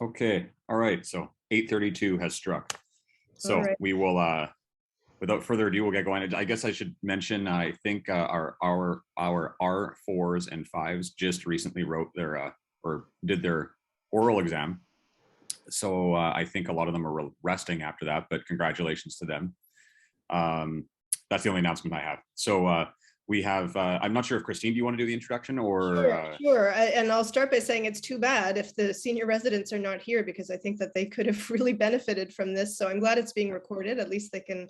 Okay, all right, so 8:32 has struck. So All right. we will, without further ado, we'll get going. I guess I should mention, I think our R4s and 5s just recently wrote their, or did their oral exam. So I think a lot of them are resting after that, but congratulations to them. That's the only announcement I have. So we have, I'm not sure if Christine, do you want to do the introduction or? Sure. And I'll start by saying it's too bad if the senior residents are not here, because I think that they could have really benefited from this. So I'm glad it's being recorded. At least they can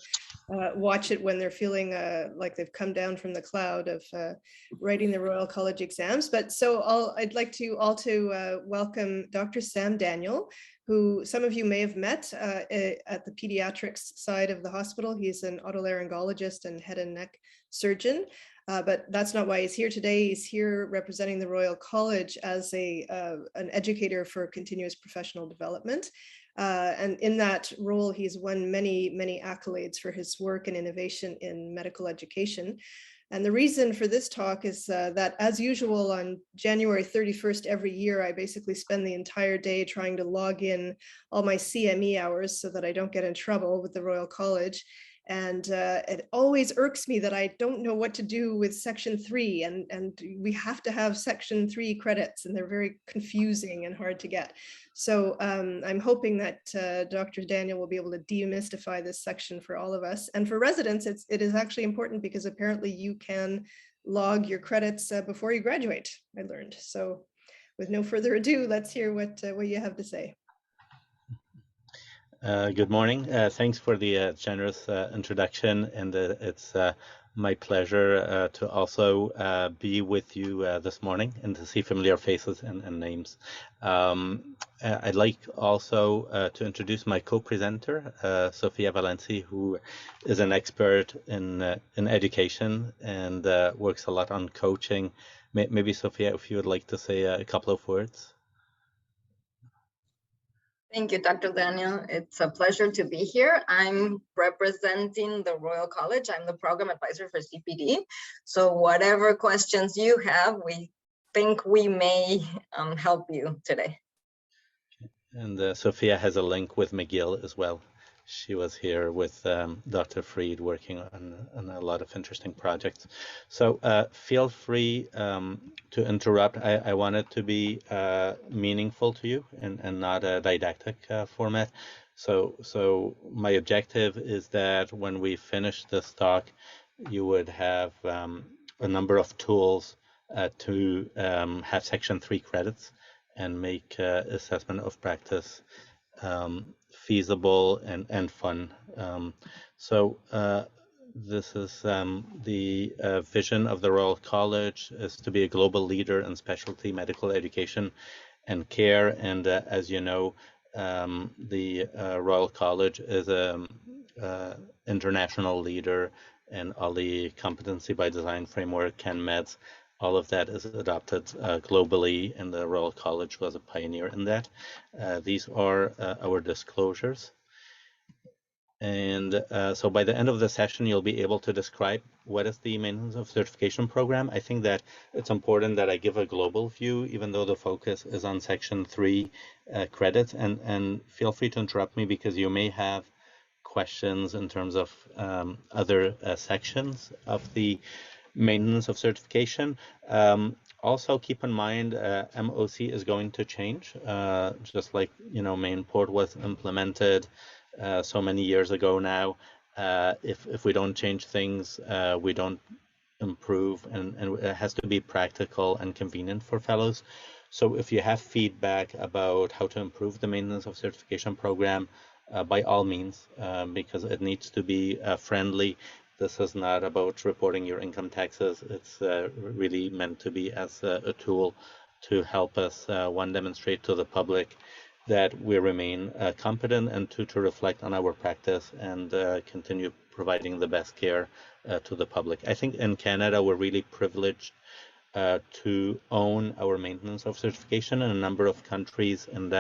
watch it when they're feeling like they've come down from the cloud of writing the Royal College exams. But so I'd like to also welcome Dr. Sam Daniel, who some of you may have met at the pediatrics side of the hospital. He's an otolaryngologist and head and neck surgeon. But that's not why he's here today. He's here representing the Royal College as an educator for continuous professional development. And in that role, he's won many, many accolades for his work and innovation in medical education. And the reason for this talk is that, as usual, on January 31st every year, I basically spend the entire day trying to log in all my CME hours so that I don't get in trouble with the Royal College. And it always irks me that I don't know what to do with Section 3, and we have to have Section 3 credits, and they're very confusing and hard to get. So I'm hoping that Dr. Daniel will be able to demystify this section for all of us. And for residents, it is actually important because apparently you can log your credits before you graduate, I learned. So with no further ado, let's hear what you have to say. Good morning. Thanks for the generous introduction, and it's my pleasure to also be with you this morning and to see familiar faces and names. I'd like also to introduce my co-presenter, Sofia Valenci, who is an expert in education and works a lot on coaching. Maybe Sofia, if you would like to say a couple of words. Thank you, Dr. Daniel. It's a pleasure to be here. I'm representing the Royal College. I'm the program advisor for CPD. So whatever questions you have, we think we may help you today. And Sophia has a link with McGill as well. She was here with Dr. Freed working on a lot of interesting projects. So feel free to interrupt. I want it to be meaningful to you and not a didactic format. So my objective is that when we finish this talk, you would have a number of tools to have Section 3 credits and make assessment of practice feasible and fun. So this is the vision of the Royal College, is to be a global leader in specialty medical education and care. And as you know, the Royal College is an international leader in all the competency by design framework, CanMeds. All of that is adopted globally, and the Royal College was a pioneer in that. These are our disclosures. And so by the end of the session, you'll be able to describe what is the maintenance of certification program. I think that it's important that I give a global view, even though the focus is on Section 3 credits. And feel free to interrupt me because you may have questions in terms of other sections of the maintenance of certification. Also keep in mind MOC is going to change, just like main port was implemented so many years ago now. If we don't change things, we don't improve, and it has to be practical and convenient for fellows. So if you have feedback about how to improve the maintenance of certification program, by all means, because it needs to be friendly. This is not about reporting your income taxes. It's really meant to be as a tool to help us, one, demonstrate to the public that we remain competent, and two, to reflect on our practice and continue providing the best care to the public. I think in Canada, we're really privileged to own our maintenance of certification in a number of countries, and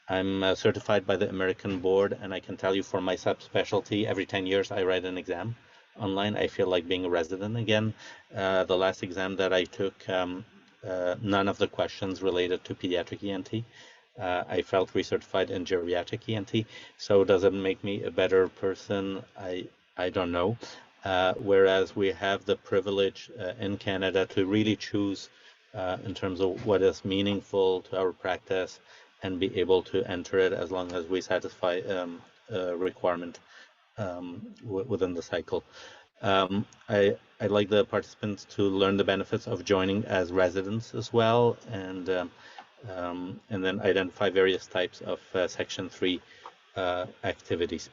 I'm certified by the American board, and I can tell you for my subspecialty, every 10 years I write an exam online. I feel like being a resident again. The last exam that I took, none of the questions related to pediatric ENT. I felt recertified in geriatric ENT. So does it make me a better person? I don't know. Whereas we have the privilege in Canada to really choose in terms of what is meaningful to our practice and be able to enter it as long as we satisfy a requirement within the cycle. I'd like the participants to learn the benefits of joining as residents as well, and then identify various types of Section 3 activities.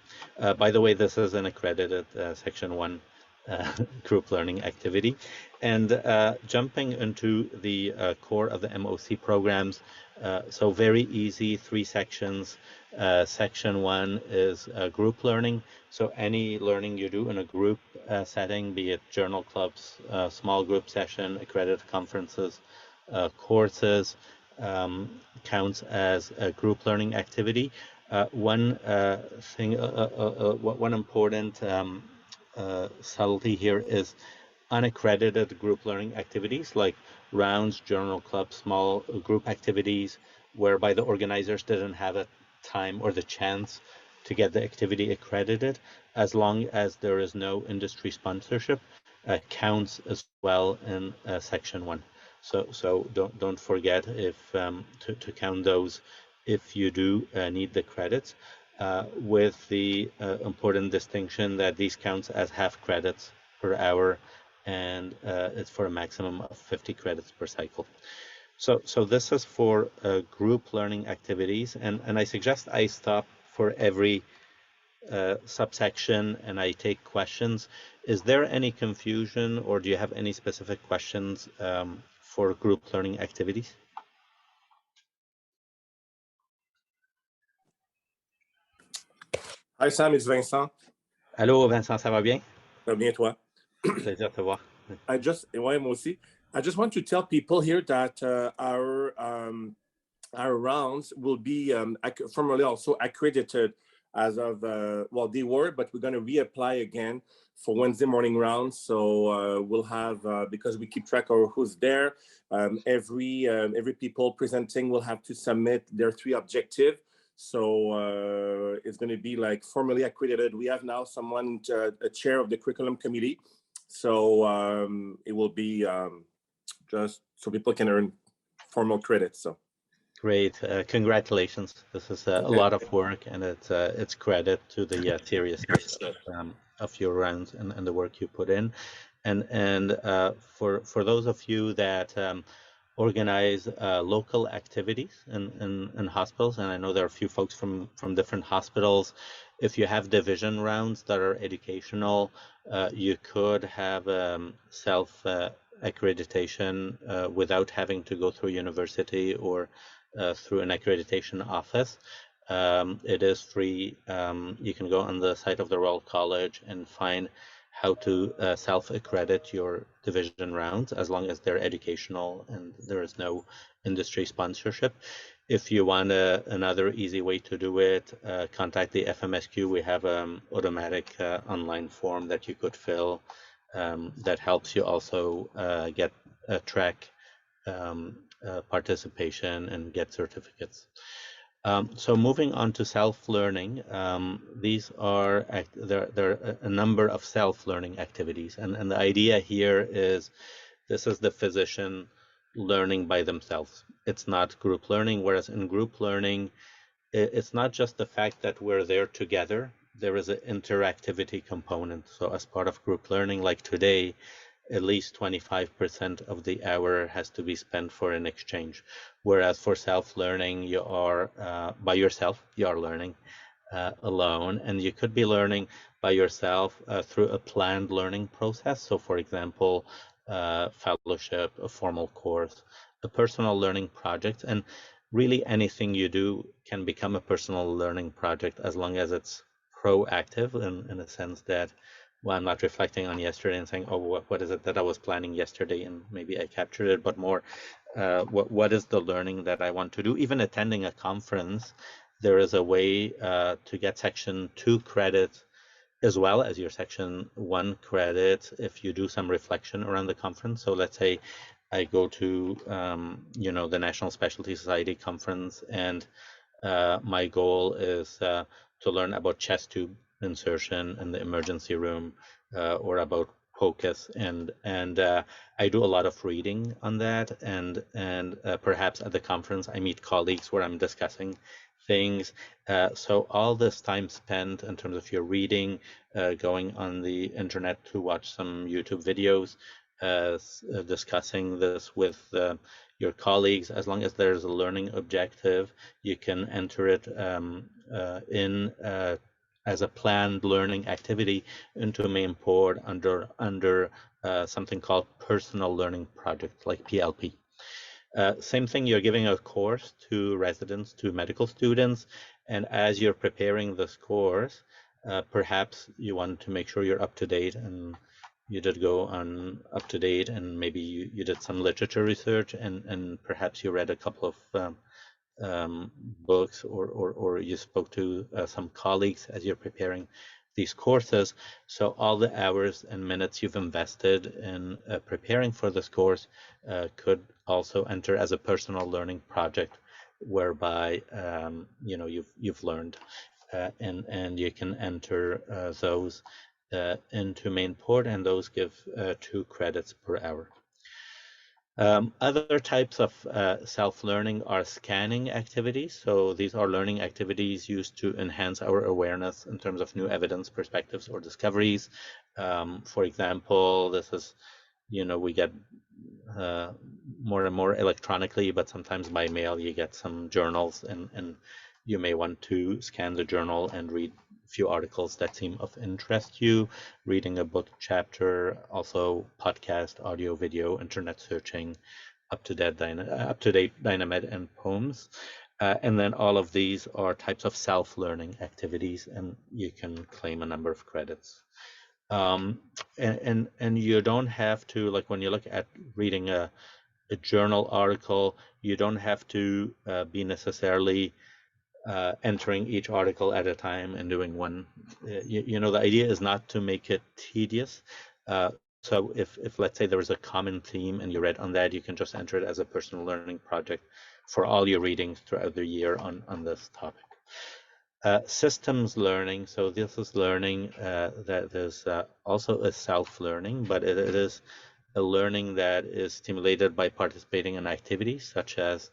By the way, this is an accredited Section 1 group learning activity. And jumping into the core of the MOC programs, so very easy, 3 sections. Section 1 is group learning. So any learning you do in a group setting, be it journal clubs, small group session, accredited conferences, courses, counts as a group learning activity. One important subtlety here is unaccredited group learning activities like rounds, journal clubs, small group activities, whereby the organizers didn't have a time or the chance to get the activity accredited, as long as there is no industry sponsorship, counts as well in Section 1. So don't forget if to count those if you do need the credits, with the important distinction that these counts as half credits per hour, and it's for a maximum of 50 credits per cycle. So this is for group learning activities, and I suggest I stop for every subsection and I take questions. Is there any confusion, or do you have any specific questions for group learning activities? Hi Sam, it's Vincent. Allô Vincent, ça va bien? Ça va bien toi? Plaisir de te voir. Ouais, moi aussi. I just want to tell people here that our rounds will be formally also accredited as of, well, they were, but we're going to reapply again for Wednesday morning rounds. So we'll have, because we keep track of who's there, every people presenting will have to submit their 3 objectives. So it's going to be like formally accredited. We have now someone, a chair of the curriculum committee. So it will be just so people can earn formal credits. So great, congratulations. This is a lot of work, and it's credit to the seriousness of your rounds and the work you put in. And for those of you that organize local activities in hospitals, and I know there are a few folks from different hospitals. If you have division rounds that are educational, you could have self accreditation without having to go through university or through an accreditation office. It is free. You can go on the site of the Royal College and find how to self-accredit your division rounds, as long as they're educational and there is no industry sponsorship. If you want another easy way to do it, contact the FMSQ. We have an automatic online form that you could fill that helps you also get track participation and get certificates. So moving on to self-learning, these are there are a number of self-learning activities, and the idea here is this is the physician learning by themselves. It's not group learning, whereas in group learning, it's not just the fact that we're there together. There is an interactivity component. So as part of group learning, like today, at least 25% of the hour has to be spent for an exchange. Whereas for self-learning, you are by yourself, you are learning alone, and you could be learning by yourself through a planned learning process. So for example, fellowship, a formal course, a personal learning project, and really anything you do can become a personal learning project as long as it's proactive in a sense that, well, I'm not reflecting on yesterday and saying, oh, what is it that I was planning yesterday and maybe I captured it, but more, what is the learning that I want to do? Even attending a conference, there is a way to get Section 2 credit as well as your Section 1 credit if you do some reflection around the conference. So let's say I go to the National Specialty Society conference, and my goal is to learn about chest tube insertion in the emergency room, or about POCUS, and I do a lot of reading on that, and perhaps at the conference I meet colleagues where I'm discussing things. So all this time spent in terms of your reading, going on the internet to watch some YouTube videos, discussing this with your colleagues, as long as there's a learning objective, you can enter it in as a planned learning activity into a main board under something called personal learning project, like PLP. Same thing, you're giving a course to residents, to medical students, and as you're preparing this course, perhaps you want to make sure you're up to date, and you did go on up to date, and maybe you did some literature research, and perhaps you read a couple of books, or you spoke to some colleagues as you're preparing these courses. So all the hours and minutes you've invested in preparing for this course could also enter as a personal learning project, whereby you've learned, and you can enter those into main port, and those give 2 credits per hour. Other types of self-learning are scanning activities. So these are learning activities used to enhance our awareness in terms of new evidence, perspectives, or discoveries. For example, this is, we get more and more electronically, but sometimes by mail you get some journals, and you may want to scan the journal and read a few articles that seem of interest you, reading a book chapter, also podcast, audio, video, internet searching, up-to-date Dynamed and poems. And then all of these are types of self-learning activities, and you can claim a number of credits. And you don't have to, like when you look at reading a journal article, you don't have to be necessarily entering each article at a time and doing one. The idea is not to make it tedious. So if let's say there is a common theme and you read on that, you can just enter it as a personal learning project for all your readings throughout the year on this topic. Systems learning. So this is learning that is also a self-learning, but it is a learning that is stimulated by participating in activities such as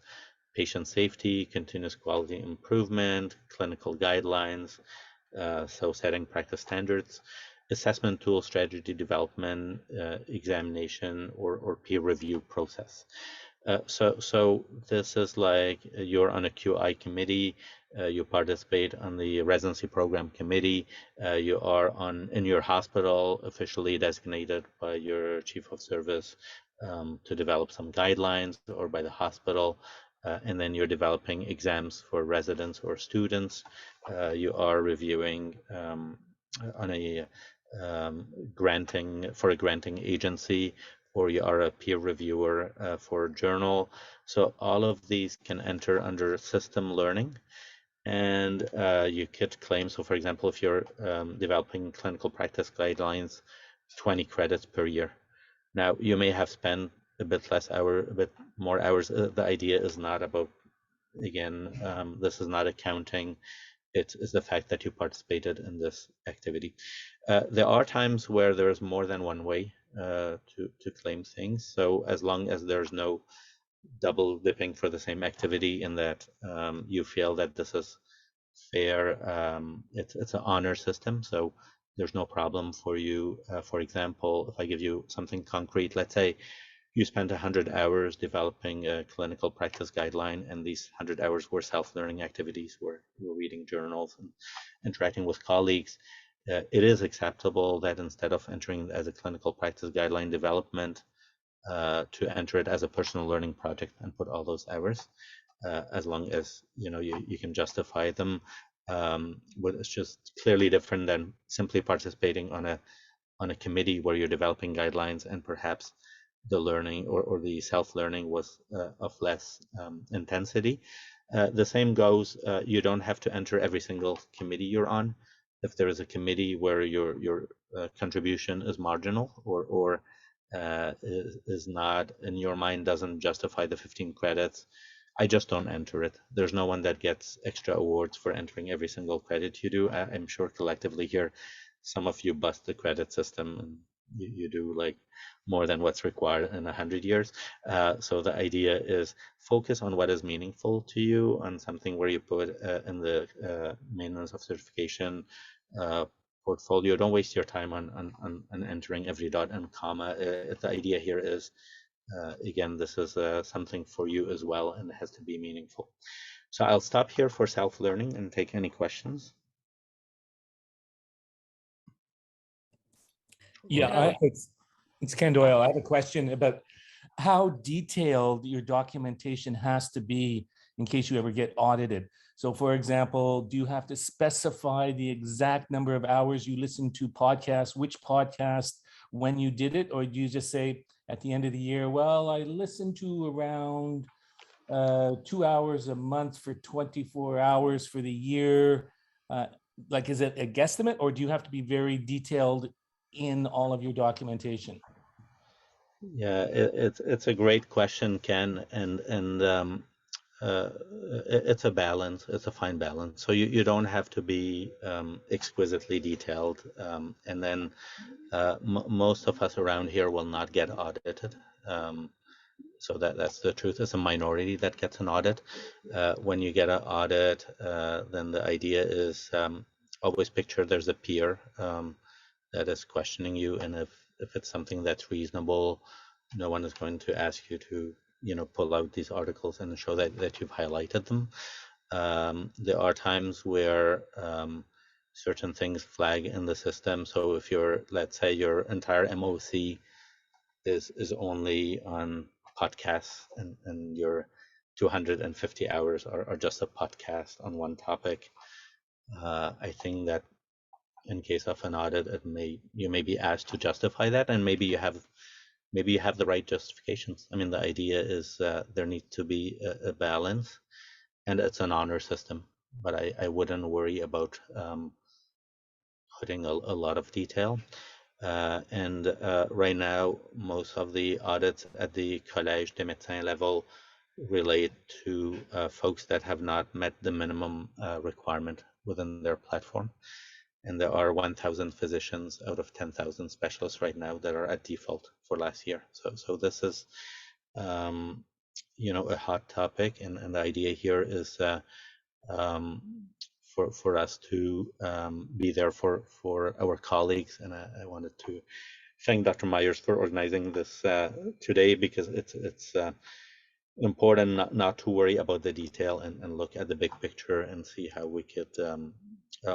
patient safety, continuous quality improvement, clinical guidelines, so setting practice standards, assessment tool, strategy development, examination, or peer review process. So this is like you're on a QI committee, you participate on the residency program committee, you are in your hospital officially designated by your chief of service to develop some guidelines, or by the hospital. And then you're developing exams for residents or students. You are reviewing on a granting agency, or you are a peer reviewer for a journal. So all of these can enter under system learning, and you could claim. So for example, if you're developing clinical practice guidelines, 20 credits per year. Now you may have spent a bit more hours. The idea is not about, again, this is not accounting. It is the fact that you participated in this activity. There are times where there is more than one way to claim things. So as long as there's no double dipping for the same activity, in that you feel that this is fair, it's an honor system. So there's no problem for you. For example, if I give you something concrete, let's say you spent 100 hours developing a clinical practice guideline, and these 100 hours were self-learning activities, where you were reading journals and interacting with colleagues. It is acceptable that instead of entering as a clinical practice guideline development, to enter it as a personal learning project and put all those hours, as long as you can justify them. But it's just clearly different than simply participating on a committee where you're developing guidelines, and perhaps the learning or the self-learning was of less intensity. The same goes, you don't have to enter every single committee you're on. If there is a committee where your contribution is marginal, or is not, in your mind, doesn't justify the 15 credits, I just don't enter it. There's no one that gets extra awards for entering every single credit you do. I'm sure collectively here, some of you bust the credit system and you do like more than what's required in 100 years. So the idea is focus on what is meaningful to you, on something where you put in the maintenance of certification portfolio. Don't waste your time on entering every dot and comma. The idea here is, again, this is something for you as well, and it has to be meaningful. So I'll stop here for self-learning and take any questions. Yeah, it's Ken Doyle. I have a question about how detailed your documentation has to be in case you ever get audited. So for example, do you have to specify the exact number of hours you listen to podcasts, which podcast, when you did it, or do you just say at the end of the year, well, I listened to around 2 hours a month for 24 hours for the year? Like, is it a guesstimate, or do you have to be very detailed in all of your documentation? Yeah, it's a great question, Ken, and it's a balance. It's a fine balance. So you don't have to be exquisitely detailed, and then most of us around here will not get audited. So that's the truth. It's a minority that gets an audit. When you get an audit, then the idea is always picture there's a peer that is questioning you, and if it's something that's reasonable, no one is going to ask you to pull out these articles and show that you've highlighted them. There are times where certain things flag in the system. So if let's say your entire MOC is only on podcasts, and your 250 hours are just a podcast on one topic, I think that in case of an audit, you may be asked to justify that, and maybe you have the right justifications. I mean, the idea is there needs to be a balance, and it's an honor system, but I wouldn't worry about putting a lot of detail. And right now, most of the audits at the Collège des Médecins level relate to folks that have not met the minimum requirement within their platform. And there are 1,000 physicians out of 10,000 specialists right now that are at default for last year. So this is, a hot topic, and the idea here is for us to be there for our colleagues. And I wanted to thank Dr. Myers for organizing this today, because it's important not to worry about the detail and look at the big picture and see how we could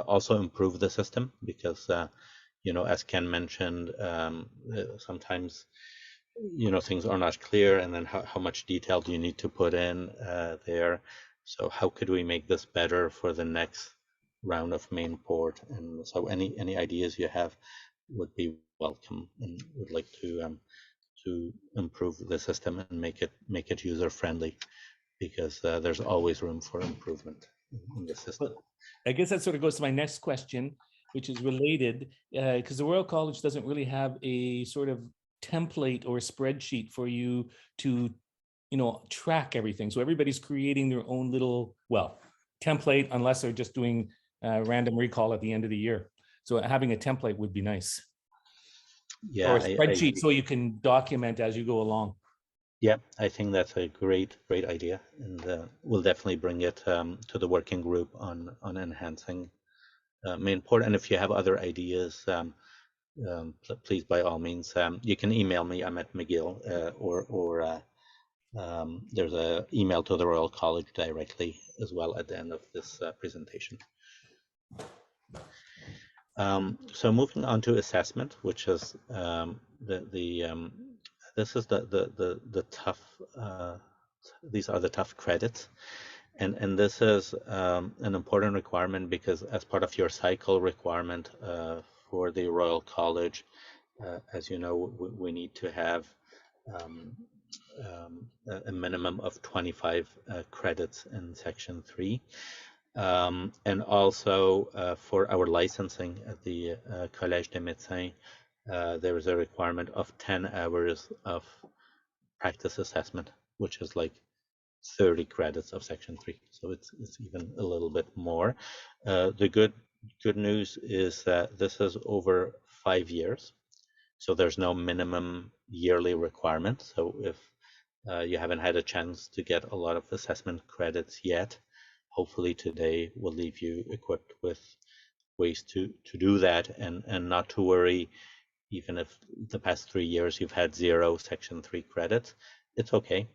also improve the system, because as Ken mentioned, sometimes things are not clear, and then how much detail do you need to put in there. So how could we make this better for the next round of main port? And so any ideas you have would be welcome, and would like to improve the system and make it user friendly, because there's always room for improvement in the system. I guess that sort of goes to my next question, which is related, because the Royal College doesn't really have a sort of template or spreadsheet for you to, track everything. So everybody's creating their own little, template, unless they're just doing random recall at the end of the year. So having a template would be nice. Yeah, or a spreadsheet so you can document as you go along. Yeah, I think that's a great idea, and we'll definitely bring it to the working group on enhancing main port. And if you have other ideas, please, by all means, you can email me. I'm at McGill, or there's an email to the Royal College directly as well at the end of this presentation. So moving on to assessment, which is this is the tough. These are the tough credits, and this is an important requirement, because as part of your cycle requirement for the Royal College, as you know, we need to have a minimum of 25 credits in Section 3. And also for our licensing at the Collège des Médecins, there is a requirement of 10 hours of practice assessment, which is like 30 credits of section 3. So it's even a little bit more. The good news is that this is over 5 years. So there's no minimum yearly requirement. So if you haven't had a chance to get a lot of assessment credits yet, hopefully today will leave you equipped with ways to do that and not to worry. Even if the past 3 years you've had 0 section 3 credits, it's okay.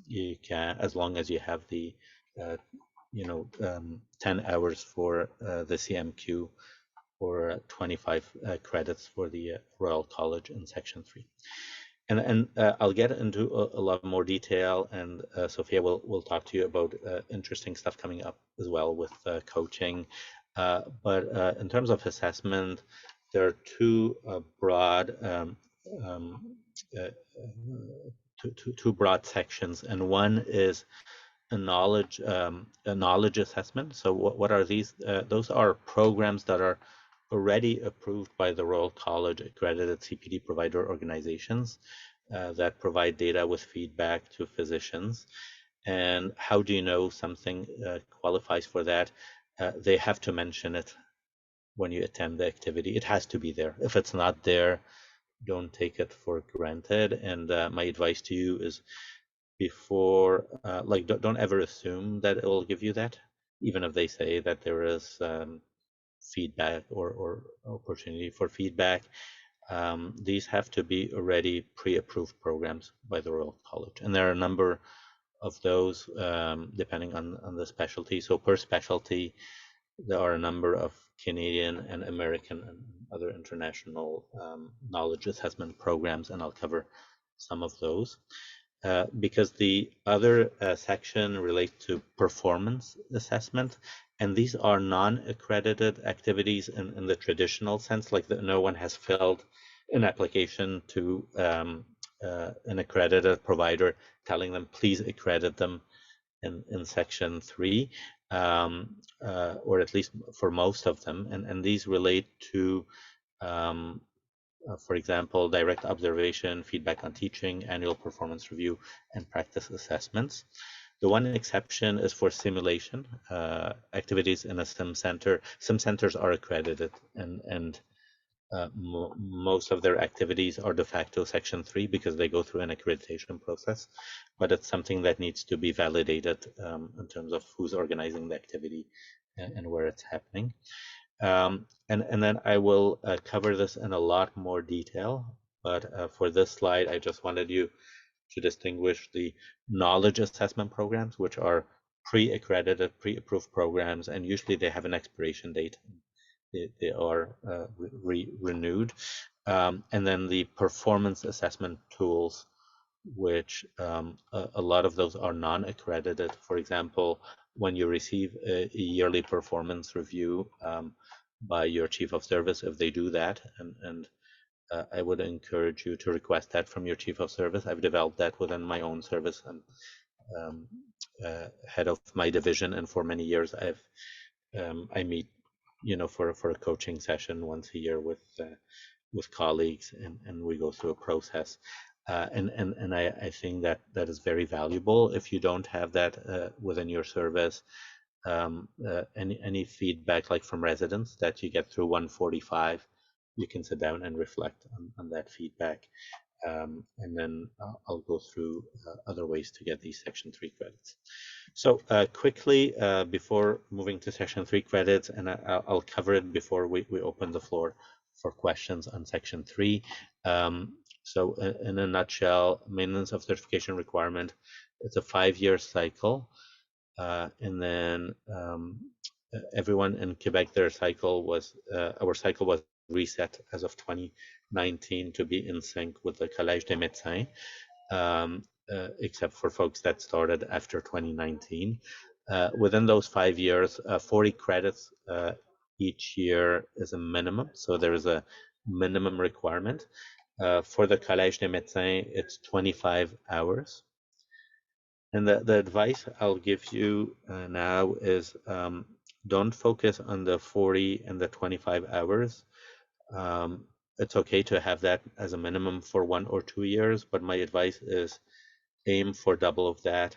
You can, as long as you have the 10 hours for the CMQ or 25 credits for the Royal College in section 3. And I'll get into a lot more detail, and Sophia will talk to you about interesting stuff coming up as well with coaching. But in terms of assessment, there are two broad sections, and one is a knowledge assessment. So what are these? Those are programs that are already approved by the Royal College accredited CPD provider organizations that provide data with feedback to physicians. And how do you know something qualifies for that? They have to mention it when you attend the activity. It has to be there. If it's not there, don't take it for granted. And my advice to you is, before, don't ever assume that it will give you that, even if they say that there is feedback or opportunity for feedback. These have to be already pre-approved programs by the Royal College, and there are a number of those depending on the specialty. So per specialty, there are a number of Canadian and American and other international knowledge assessment programs, and I'll cover some of those. Because the other section relates to performance assessment, and these are non-accredited activities in the traditional sense, like no one has filled an application to an accredited provider telling them, please accredit them in section 3, or at least for most of them, and these relate to for example, direct observation, feedback on teaching, annual performance review, and practice assessments. The one exception is for simulation activities in a sim center. Sim centers are accredited, and most of their activities are de facto section 3 because they go through an accreditation process, but it's something that needs to be validated in terms of who's organizing the activity and where it's happening. And then I will cover this in a lot more detail, but for this slide, I just wanted you to distinguish the knowledge assessment programs, which are pre-accredited, pre-approved programs, and usually they have an expiration date. They are renewed. And then the performance assessment tools, which a lot of those are non-accredited. For example, when you receive a yearly performance review by your chief of service, if they do that, and I would encourage you to request that from your chief of service. I've developed that within my own service. I'm head of my division, and for many years I meet, for a coaching session once a year with colleagues, and we go through a process. And I think that is very valuable. If you don't have that within your service, any feedback, like from residents that you get through 145, you can sit down and reflect on that feedback. And then I'll go through other ways to get these section 3 credits. So quickly, before moving to section 3 credits, and I'll cover it before we open the floor for questions on section 3. So in a nutshell, maintenance of certification requirement, it's a 5-year cycle. And then everyone in Quebec, our cycle was reset as of 2019 to be in sync with the Collège des Médecins, except for folks that started after 2019. Within those 5 years, 40 credits each year is a minimum. So there is a minimum requirement. For the Collège des Médecins, it's 25 hours. And the advice I'll give you now is don't focus on the 40 and the 25 hours. it's okay to have that as a minimum for 1 or 2 years, but my advice is aim for double of that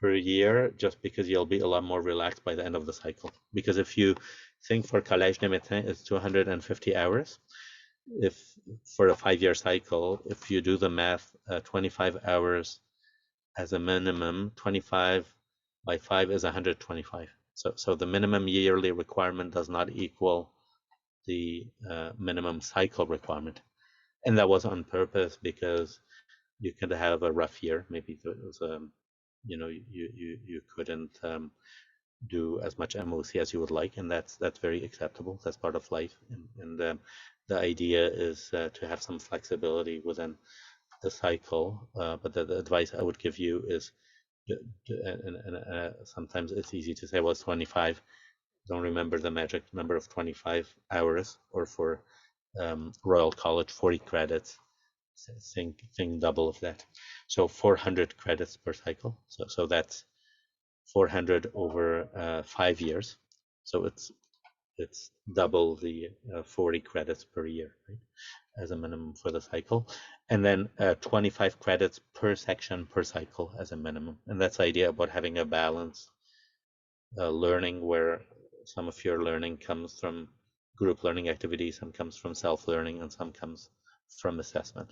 per year, just because you'll be a lot more relaxed by the end of the cycle. Because if you think for Collège des Médecins, it's 250 hours. If for a 5-year cycle, if you do the math, 25 hours as a minimum, 25 by 5 is 125. So the minimum yearly requirement does not equal the minimum cycle requirement. And that was on purpose, because you could have a rough year. Maybe it was, you couldn't do as much MOC as you would like, and that's very acceptable. That's part of life. And the idea is to have some flexibility within the cycle. But the advice I would give you is, sometimes it's easy to say, well, it's 25. Don't remember the magic number of 25 hours, or for Royal College 40 credits. Think double of that. So 400 credits per cycle. So that's 400 over 5 years. So it's double the 40 credits per year, right, as a minimum for the cycle. And then 25 credits per section per cycle as a minimum. And that's the idea about having a balance learning, where some of your learning comes from group learning activities, some comes from self-learning, and some comes from assessment.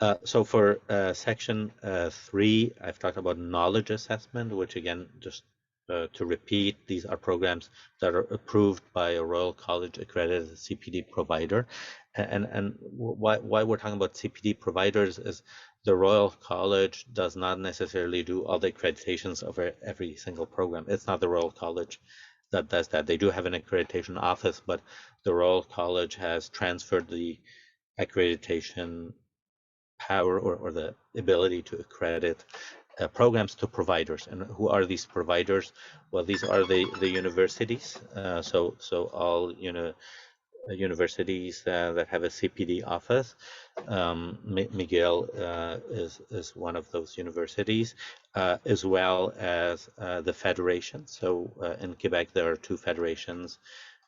Right? So for section 3, I've talked about knowledge assessment, which again, just to repeat, these are programs that are approved by a Royal College accredited CPD provider. And why we're talking about CPD providers is the Royal College does not necessarily do all the accreditations of every single program. It's not the Royal College that does that. They do have an accreditation office, but the Royal College has transferred the accreditation power or the ability to accredit programs to providers. And who are these providers? Well, these are the universities. So all universities that have a CPD office. Miguel is one of those universities, as well as the federation. So in Quebec, there are 2 federations,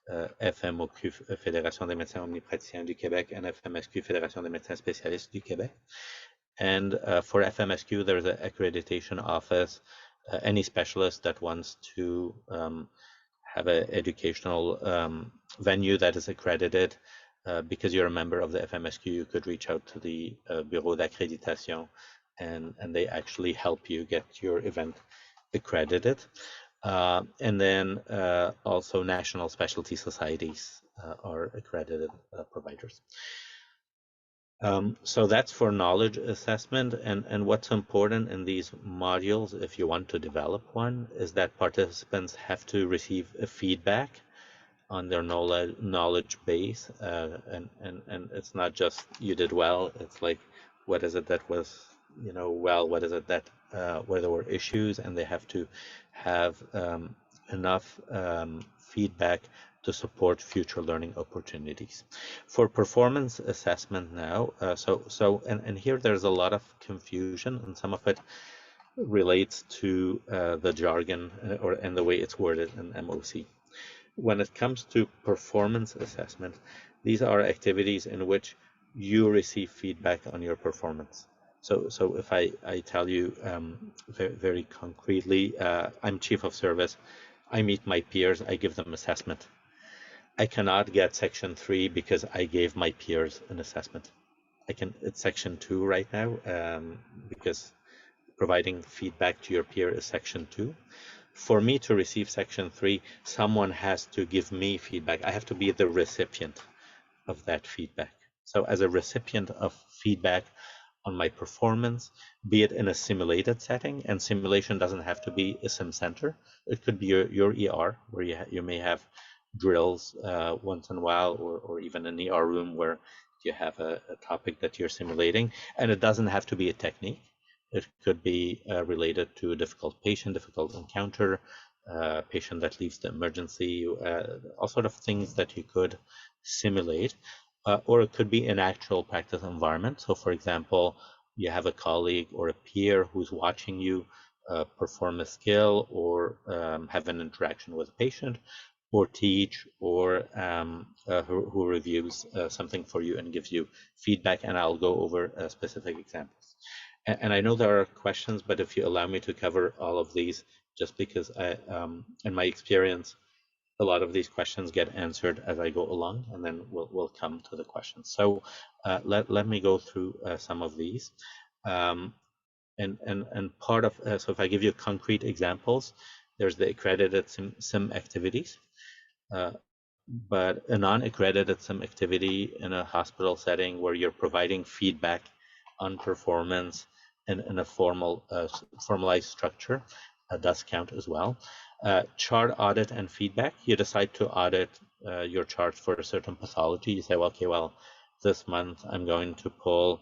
FMOQ, Fédération des médecins omnipraticiens du Québec, and FMSQ, Fédération des médecins spécialistes du Québec. And for FMSQ, there's an accreditation office. Any specialist that wants to have an educational venue that is accredited, because you're a member of the FMSQ, you could reach out to the Bureau d'Accréditation, and they actually help you get your event accredited. And then also national specialty societies are accredited providers. So that's for knowledge assessment. And what's important in these modules, if you want to develop one, is that participants have to receive a feedback on their knowledge base. And it's not just you did well, it's like, what is it that was, well, what is it that, where there were issues, and they have to have enough feedback to support future learning opportunities. For performance assessment now, and here there's a lot of confusion, and some of it relates to the jargon and the way it's worded in MOC. When it comes to performance assessment, these are activities in which you receive feedback on your performance. So if I tell you very, very concretely, I'm chief of service, I meet my peers, I give them assessment. I cannot get section 3 because I gave my peers an assessment. It's section 2 right now, because providing feedback to your peer is section 2. For me to receive section 3, someone has to give me feedback. I have to be the recipient of that feedback. So as a recipient of feedback on my performance, be it in a simulated setting, and simulation doesn't have to be a sim center. It could be your ER, where you may have drills once in a while, or even an ER room where you have a topic that you're simulating, and it doesn't have to be a technique. It could be related to a difficult patient, difficult encounter, patient that leaves the emergency, all sort of things that you could simulate, or it could be an actual practice environment. So for example, you have a colleague or a peer who's watching you perform a skill or have an interaction with a patient, or teach, or who reviews something for you and gives you feedback, and I'll go over specific examples. And I know there are questions, but if you allow me to cover all of these, just because in my experience, a lot of these questions get answered as I go along, and then we'll come to the questions. So let me go through some of these. And part of, so if I give you concrete examples, there's the accredited sim activities, but a non-accredited sim activity in a hospital setting where you're providing feedback on performance in a formalized structure does count as well. Chart audit and feedback. You decide to audit your charts for a certain pathology. You say, well, okay, well, this month I'm going to pull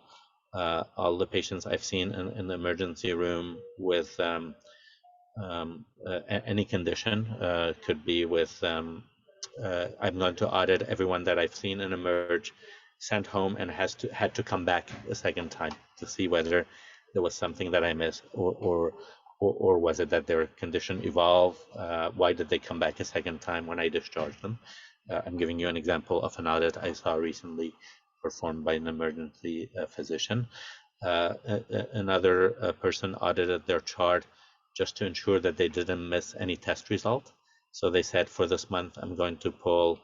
all the patients I've seen in the emergency room with any condition. Could be with, I'm going to audit everyone that I've seen in emerge, sent home, and had to come back a second time to see whether there was something that I missed, or was it that their condition evolved? Why did they come back a second time when I discharged them? I'm giving you an example of an audit I saw recently performed by an emergency physician. Another person audited their chart just to ensure that they didn't miss any test result. So they said, for this month, I'm going to pull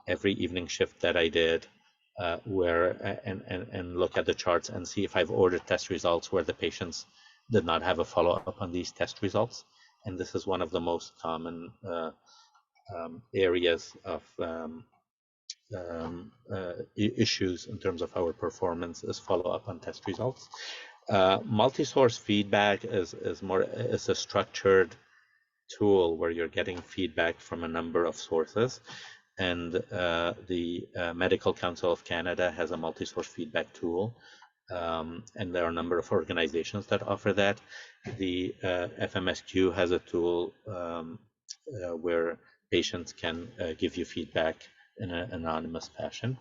every evening shift that I did, and look at the charts and see if I've ordered test results where the patients did not have a follow-up on these test results. And this is one of the most common areas of issues in terms of our performance is follow-up on test results. Multi-source feedback is a structured tool where you're getting feedback from a number of sources, and the Medical Council of Canada has a multi-source feedback tool, and there are a number of organizations that offer that. The FMSQ has a tool where patients can give you feedback in an anonymous fashion.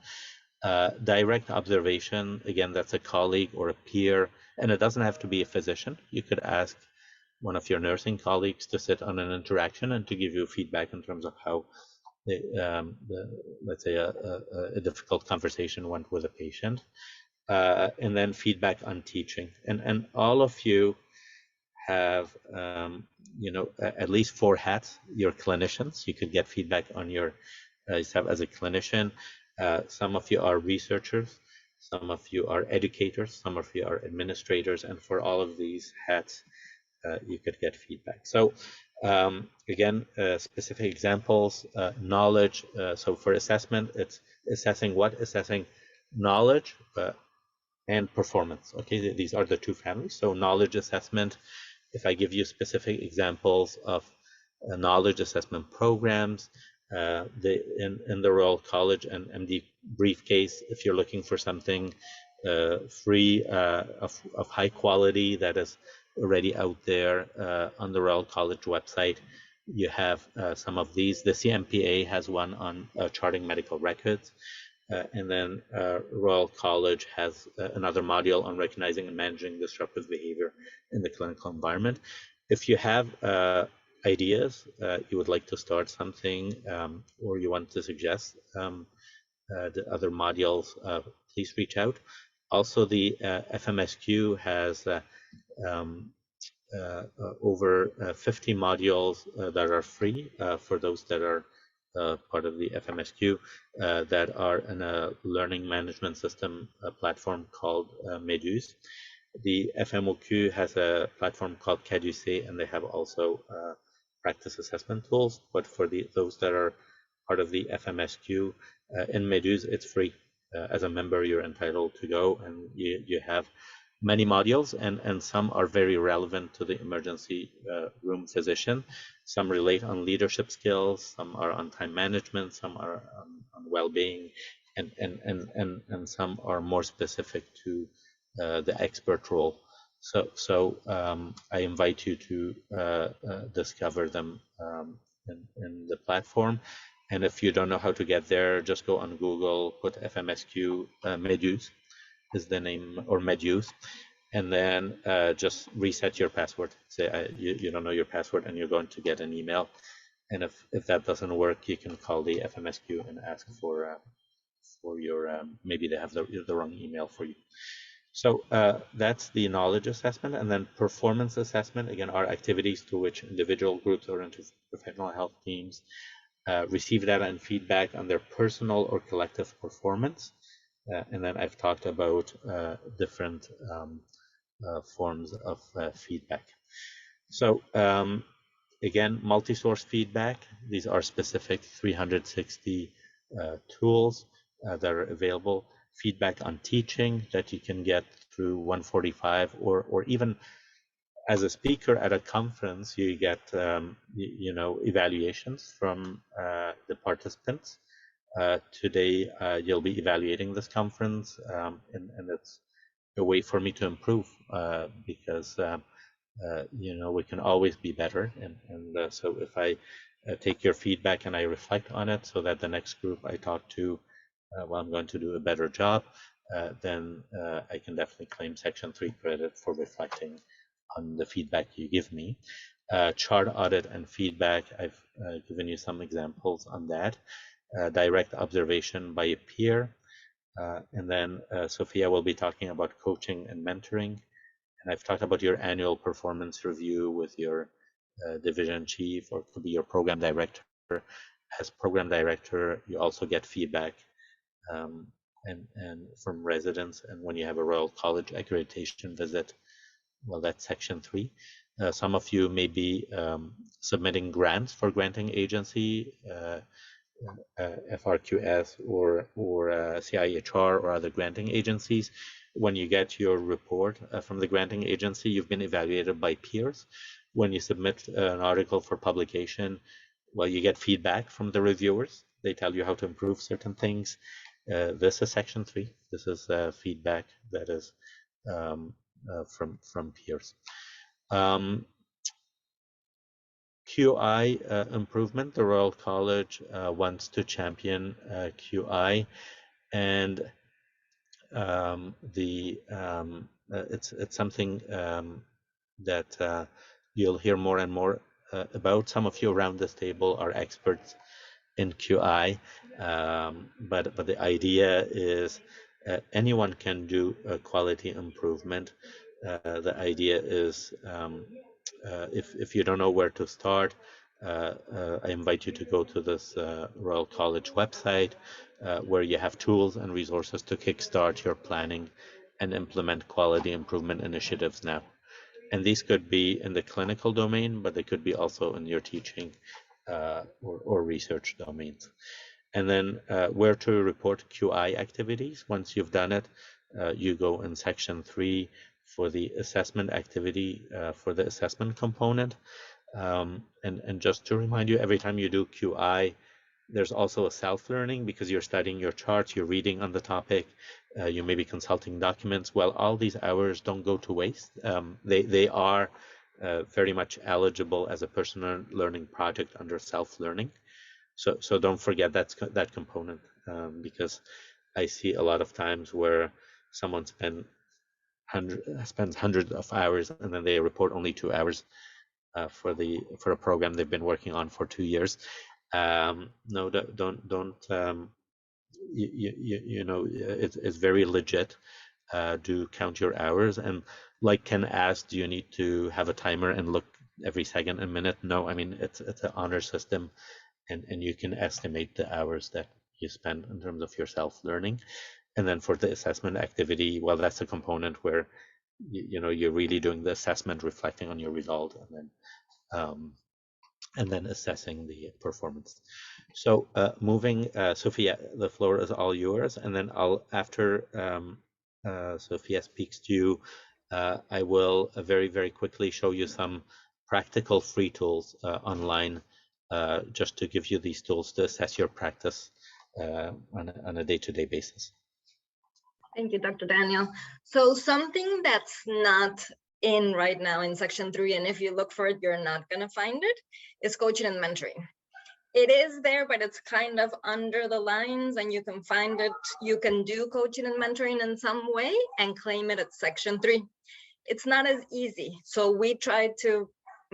Direct observation, again, that's a colleague or a peer, and it doesn't have to be a physician. You could ask one of your nursing colleagues to sit on an interaction and to give you feedback in terms of how, let's say, a difficult conversation went with a patient. And then feedback on teaching. And all of you have, at least 4 hats. You're clinicians. You could get feedback on your yourself as a clinician. Some of you are researchers. Some of you are educators. Some of you are administrators. And for all of these hats, you could get feedback. So again, specific examples, knowledge. So for assessment, it's assessing what? Assessing knowledge and performance. Okay, these are the 2 families. So knowledge assessment, if I give you specific examples of knowledge assessment programs, in the Royal College and MD briefcase, if you're looking for something free of high quality that is already out there on the Royal College website, you have some of these. The CMPA has one on charting medical records, and then Royal College has another module on recognizing and managing disruptive behavior in the clinical environment. If you have ideas, you would like to start something, or you want to suggest the other modules, please reach out. Also, the FMSQ has over 50 modules that are free for those that are part of the FMSQ that are in a learning management system platform called Meduse. The FMOQ has a platform called Caducé, and they have also practice assessment tools. But for those that are part of the FMSQ in Meduse, it's free. As a member, you're entitled to go, and you have many modules, and some are very relevant to the emergency room physician. Some relate on leadership skills, some are on time management, some are on well-being, and some are more specific to the expert role. So I invite you to discover them in the platform. And if you don't know how to get there, just go on Google, put FMSQ Meduse is the name, or Meduse, and then just reset your password. Say you don't know your password, and you're going to get an email And if that doesn't work, you can call the FMSQ and ask for your, maybe they have the wrong email for you. So that's the knowledge assessment. And then performance assessment, again, are activities to which individual, groups, or professional health teams receive data and feedback on their personal or collective performance. And then I've talked about different forms of feedback. So again, multi-source feedback. These are specific 360 tools that are available. Feedback on teaching that you can get through 145, or even as a speaker at a conference, you get evaluations from the participants. Today, you'll be evaluating this conference, and it's a way for me to improve because we can always be better. And so if I take your feedback and I reflect on it, so that the next group I talk to, I'm going to do a better job, then I can definitely claim Section 3 credit for reflecting on the feedback you give me. Chart audit and feedback, I've given you some examples on that. Direct observation by a peer. And then Sophia will be talking about coaching and mentoring. And I've talked about your annual performance review with your division chief, or it could be your program director. As program director, you also get feedback and from residents. And when you have a Royal College accreditation visit, well, that's Section 3. Some of you may be submitting grants for granting agency, FRQS or CIHR or other granting agencies. When you get your report from the granting agency, you've been evaluated by peers. When you submit an article for publication, well, you get feedback from the reviewers. They tell you how to improve certain things. This is Section 3. This is feedback that is from peers. QI improvement. The Royal College wants to champion QI, and it's something that you'll hear more and more about. Some of you around this table are experts in QI, but the idea is anyone can do a quality improvement. The idea is if you don't know where to start, I invite you to go to this Royal College website where you have tools and resources to kickstart your planning and implement quality improvement initiatives now. And these could be in the clinical domain, but they could be also in your teaching or research domains. And then where to report QI activities. Once you've done it, you go in Section 3 for the assessment activity, for the assessment component. And just to remind you, every time you do QI, there's also a self-learning, because you're studying your charts, you're reading on the topic, you may be consulting documents. Well, all these hours don't go to waste. They are very much eligible as a personal learning project under self-learning. So don't forget that component, because I see a lot of times where someone spends hundreds of hours and then they report only 2 hours for a program they've been working on for 2 years. No, don't. It's very legit. Do count your hours, and like Ken asked, do you need to have a timer and look every second and minute? No, I mean it's an honor system, and you can estimate the hours that you spend in terms of your self-learning. And then for the assessment activity, well, that's a component where you're really doing the assessment, reflecting on your result, and then assessing the performance. So moving, Sophia, the floor is all yours. And then after Sophia speaks to you, I will very, very quickly show you some practical free tools online, just to give you these tools to assess your practice on a day-to-day basis. Thank you, Dr. Daniel. So something that's not in right now in Section 3, and if you look for it, you're not going to find it, is coaching and mentoring. It is there, but it's kind of under the lines, and you can find it. You can do coaching and mentoring in some way and claim it at Section 3. It's not as easy. So we try to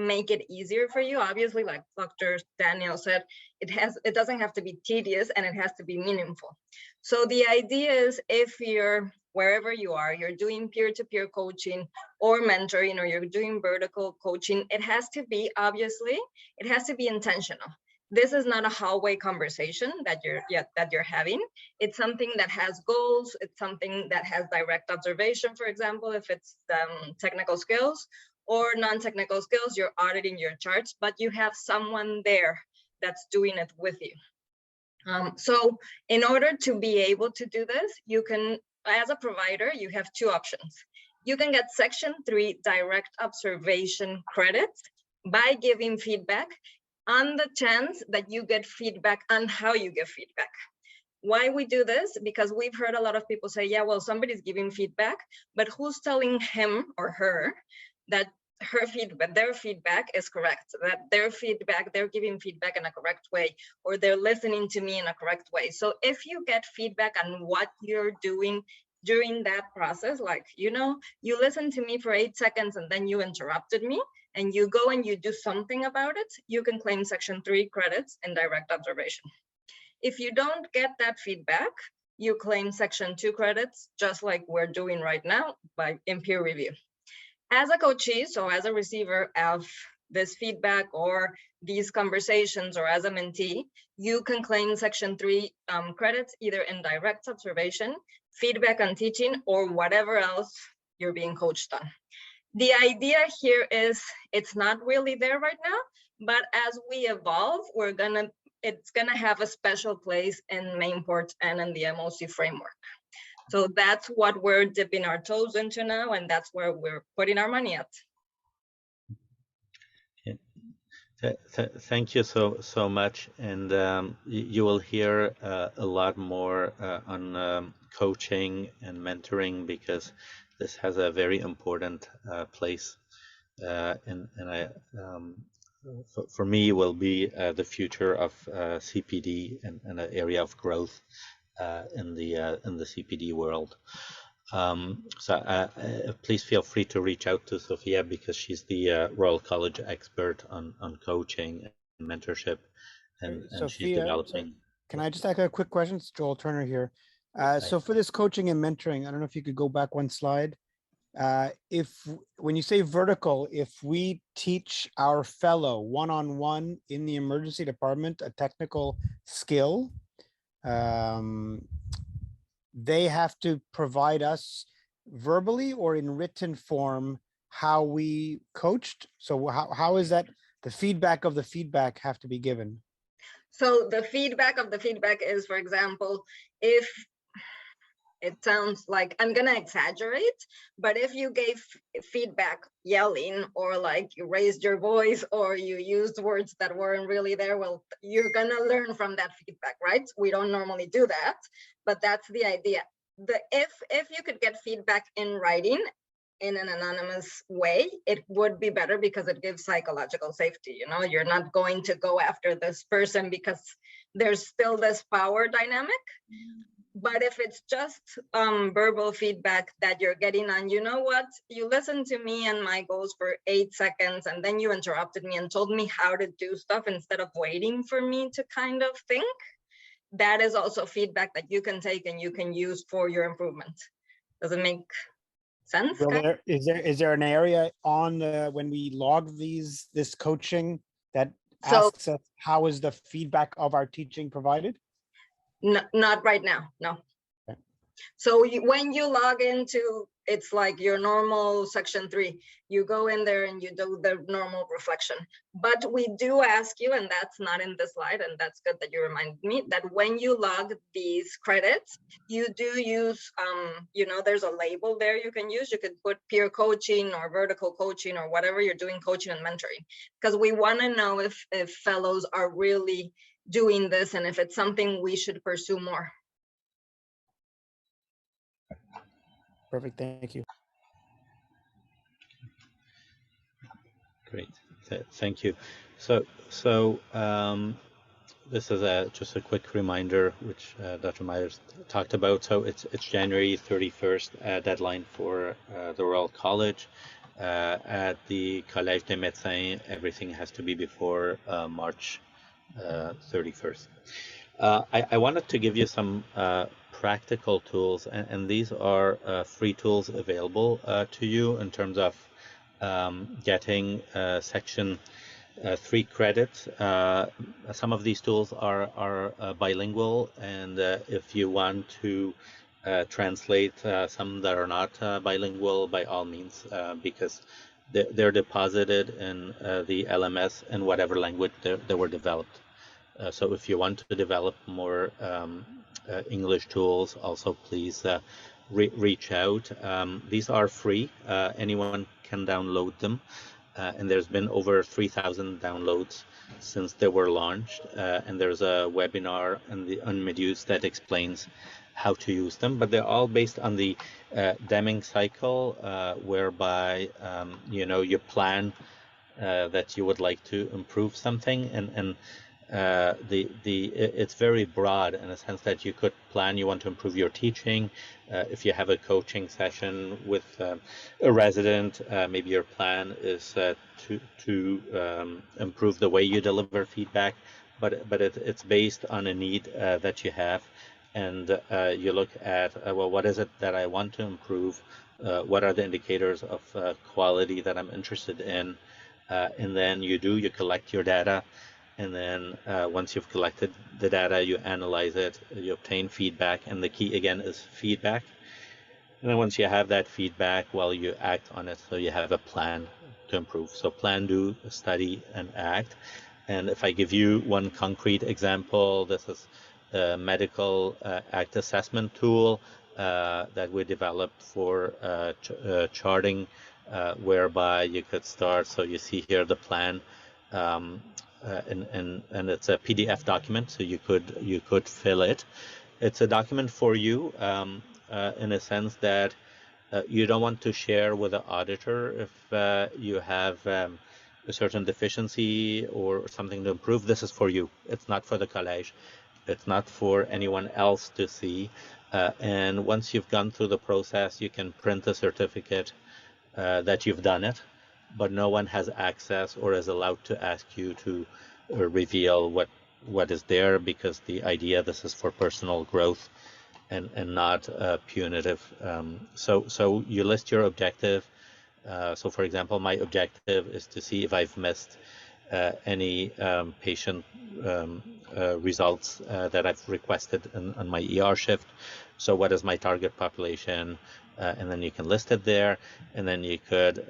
make it easier for you. Obviously, like Dr. Daniel said, it doesn't have to be tedious, and it has to be meaningful. So the idea is, if you're wherever you are, you're doing peer-to-peer coaching or mentoring, or you're doing vertical coaching, it has to be, obviously, it has to be intentional. This is not a hallway conversation that you're having. It's something that has goals. It's something that has direct observation, for example, if it's technical skills, or non-technical skills, you're auditing your charts, but you have someone there that's doing it with you. So in order to be able to do this, you can, as a provider, you have two options. You can get Section 3 direct observation credits by giving feedback, on the chance that you get feedback on how you give feedback. Why we do this? Because we've heard a lot of people say, yeah, well, somebody's giving feedback, but who's telling him or her that their feedback is correct, that they're giving feedback in a correct way, or they're listening to me in a correct way. So if you get feedback on what you're doing during that process, like, you listened to me for 8 seconds and then you interrupted me, and you go and you do something about it, you can claim Section 3 credits in direct observation. If you don't get that feedback, you claim Section 2 credits, just like we're doing right now in peer review. As a coachee, so as a receiver of this feedback or these conversations, or as a mentee, you can claim Section 3 credits either in direct observation, feedback on teaching, or whatever else you're being coached on. The idea here is, it's not really there right now, but as we evolve, it's gonna have a special place in Mainport and in the MOC framework. So that's what we're dipping our toes into now, and that's where we're putting our money at. Thank you so much, and you will hear a lot more on coaching and mentoring, because this has a very important place, and for me will be the future of CPD and an area of growth in the CPD world. So please feel free to reach out to Sophia, because she's the Royal College expert on coaching and mentorship, and Sophia, she's developing. Can I just ask a quick question? It's Joel Turner here. So for this coaching and mentoring, I don't know if you could go back one slide. When you say vertical, if we teach our fellow one-on-one in the emergency department a technical skill, they have to provide us verbally or in written form how we coached. So how is that the feedback of the feedback have to be given? So the feedback of the feedback is, for example, if it sounds like, I'm gonna exaggerate, but if you gave feedback yelling, or like you raised your voice, or you used words that weren't really there, well, you're gonna learn from that feedback, right? We don't normally do that, but that's the idea. If you could get feedback in writing in an anonymous way, it would be better, because it gives psychological safety. You're not going to go after this person because there's still this power dynamic. But if it's just verbal feedback that you're getting on, you know what, you listened to me and my goals for 8 seconds, and then you interrupted me and told me how to do stuff instead of waiting for me to kind of think, that is also feedback that you can take and you can use for your improvement. Does it make sense? Well, is there an area on when we log this coaching that asks us how is the feedback of our teaching provided? No, not right now, no. Okay. So when you log into, it's like your normal Section 3, you go in there and you do the normal reflection. But we do ask you, and that's not in the slide, and that's good that you reminded me, that when you log these credits, you do use, there's a label there you can use. You could put peer coaching or vertical coaching or whatever you're doing, coaching and mentoring, because we want to know if fellows are really doing this and if it's something we should pursue more. Perfect, thank you. Great, thank you. So this is just a quick reminder, which Dr. Myers talked about. So it's January 31st deadline for the Royal College. at the Collège des Médecins, everything has to be before March 31st. I wanted to give you some practical tools, and these are free tools available to you in terms of getting section 3 credits. Some of these tools are bilingual, and if you want to translate some that are not bilingual, by all means, because they're deposited in the LMS in whatever language they were developed. So if you want to develop more English tools, also please reach out. These are free. Anyone can download them. And there's been over 3,000 downloads since they were launched. And there's a webinar on Meduse that explains how to use them. But they're all based on the Deming cycle, whereby you plan that you would like to improve something, and it's very broad in a sense that you could plan you want to improve your teaching. If you have a coaching session with a resident, maybe your plan is to improve the way you deliver feedback, but it's based on a need that you have, and you look at well, what is it that I want to improve? What are the indicators of quality that I'm interested in? And then you collect your data. And then once you've collected the data, you analyze it, you obtain feedback, and the key again is feedback. And then once you have that feedback, well, you act on it, so you have a plan to improve. So plan, do, study, and act. And if I give you one concrete example, this is a medical act assessment tool that we developed for charting, whereby you could start. So you see here the plan. And it's a PDF document, so you could fill it. It's a document for you in a sense that you don't want to share with the auditor if you have a certain deficiency or something to improve. This is for you. It's not for the college. It's not for anyone else to see. And once you've gone through the process, you can print a certificate that you've done it, but no one has access or is allowed to ask you to reveal what is there, because the idea, this is for personal growth and not punitive. So you list your objective. So for example, my objective is to see if I've missed any patient results that I've requested on my ER shift. So what is my target population? And then you can list it there, and then you could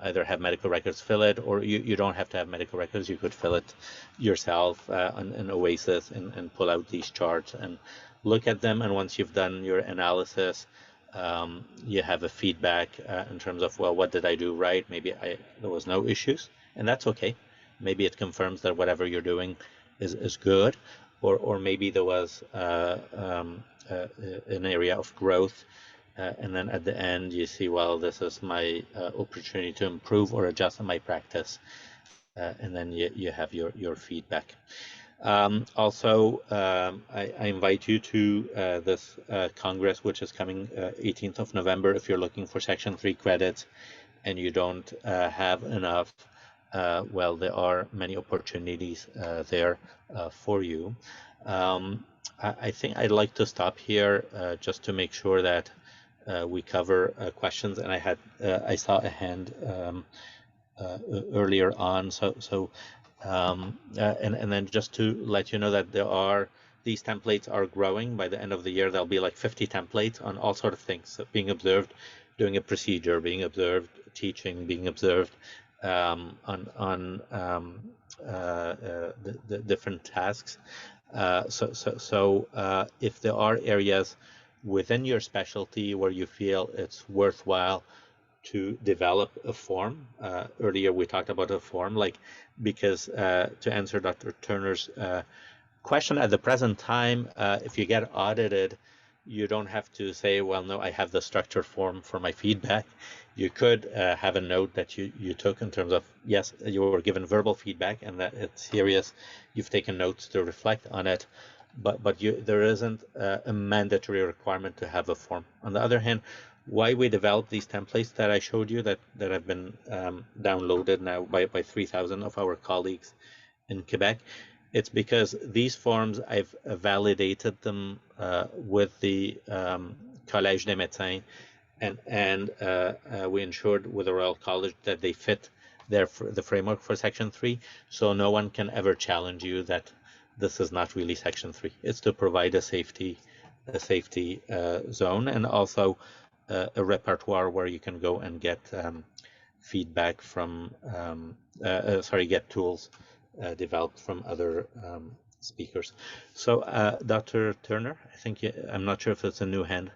either have medical records fill it, or you don't have to have medical records. You could fill it yourself in Oasis and pull out these charts and look at them. And once you've done your analysis, you have a feedback in terms of, well, what did I do right? Maybe there was no issues, and that's okay. Maybe it confirms that whatever you're doing is good, or maybe there was an area of growth. And then at the end, you see, well, this is my opportunity to improve or adjust in my practice. And then you have your feedback. Also, I invite you to this Congress, which is coming 18th of November. If you're looking for Section 3 credits and you don't have enough, well, there are many opportunities there for you. I think I'd like to stop here just to make sure that we cover questions, and I saw a hand earlier on. And then just to let you know that these templates are growing. By the end of the year, there'll be like 50 templates on all sort of things: so being observed, doing a procedure, being observed, teaching, being observed on the different tasks. So if there are areas within your specialty where you feel it's worthwhile to develop a form, earlier we talked about a form, because to answer Dr. Turner's question, at the present time, if you get audited, you don't have to say, well, no, I have the structured form for my feedback. You could have a note that you took in terms of, yes, you were given verbal feedback and that it's serious. You've taken notes to reflect on it, but there isn't a mandatory requirement to have a form. On the other hand, why we developed these templates that I showed you that have been downloaded now by 3,000 of our colleagues in Quebec. It's because these forms, I've validated them with the Collège des Médecins, and we ensured with the Royal College that they fit the framework for Section 3, so no one can ever challenge you that this is not really Section 3. It's to provide a safety zone, and also a repertoire where you can go and get feedback from, get tools developed from other speakers. So Dr. Turner, I think I'm not sure if it's a new hand.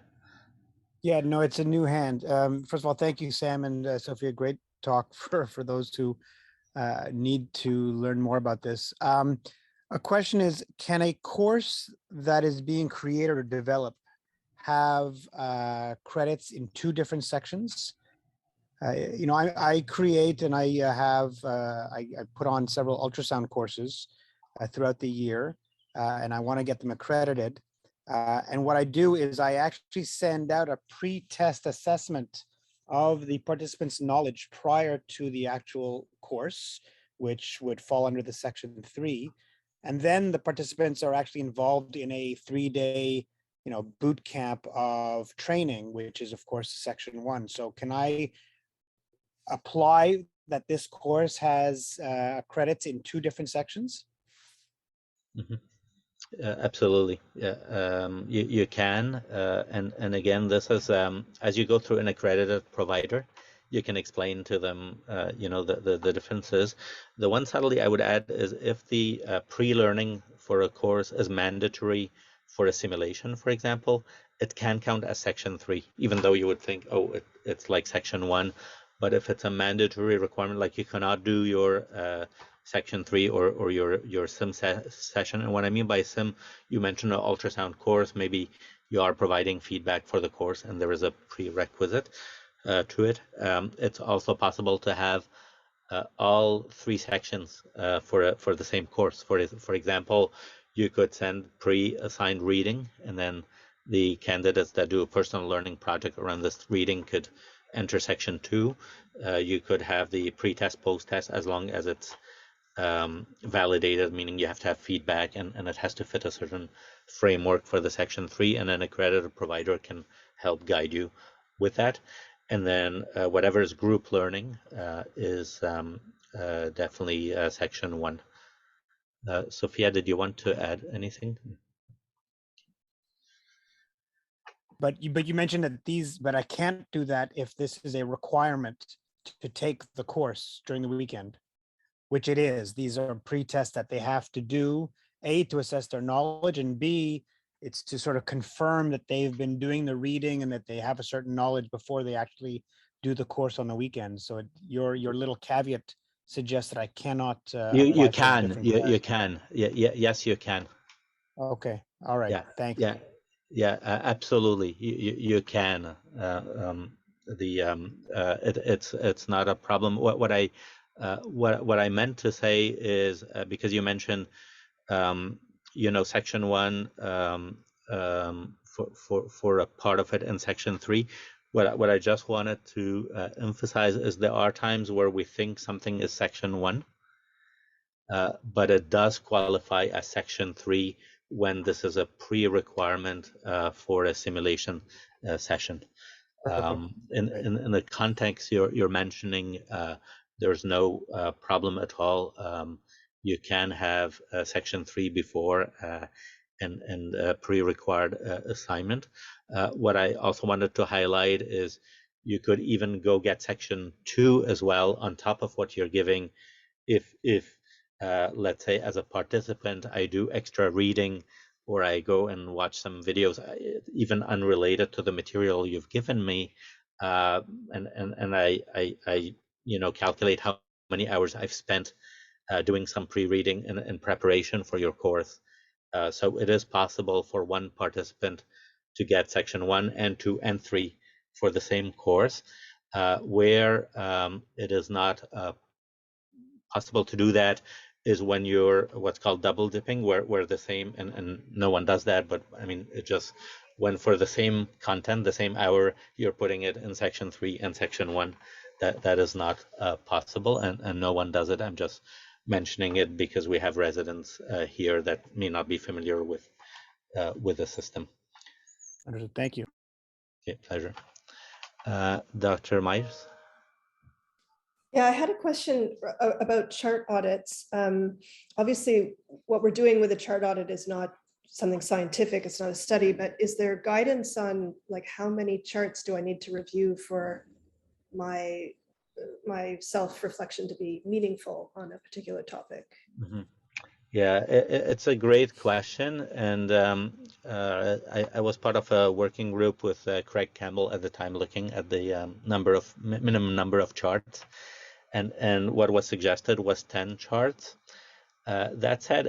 Yeah, no, it's a new hand. First of all, thank you, Sam and Sophia. Great talk for those who need to learn more about this. A question is, can a course that is being created or developed have credits in 2 different sections? I create and I put on several ultrasound courses throughout the year, and I want to get them accredited. And what I do is I actually send out a pre-test assessment of the participants' knowledge prior to the actual course, which would fall under the Section 3. And then the participants are actually involved in a 3-day, boot camp of training, which is of course Section 1. So can I apply that this course has credits in 2 different sections? Mm-hmm. Absolutely, yeah. You can, and again, this is as you go through an accredited provider, you can explain to them, the differences. The one subtlety I would add is if the pre-learning for a course is mandatory for a simulation, for example, it can count as Section 3, even though you would think, oh, it's like Section 1. But if it's a mandatory requirement, like you cannot do your Section 3 or your sim session. And what I mean by sim, you mentioned an ultrasound course, maybe you are providing feedback for the course and there is a prerequisite to it. It's also possible to have all 3 sections for the same course. For example, you could send pre-assigned reading, and then the candidates that do a personal learning project around this reading could enter Section 2. You could have the pre-test, post-test, as long as it's validated, meaning you have to have feedback and it has to fit a certain framework for the Section 3, and an accredited provider can help guide you with that. And then whatever is group learning is definitely Section 1. Sophia, did you want to add anything? But you mentioned that but I can't do that if this is a requirement to take the course during the weekend, which it is. These are pre-tests that they have to do, A, to assess their knowledge, and B, it's to sort of confirm that they've been doing the reading and that they have a certain knowledge before they actually do the course on the weekend. So your little caveat suggests that I cannot. You can. Yes, you can. Okay. All right. Yeah. Thank you. Yeah. Absolutely. You can. It's not a problem. What I meant to say is because you mentioned Section 1 for a part of it in Section 3. What I just wanted to emphasize is there are times where we think something is Section 1, but it does qualify as Section 3 when this is a pre-requirement for a simulation session. In the context you're mentioning, there's no problem at all. You can have Section 3 before and pre-required assignment. What I also wanted to highlight is you could even go get Section 2 as well on top of what you're giving. If let's say as a participant, I do extra reading, or I go and watch some videos, even unrelated to the material you've given me, and I calculate how many hours I've spent doing some pre-reading in preparation for your course. So it is possible for one participant to get Section 1 and 2 and 3 for the same course, where it is not possible to do that is when you're what's called double dipping, where the same, and no one does that, but I mean, it just when for the same content, the same hour, you're putting it in section 3 and section 1. That is not possible, and no one does it. I'm just mentioning it because we have residents here that may not be familiar with the system. Understood. Thank you. Okay, pleasure. Dr. Myers? Yeah, I had a question about chart audits. Obviously, what we're doing with a chart audit is not something scientific, it's not a study, but is there guidance on like how many charts do I need to review for my self-reflection to be meaningful on a particular topic? Mm-hmm. Yeah, it's a great question, and I was part of a working group with Craig Campbell at the time, looking at the minimum number of charts, and what was suggested was 10 charts. That said,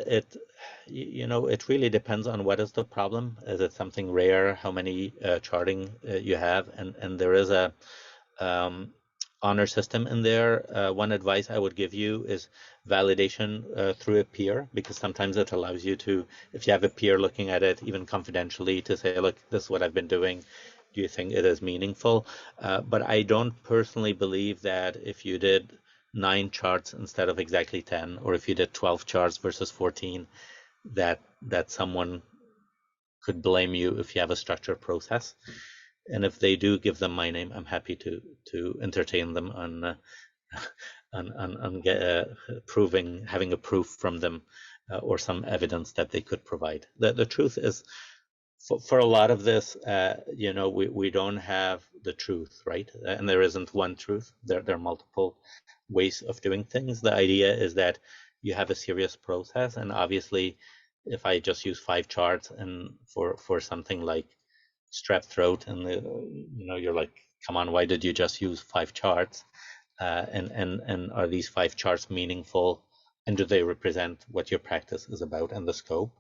it really depends on what is the problem. Is it something rare? How many charting you have? And there is a honor system in there. One advice I would give you is validation through a peer, because sometimes it allows you to, if you have a peer looking at it, even confidentially, to say, look, this is what I've been doing. Do you think it is meaningful? But I don't personally believe that if you did 9 charts instead of exactly 10, or if you did 12 charts versus 14, that someone could blame you if you have a structured process. And if they do, give them my name. I'm happy to entertain them on proving, having a proof from them or some evidence that they could provide. The truth is, for a lot of this, we don't have the truth, right? And there isn't one truth. There are multiple ways of doing things. The idea is that you have a serious process, and obviously, if I just use 5 charts and for something like strep throat, and you're like, come on, why did you just use 5 charts? And are these 5 charts meaningful, and do they represent what your practice is about and the scope?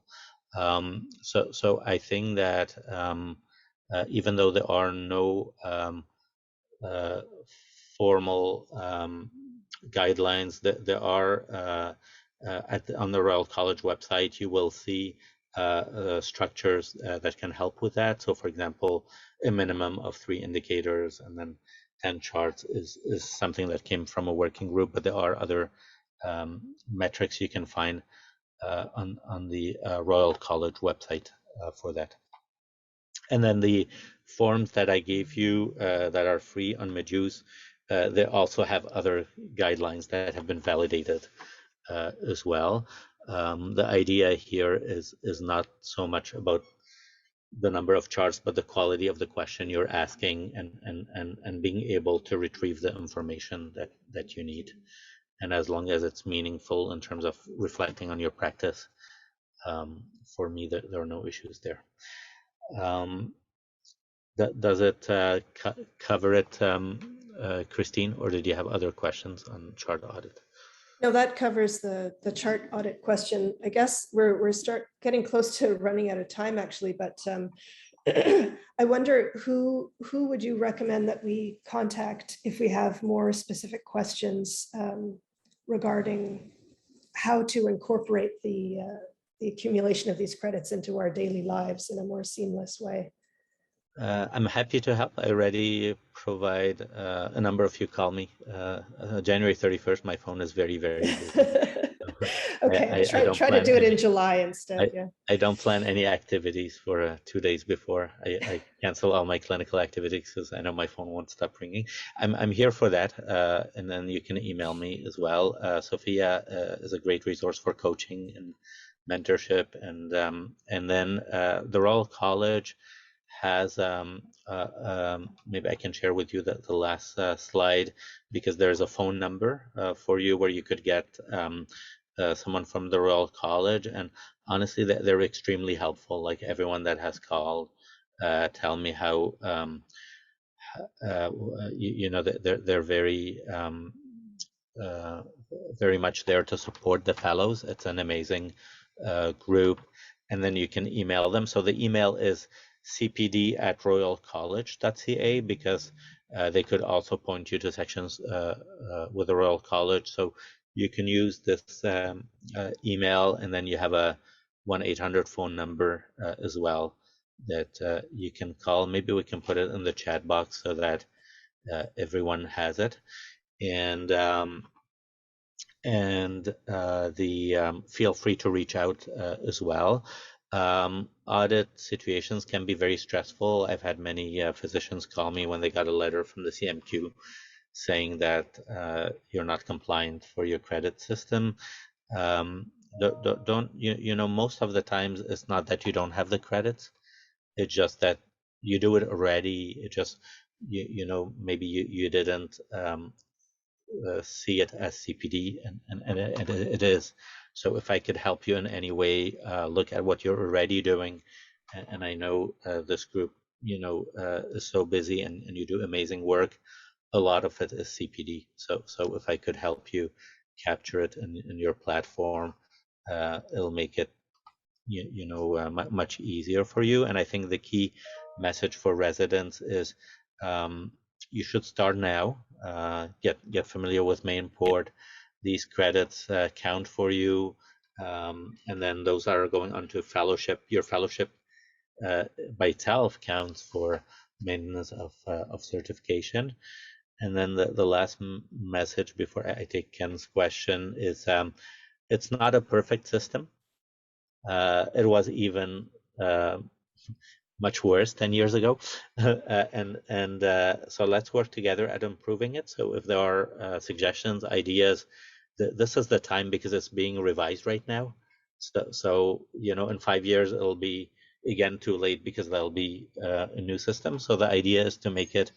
So I think that even though there are no formal guidelines, there are on the Royal College website, you will see structures that can help with that. So, for example, a minimum of 3 indicators and then 10 charts is something that came from a working group, but there are other metrics you can find on the Royal College website for that. And then the forms that I gave you that are free on Meduse, they also have other guidelines that have been validated as well. The idea here is not so much about the number of charts, but the quality of the question you're asking, and being able to retrieve the information that you need. And as long as it's meaningful in terms of reflecting on your practice, for me, there are no issues there. Does it cover it, Christine, or did you have other questions on chart audit? No, that covers the chart audit question. I guess we're getting close to running out of time, actually, but I wonder who would you recommend that we contact if we have more specific questions regarding how to incorporate the accumulation of these credits into our daily lives in a more seamless way? I'm happy to help. I already provide a number of you call me. January 31st, my phone is very, very busy. Okay, try to do it in July instead. Yeah. I don't plan any activities for 2 days before. I cancel all my clinical activities because I know my phone won't stop ringing. I'm here for that, and then you can email me as well. Sophia is a great resource for coaching and mentorship, and then the Royal College has maybe I can share with you the last slide, because there's a phone number for you where you could get someone from the Royal College, and honestly they're extremely helpful. Like everyone that has called tell me how they're very very much there to support the fellows. It's an amazing group, and then you can email them. So the email is cpd@royalcollege.ca, because they could also point you to sections with the Royal College. So you can use this email, and then you have a 1-800 phone number as well that you can call. Maybe we can put it in the chat box so that everyone has it. And feel free to reach out as well. Audit situations can be very stressful. I've had many physicians call me when they got a letter from the CMQ saying that you're not compliant for your credit system. Don't you know, most of the times it's not that you don't have the credits, it's just that you do it already. It just you know, maybe you didn't see it as CPD, and it is. So if I could help you in any way, look at what you're already doing, and I know this group, you know, is so busy, and you do amazing work. A lot of it is CPD. So if I could help you capture it in your platform, it'll make it much easier for you. And I think the key message for residents is you should start now. Get familiar with Mainport. These credits count for you, and then those are going on to fellowship. Your fellowship by itself counts for maintenance of certification. And then the last message before I take Ken's question is it's not a perfect system. It was even much worse 10 years ago. So let's work together at improving it. So if there are suggestions, ideas, this is the time, because it's being revised right now. So you know, in 5 years, it'll be again too late because there'll be a new system. So the idea is to make it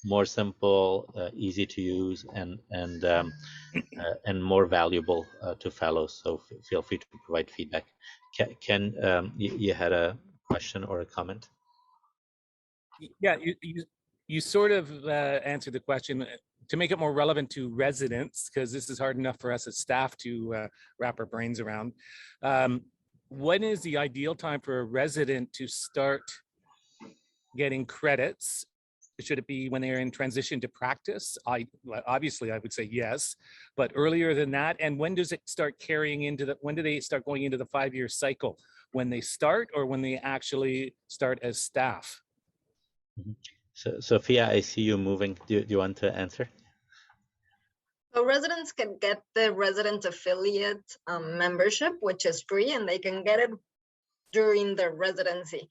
more simple, easy to use, and more valuable to fellows. So feel free to provide feedback. Ken, you had a question or a comment? Yeah, you sort of answered the question. To make it more relevant to residents, because this is hard enough for us as staff to wrap our brains around. When is the ideal time for a resident to start getting credits? Should it be when they're in transition to practice? Obviously, I would say yes, but earlier than that. And when does it start carrying into when do they start going into the 5-year cycle? When they start, or when they actually start as staff? So, Sophia, I see you moving. Do you want to answer? So residents can get the resident affiliate membership, which is free, and they can get it during their residency.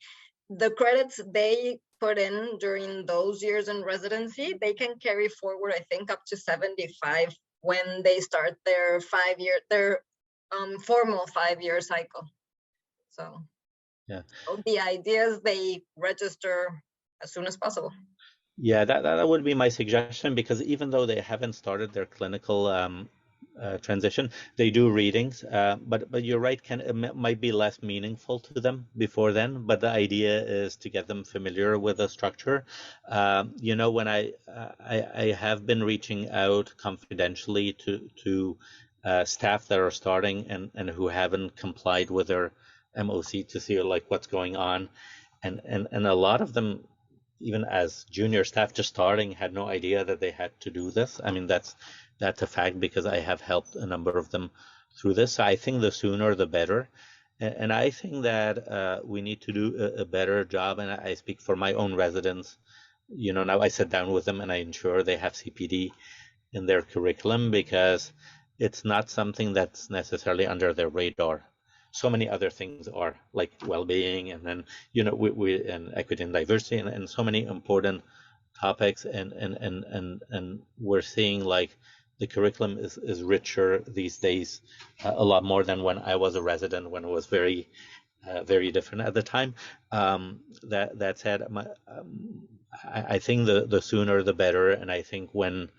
The credits they put in during those years in residency, they can carry forward, I think, up to 75 when they start their formal 5-year cycle. So yeah, the idea is they register as soon as possible. Yeah, that would be my suggestion, because even though they haven't started their clinical transition, they do readings, but you're right, Ken, it might be less meaningful to them before then, but the idea is to get them familiar with the structure. You know, when I have been reaching out confidentially to staff that are starting and who haven't complied with their MOC to see like what's going on, and a lot of them, even as junior staff just starting, had no idea that they had to do this. I mean, that's a fact, because I have helped a number of them through this. So I think the sooner the better. And I think that we need to do a better job. And I speak for my own residents. You know, now I sit down with them and I ensure they have CPD in their curriculum, because it's not something that's necessarily under their radar. So many other things are, like well-being, and then, you know, we and equity and diversity, and so many important topics, and we're seeing like the curriculum is richer these days, a lot more than when I was a resident, when it was very different at the time. That said, I think the sooner the better, and I think when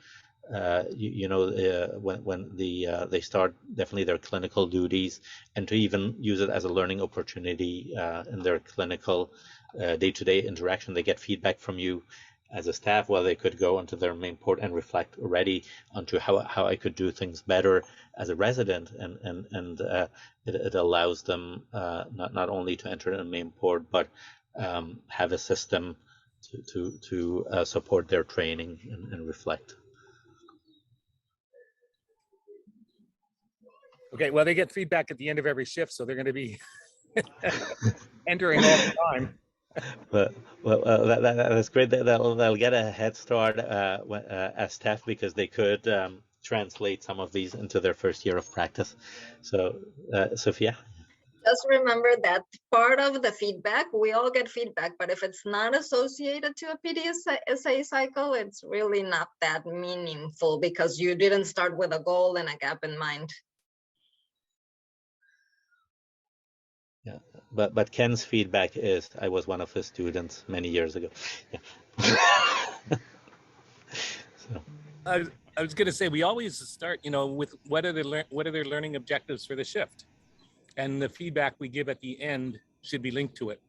when they start definitely their clinical duties, and to even use it as a learning opportunity in their clinical day-to-day interaction, they get feedback from you as a staff. Well, they could go onto their Mainport and reflect already onto how I could do things better as a resident, and it allows them not only to enter in Mainport, but have a system to support their training and reflect. Okay, well, they get feedback at the end of every shift, so they're going to be entering all the time. But that's great. They'll get a head start as staff because they could translate some of these into their first year of practice. So, Sophia. Just remember that part of the feedback, we all get feedback, but if it's not associated to a PDSA cycle, it's really not that meaningful because you didn't start with a goal and a gap in mind. Yeah, but Ken's feedback is, I was one of his students many years ago. Yeah. So. I was going to say, we always start, with what are their learning objectives for the shift, and the feedback we give at the end should be linked to it.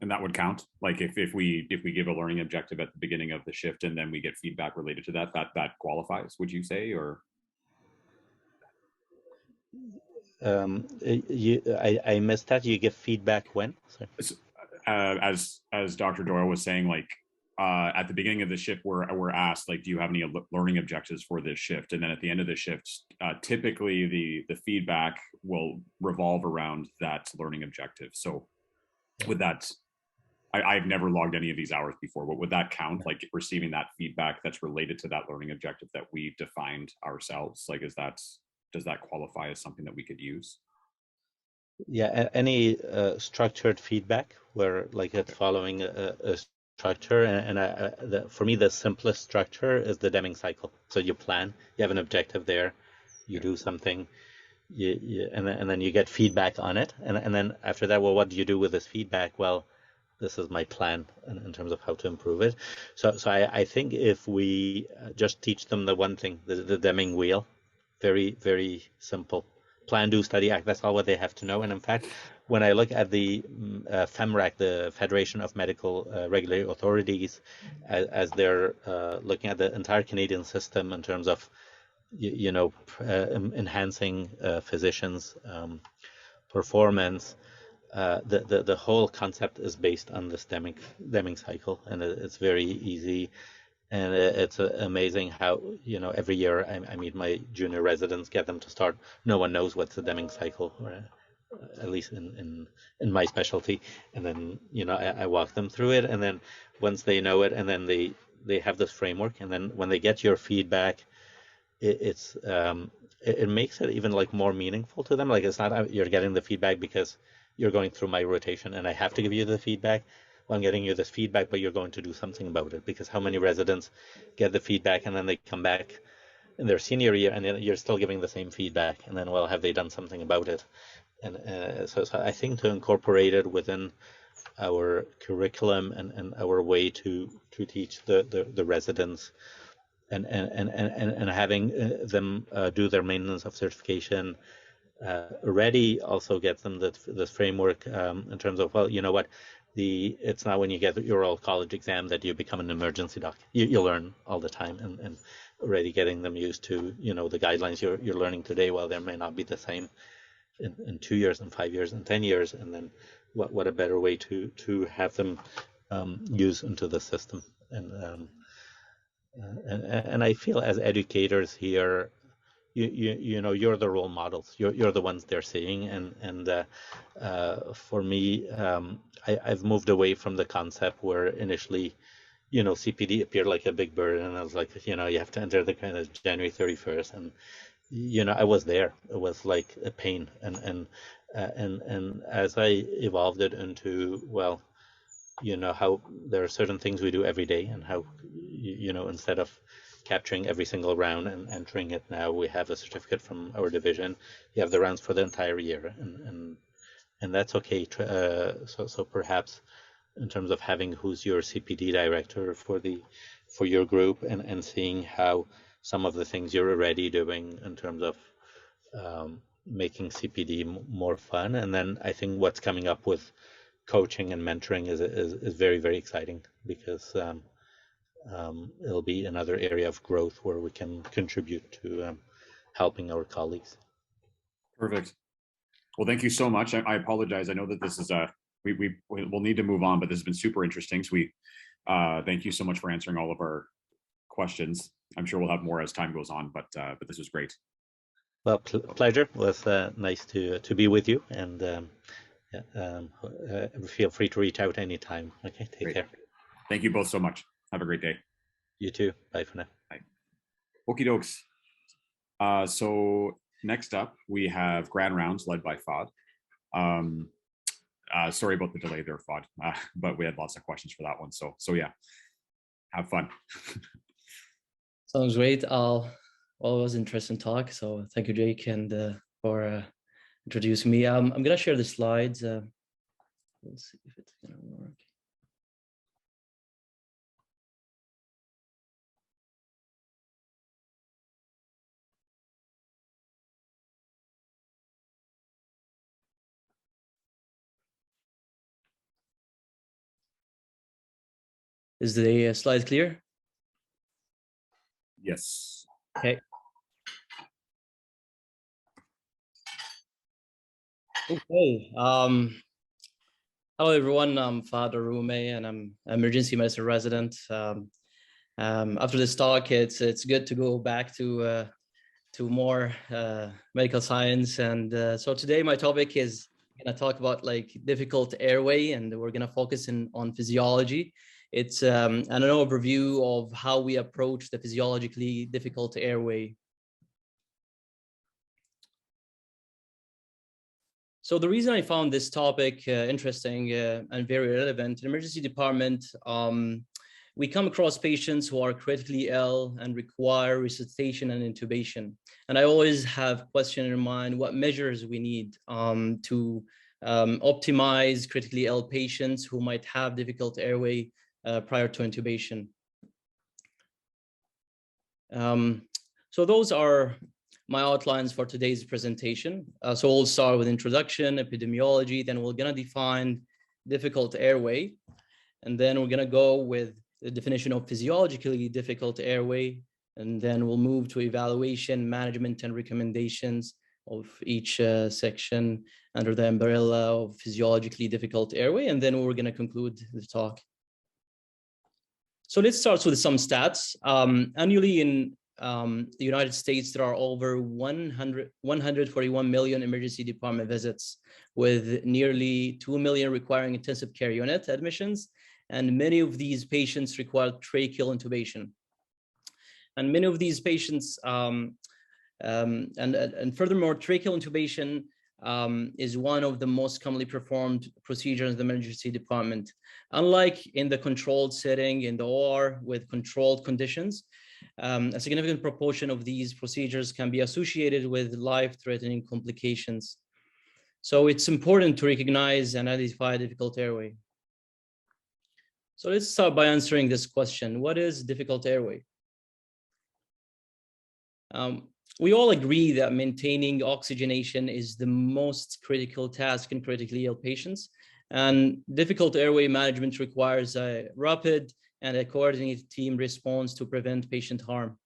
And that would count. Like if we give a learning objective at the beginning of the shift and then we get feedback related to that qualifies, would you say? Or I missed that. You give feedback when? As Dr. Doyle was saying, like at the beginning of the shift, we're asked, like, do you have any learning objectives for this shift? And then at the end of the shift, typically the feedback will revolve around that learning objective. So would that, I've never logged any of these hours before, but would that count, like receiving that feedback that's related to that learning objective that we defined ourselves? Like, does that qualify as something that we could use? Yeah, any structured feedback where like it's following a structure, and for me the simplest structure is the Deming cycle. So you plan, you have an objective there, you do something, and then you get feedback on it, and then after that, well, what do you do with this feedback? Well, this is my plan in terms of how to improve it. So I think if we just teach them the one thing, the Deming wheel, very, very simple. Plan, do, study, act. That's all what they have to know. And in fact, when I look at the FEMRAC, the Federation of Medical Regulatory Authorities, as they're looking at the entire Canadian system in terms of, enhancing physicians' performance, the whole concept is based on this Deming cycle, and it's very easy. And it's amazing how, every year I meet my junior residents, get them to start. No one knows what's the Deming cycle, or at least in my specialty. And then, I walk them through it. And then once they know it, and then they have this framework. And then when they get your feedback, it makes it even like more meaningful to them. Like it's not you're getting the feedback because you're going through my rotation and I have to give you the feedback. I'm getting you this feedback, but you're going to do something about it, because how many residents get the feedback and then they come back in their senior year and then you're still giving the same feedback, and then, well, have they done something about it? And so I think to incorporate it within our curriculum and our way to teach the residents, and having them do their maintenance of certification already also gets them this framework in terms of, well, you know what, it's not when you get your oral college exam that you become an emergency doc. You learn all the time, and already getting them used to, the guidelines you're learning today, well, they may not be the same in 2 years and 5 years and 10 years, and then what a better way to have them use into the system. And I feel as educators here, you're the role models. You're the ones they're seeing, and for me, I've moved away from the concept where initially, CPD appeared like a big burden, and I was like, you have to enter the kind of January 31st, and I was there. It was like a pain, and as I evolved it into, well, how there are certain things we do every day, and how, instead of capturing every single round and entering it, now we have a certificate from our division. You have the rounds for the entire year, and that's okay. So perhaps in terms of having who's your CPD director for your group, and seeing how some of the things you're already doing in terms of making CPD more fun. And then I think what's coming up with coaching and mentoring is very, very exciting, because it'll be another area of growth where we can contribute to helping our colleagues. Perfect. Well, thank you so much. I apologize. I know that this is we'll need to move on, but this has been super interesting. So we thank you so much for answering all of our questions. I'm sure we'll have more as time goes on, but this was great. Well, pleasure. It was nice to be with you, and feel free to reach out anytime. Okay, take Great. care. Thank you both so much. Have a great day. You too. Bye for now. Bye. Okie dokes. So next up, we have Grand Rounds led by Fod. Sorry about the delay there, Fod, but we had lots of questions for that one. So yeah, have fun. Sounds great. Well, it was an interesting talk. So thank you, Jake, and for introducing me. I'm gonna share the slides. Let's see if it's gonna work. Is the slide clear? Yes. Okay. Okay. Hello, everyone. I'm Father Rume, and I'm an emergency medicine resident. After this talk, it's good to go back to more medical science. And so today, my topic is going to talk about like difficult airway, and we're going to focus on physiology. It's an overview of how we approach the physiologically difficult airway. So the reason I found this topic interesting and very relevant, in emergency department, we come across patients who are critically ill and require resuscitation and intubation. And I always have a question in mind, what measures we need to optimize critically ill patients who might have difficult airway prior to intubation. So those are my outlines for today's presentation. So we'll start with introduction, epidemiology, then we're gonna define difficult airway. And then we're gonna go with the definition of physiologically difficult airway. And then we'll move to evaluation, management, and recommendations of each section under the umbrella of physiologically difficult airway. And then we're gonna conclude the talk. So let's start with some stats. Annually in the United States, there are over 141 million emergency department visits, with nearly 2 million requiring intensive care unit admissions. And many of these patients require tracheal intubation. And many of these patients, and furthermore, tracheal intubation is one of the most commonly performed procedures in the emergency department. Unlike in the controlled setting in the OR with controlled conditions, a significant proportion of these procedures can be associated with life-threatening complications. So it's important to recognize and identify difficult airway. So let's start by answering this question. What is difficult airway? We all agree that maintaining oxygenation is the most critical task in critically ill patients, and difficult airway management requires a rapid and a coordinated team response to prevent patient harm.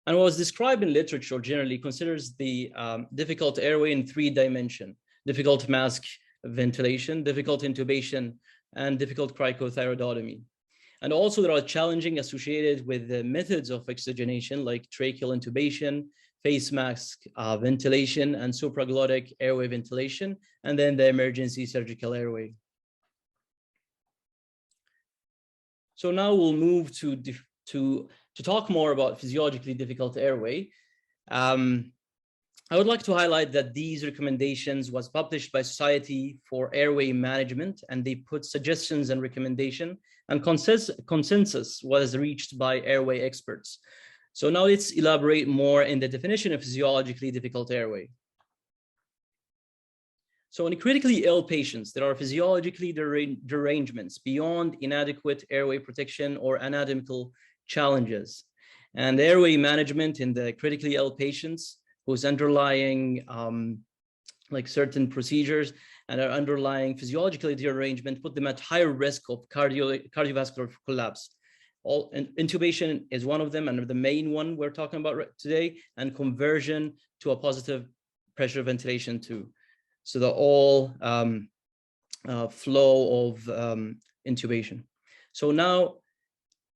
And what was described in literature generally considers the difficult airway in 3 dimensions: difficult mask ventilation, difficult intubation, and difficult cricothyroidotomy. And also there are challenges associated with the methods of oxygenation like tracheal intubation, face mask ventilation, and supraglottic airway ventilation, and then the emergency surgical airway. So now we'll move to talk more about physiologically difficult airway. I would like to highlight that these recommendations was published by Society for Airway Management, and they put suggestions and recommendation, and consensus was reached by airway experts. So now let's elaborate more in the definition of physiologically difficult airway. So in critically ill patients, there are physiologically derangements beyond inadequate airway protection or anatomical challenges. And airway management in the critically ill patients whose underlying like certain procedures and our underlying physiological derangement put them at higher risk of cardiovascular collapse. Intubation is one of them, and the main one we're talking about today, and conversion to a positive pressure ventilation too. So the all flow of intubation. So now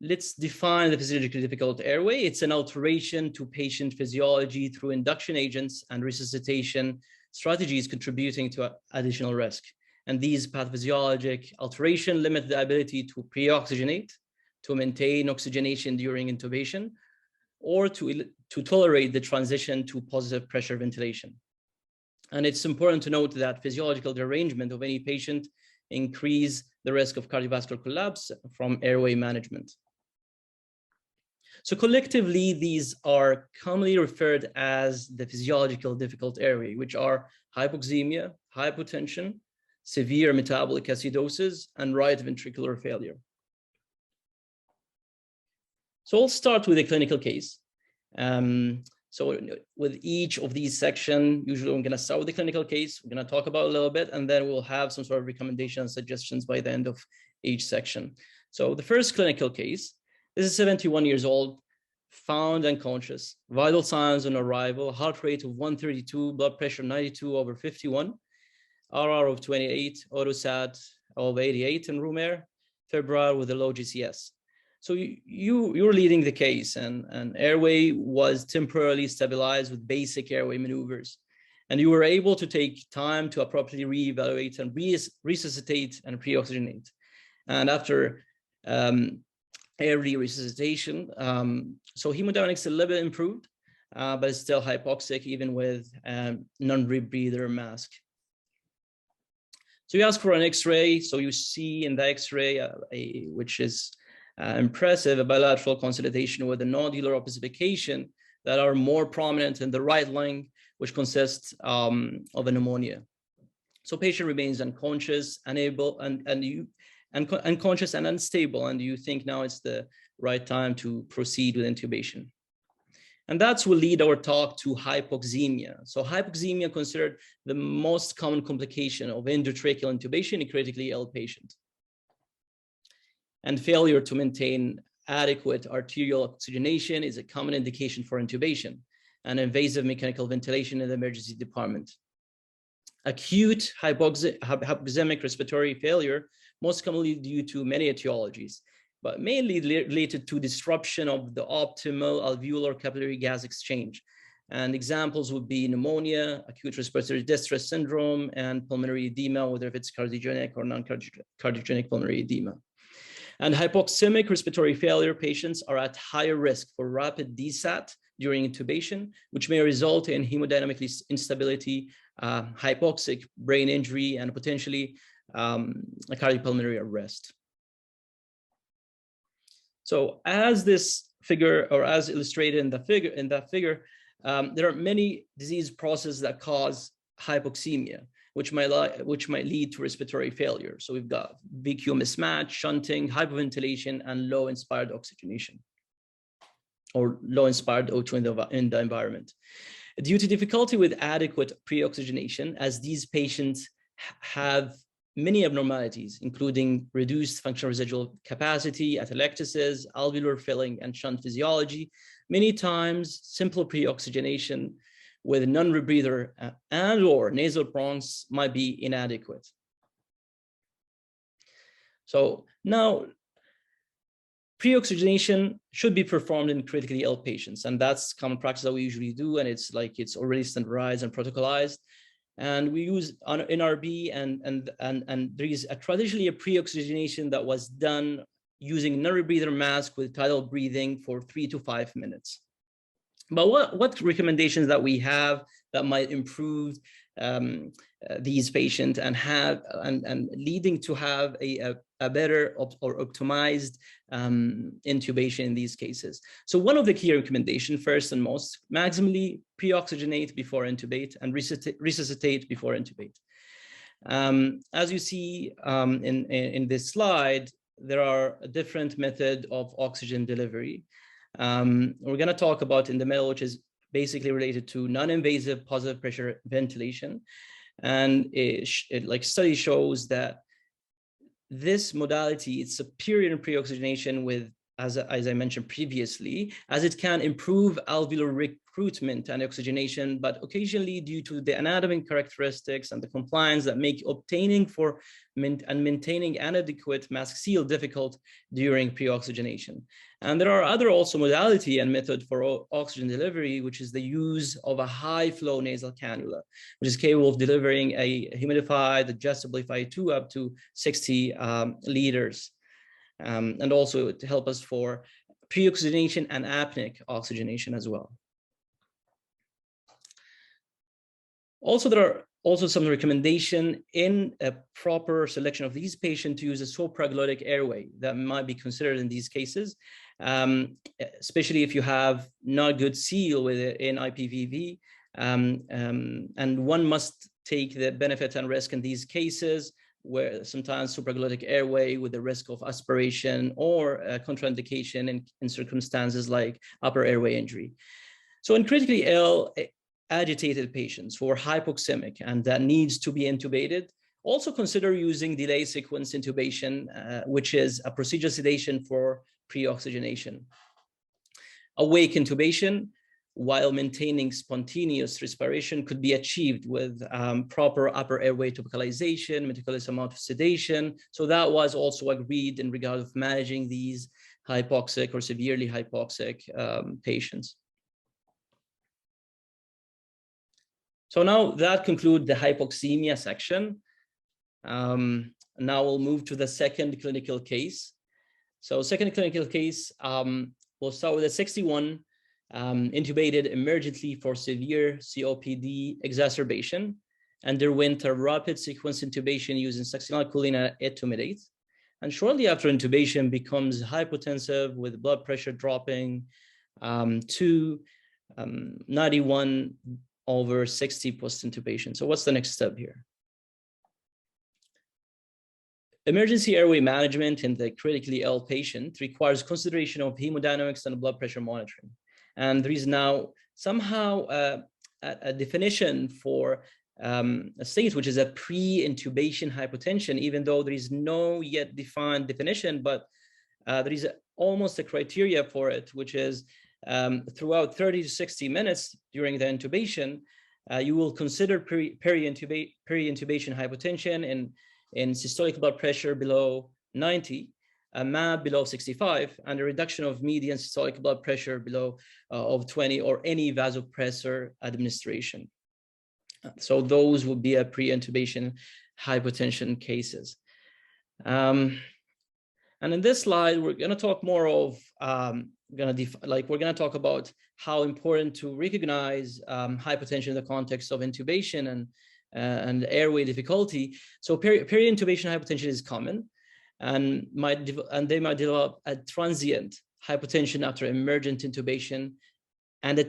let's define the physiologically difficult airway. It's an alteration to patient physiology through induction agents and resuscitation strategies contributing to additional risk. And these pathophysiologic alteration limit the ability to pre-oxygenate, to maintain oxygenation during intubation, or to tolerate the transition to positive pressure ventilation. And it's important to note that physiological derangement of any patient increase the risk of cardiovascular collapse from airway management. So collectively, these are commonly referred as the physiological difficult airway, which are hypoxemia, hypotension, severe metabolic acidosis, and right ventricular failure. So I'll start with a clinical case. So with each of these sections, usually I'm going to start with the clinical case. We're going to talk about it a little bit, and then we'll have some sort of recommendations, suggestions by the end of each section. So the first clinical case, this is 71 years old, found unconscious, vital signs on arrival, heart rate of 132, blood pressure 92/51, RR of 28, autosat of 88 in room air, febrile with a low GCS. So you're leading the case, and airway was temporarily stabilized with basic airway maneuvers. And you were able to take time to appropriately reevaluate and resuscitate and pre-oxygenate. And after early resuscitation, so hemodynamics a little bit improved, but it's still hypoxic even with non-rebreather mask. So you ask for an X-ray. So you see in the X-ray, which is impressive, a bilateral consolidation with a nodular ossification that are more prominent in the right lung, which consists of a pneumonia. So patient remains unconscious, unable, unconscious and unstable, and you think now it's the right time to proceed with intubation. And that will lead our talk to hypoxemia. So hypoxemia considered the most common complication of endotracheal intubation in critically ill patient. And failure to maintain adequate arterial oxygenation is a common indication for intubation and invasive mechanical ventilation in the emergency department. Acute hypoxemic respiratory failure, most commonly due to many etiologies, but mainly related to disruption of the optimal alveolar capillary gas exchange. And examples would be pneumonia, acute respiratory distress syndrome, and pulmonary edema, whether if it's cardiogenic or non-cardiogenic pulmonary edema. And hypoxemic respiratory failure patients are at higher risk for rapid desat during intubation, which may result in hemodynamic instability, hypoxic brain injury, and potentially a cardiopulmonary arrest. So as this figure, or as illustrated in that figure, there are many disease processes that cause hypoxemia, which might lead to respiratory failure. So we've got VQ mismatch, shunting, hyperventilation, and low inspired oxygenation, or low inspired O2 in the environment. Due to difficulty with adequate pre-oxygenation, as these patients have many abnormalities, including reduced functional residual capacity, atelectasis, alveolar filling, and shunt physiology, many times simple pre-oxygenation with non-rebreather and or nasal prongs might be inadequate. So now, pre-oxygenation should be performed in critically ill patients, and that's common practice that we usually do, and it's already standardized and protocolized. And we use NRB, and there is traditionally a pre-oxygenation that was done using non-rebreather mask with tidal breathing for 3 to 5 minutes. But what recommendations that we have that might improve these patients and leading to have a better or optimized intubation in these cases? So one of the key recommendations, first and most, maximally pre-oxygenate before intubate and resuscitate before intubate. As you see in this slide, there are a different method of oxygen delivery. We're going to talk about in the middle, which is basically related to non-invasive positive pressure ventilation. And study shows that this modality is superior in pre-oxygenation with as I mentioned previously, as it can improve alveolar recruitment and oxygenation, but occasionally due to the anatomic characteristics and the compliance that make obtaining and maintaining an adequate mask seal difficult during pre-oxygenation. And there are other also modality and method for oxygen delivery, which is the use of a high flow nasal cannula, which is capable of delivering a humidified, adjustable FI2 up to 60 liters. And also to help us for pre-oxygenation and apneic oxygenation as well. Also, there are also some recommendation in a proper selection of these patients to use a supraglottic airway that might be considered in these cases, especially if you have not good seal with it in IPVV. And one must take the benefit and risk in these cases, where sometimes supraglottic airway with the risk of aspiration or contraindication in circumstances like upper airway injury. So in critically ill, agitated patients who are hypoxemic and that needs to be intubated, also consider using delay sequence intubation, which is a procedural sedation for pre-oxygenation. Awake intubation, while maintaining spontaneous respiration, could be achieved with proper upper airway topicalization, meticulous amount of sedation. So that was also agreed in regard of managing these hypoxic or severely hypoxic patients. So now that concludes the hypoxemia section. Now we'll move to the second clinical case. So second clinical case, we'll start with a 61 intubated emergently for severe COPD exacerbation, underwent a rapid sequence intubation using succinylcholine etomidate, and shortly after intubation becomes hypotensive with blood pressure dropping to 91/60 post-intubation. So what's the next step here? Emergency airway management in the critically ill patient requires consideration of hemodynamics and blood pressure monitoring. And there is now somehow a definition for a state which is a pre-intubation hypotension, even though there is no yet defined definition, but there is almost a criteria for it, which is throughout 30 to 60 minutes during the intubation, you will consider peri-intubation hypotension in systolic blood pressure below 90, a MAB below 65, and a reduction of median systolic blood pressure below of 20, or any vasopressor administration. So those would be a pre-intubation hypotension cases. And in this slide, we're going to talk more of, we're going to talk about how important to recognize hypotension in the context of intubation and airway difficulty. So peri-intubation hypotension is common, and they might develop a transient hypotension after emergent intubation, and the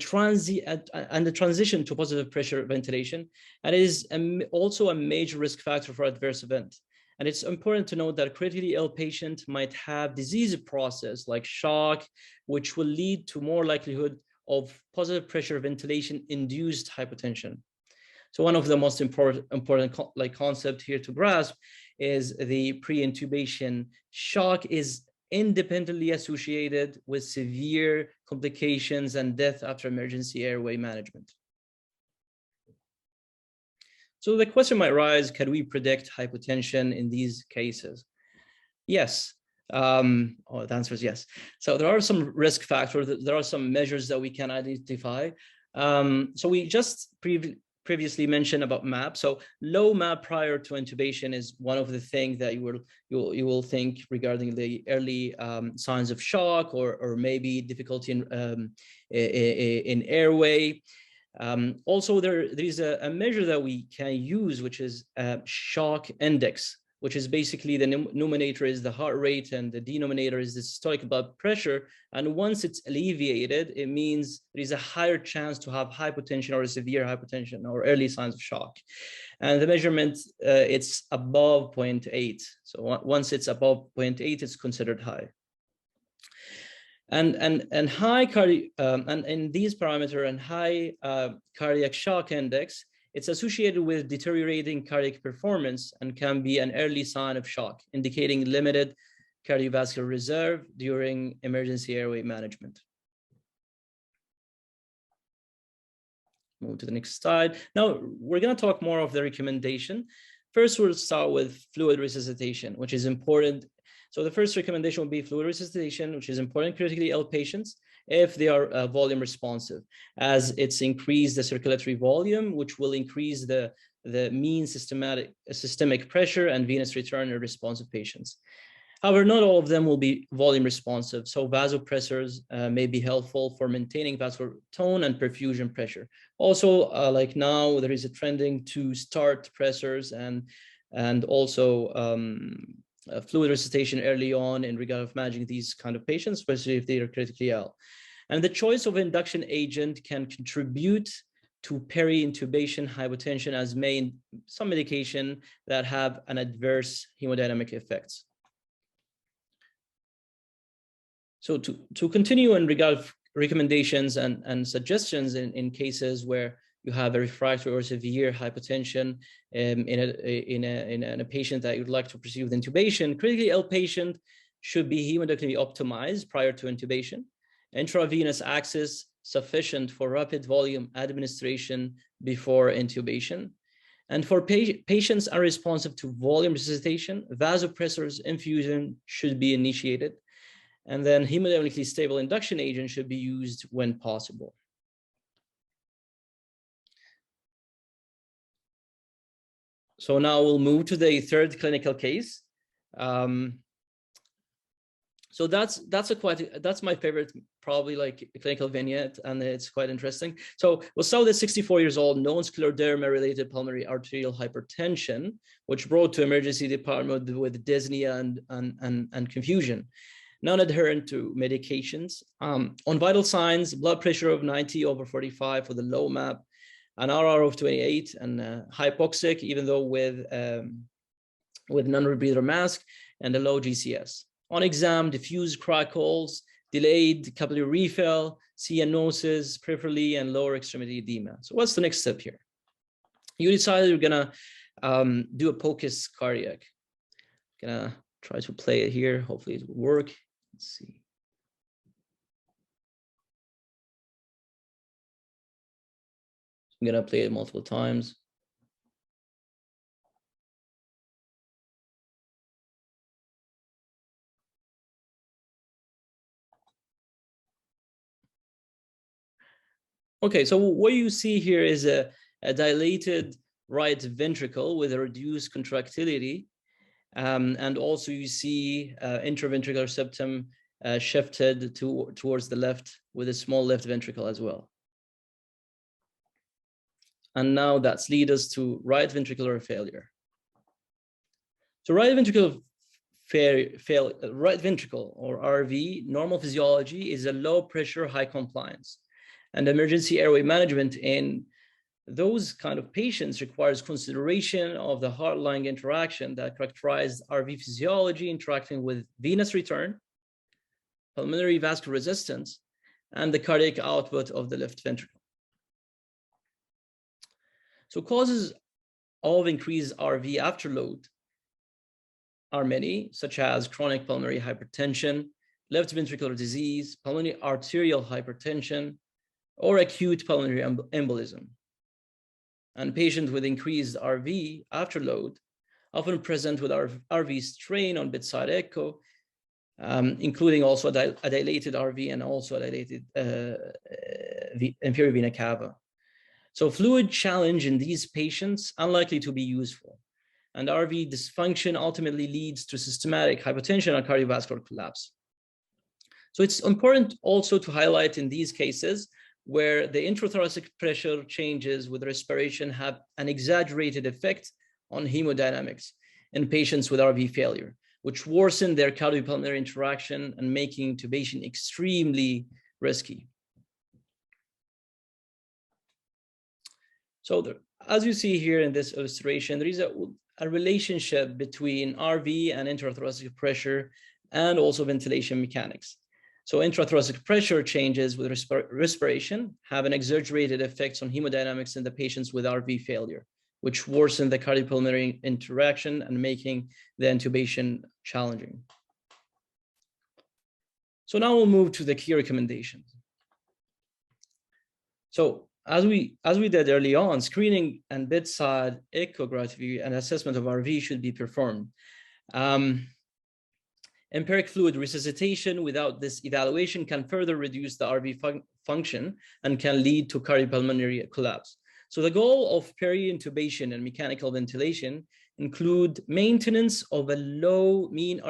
transition to positive pressure ventilation, and it is also a major risk factor for adverse event. And it's important to note that a critically ill patient might have disease process like shock, which will lead to more likelihood of positive pressure ventilation induced hypotension. So one of the most important concept here to grasp is the pre-intubation shock is independently associated with severe complications and death after emergency airway management. So the question might rise, can we predict hypotension in these cases? Yes. The answer is yes. So there are some risk factors, there are some measures that we can identify. So we just previously mentioned about MAP. So low MAP prior to intubation is one of the things that you will think regarding the early signs of shock or maybe difficulty in airway. Also, there is a measure that we can use, which is shock index, which is basically the numerator is the heart rate and the denominator is the systolic blood pressure. And once it's alleviated, it means there is a higher chance to have hypotension or a severe hypotension or early signs of shock. And the measurement, it's above 0.8. So once it's above 0.8, it's considered high. And high and in these parameters and high cardiac shock index, it's associated with deteriorating cardiac performance and can be an early sign of shock, indicating limited cardiovascular reserve during emergency airway management. Move to the next slide. Now, we're going to talk more of the recommendation. First, we'll start with fluid resuscitation, which is important. So the first recommendation will be fluid resuscitation, which is important in critically ill patients if they are volume responsive, as it's increased the circulatory volume, which will increase the mean systemic pressure and venous return in responsive patients. However, not all of them will be volume responsive. So vasopressors may be helpful for maintaining vascular tone and perfusion pressure. Also, like now, there is a trending to start pressors and also fluid resuscitation early on in regard of managing these kind of patients, especially if they are critically ill. And the choice of induction agent can contribute to peri-intubation hypotension, as may some medication that have an adverse hemodynamic effects. So to continue in regard of recommendations and suggestions in cases where you have a refractory or severe hypertension in a patient that you'd like to proceed with intubation, critically ill patient should be hemodynamically optimized prior to intubation. Intravenous access sufficient for rapid volume administration before intubation. And for patients unresponsive to volume resuscitation, vasopressors infusion should be initiated. And then hemodynamically stable induction agent should be used when possible. So now we'll move to the third clinical case. So that's my favorite, probably like clinical vignette, and it's quite interesting. So we'll start with 64 years old, non-scleroderma related pulmonary arterial hypertension, which brought to emergency department with dyspnea and confusion, non-adherent to medications. On vital signs, blood pressure of 90/45 for the low map, an RR of 28, and hypoxic, even though with non-rebreather mask, and a low GCS. On exam, diffuse crackles, delayed capillary refill, cyanosis, peripherally, and lower extremity edema. So what's the next step here? You decided you're gonna do a POCUS cardiac. Gonna try to play it here. Hopefully it will work. Let's see. I'm gonna play it multiple times. Okay, so what you see here is a dilated right ventricle with a reduced contractility. And also you see intraventricular septum shifted towards the left with a small left ventricle as well. And now that's lead us to right ventricular failure. So right ventricle right ventricle, or RV, normal physiology is a low pressure, high compliance. And emergency airway management in those kind of patients requires consideration of the heart-lung interaction that characterized RV physiology, interacting with venous return, pulmonary vascular resistance, and the cardiac output of the left ventricle. So causes of increased RV afterload are many, such as chronic pulmonary hypertension, left ventricular disease, pulmonary arterial hypertension, or acute pulmonary embolism. And patients with increased RV afterload often present with RV strain on bedside echo, including also a dilated RV and also a dilated inferior vena cava. So fluid challenge in these patients unlikely to be useful. And RV dysfunction ultimately leads to systematic hypertension and cardiovascular collapse. So it's important also to highlight in these cases where the intrathoracic pressure changes with respiration have an exaggerated effect on hemodynamics in patients with RV failure, which worsen their cardiopulmonary interaction and making intubation extremely risky. So as you see here in this illustration, there is a relationship between RV and intrathoracic pressure and also ventilation mechanics. So intrathoracic pressure changes with respiration have an exaggerated effects on hemodynamics in the patients with RV failure, which worsen the cardiopulmonary interaction and making the intubation challenging. So now we'll move to the key recommendations. So as we did early on, screening and bedside echography and assessment of RV should be performed. Empiric fluid resuscitation without this evaluation can further reduce the RV function and can lead to cardiopulmonary collapse. So the goal of peri-intubation and mechanical ventilation include maintenance of a low mean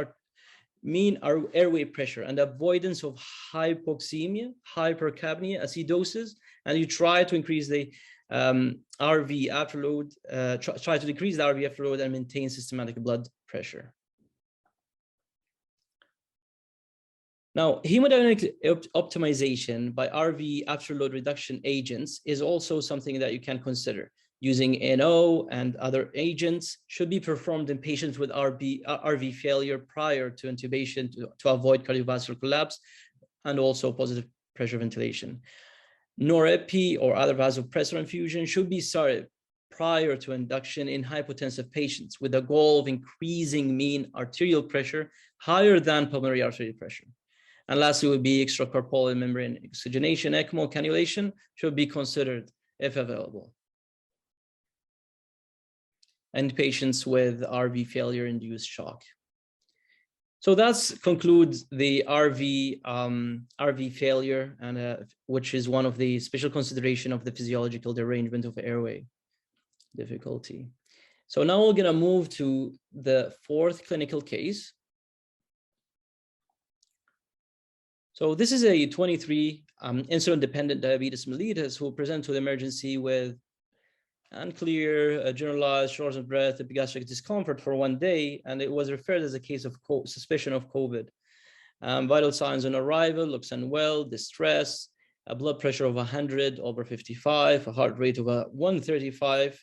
airway pressure and avoidance of hypoxemia, hypercapnia, acidosis, and you try to increase the RV afterload, try to decrease the RV afterload and maintain systematic blood pressure. Now, hemodynamic optimization by RV afterload reduction agents is also something that you can consider. Using NO and other agents should be performed in patients with RV failure prior to intubation to avoid cardiovascular collapse and also positive pressure ventilation. Norepi or other vasopressor infusion should be started prior to induction in hypotensive patients with the goal of increasing mean arterial pressure higher than pulmonary arterial pressure. And lastly would be extracorporeal membrane oxygenation, ECMO cannulation should be considered if available. And patients with RV failure induced shock. So that concludes the RV failure, and which is one of the special consideration of the physiological derangement of airway difficulty. So now we're gonna move to the fourth clinical case. So this is a 23 insulin-dependent diabetes mellitus who present to the emergency with unclear, generalized shortness of breath, epigastric discomfort for 1 day, and it was referred as a case of suspicion of COVID. Vital signs on arrival, looks unwell, distress, a blood pressure of 100/55, a heart rate of 135,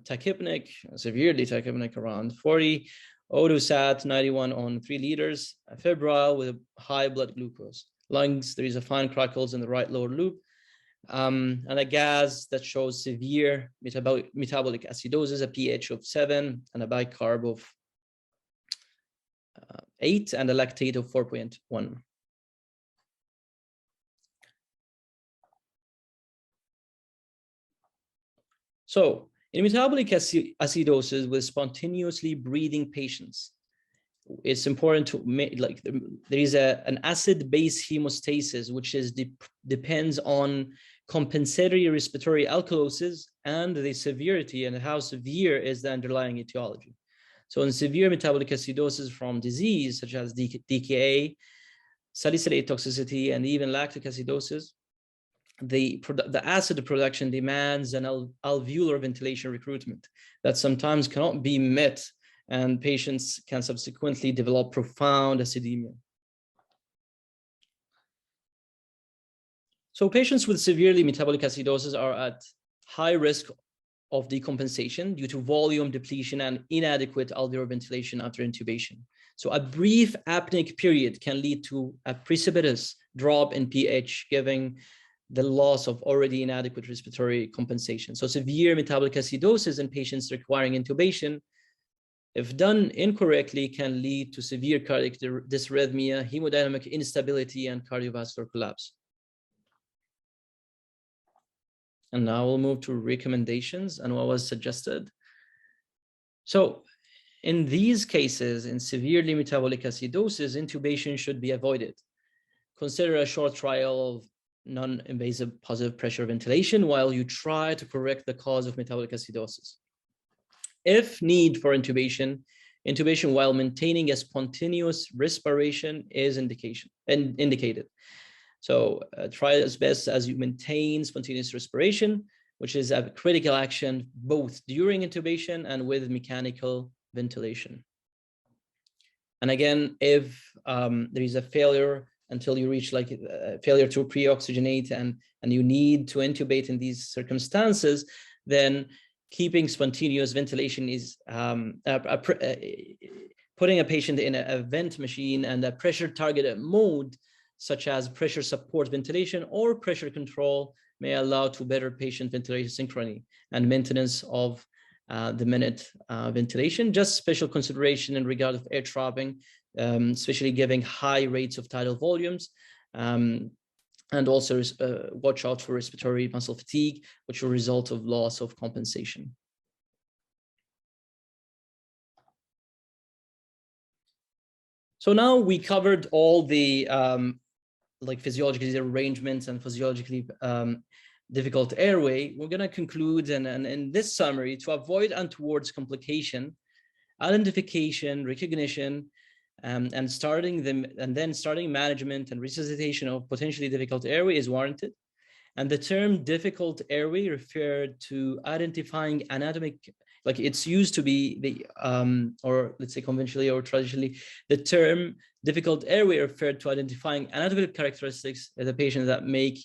tachypneic, severely tachypneic around 40, Otosat 91 on 3 liters, febrile with a high blood glucose. Lungs, there is a fine crackles in the right lower loop, and a gas that shows severe metabolic acidosis, a pH of 7, and a bicarb of 8, and a lactate of 4.1. So in metabolic acidosis with spontaneously breathing patients, it's important to make, like, there is an acid-base hemostasis, which depends on compensatory respiratory alkalosis and the severity and how severe is the underlying etiology. So in severe metabolic acidosis from disease, such as DKA, salicylate toxicity, and even lactic acidosis, the acid production demands an alveolar ventilation recruitment that sometimes cannot be met, and patients can subsequently develop profound acidemia. So patients with severely metabolic acidosis are at high risk of decompensation due to volume depletion and inadequate alveolar ventilation after intubation. So a brief apneic period can lead to a precipitous drop in pH, giving the loss of already inadequate respiratory compensation. So severe metabolic acidosis in patients requiring intubation, if done incorrectly, can lead to severe cardiac dysrhythmia, hemodynamic instability, and cardiovascular collapse. And now we'll move to recommendations and what was suggested. So in these cases, in severely metabolic acidosis, intubation should be avoided. Consider a short trial of non-invasive positive pressure ventilation while you try to correct the cause of metabolic acidosis. If need for intubation while maintaining a spontaneous respiration is indicated. So try as best as you maintain spontaneous respiration, which is a critical action both during intubation and with mechanical ventilation. And again, if there is a failure until you reach like failure to pre-oxygenate and you need to intubate in these circumstances, then keeping spontaneous ventilation is putting a patient in a vent machine and a pressure targeted mode, such as pressure support ventilation or pressure control, may allow to better patient ventilation synchrony and maintenance of the minute ventilation. Just special consideration in regard of air trapping especially giving high rates of tidal volumes. And also watch out for respiratory muscle fatigue, which will result of loss of compensation. So now we covered all the like physiologically arrangements and physiologically difficult airway. We're gonna conclude and in this summary, to avoid untowards complication, identification, recognition, and then starting management and resuscitation of potentially difficult airway is warranted. And the term difficult airway referred to identifying anatomic, like it's used to be the, or let's say conventionally or traditionally, the term difficult airway referred to identifying anatomic characteristics of the patient that make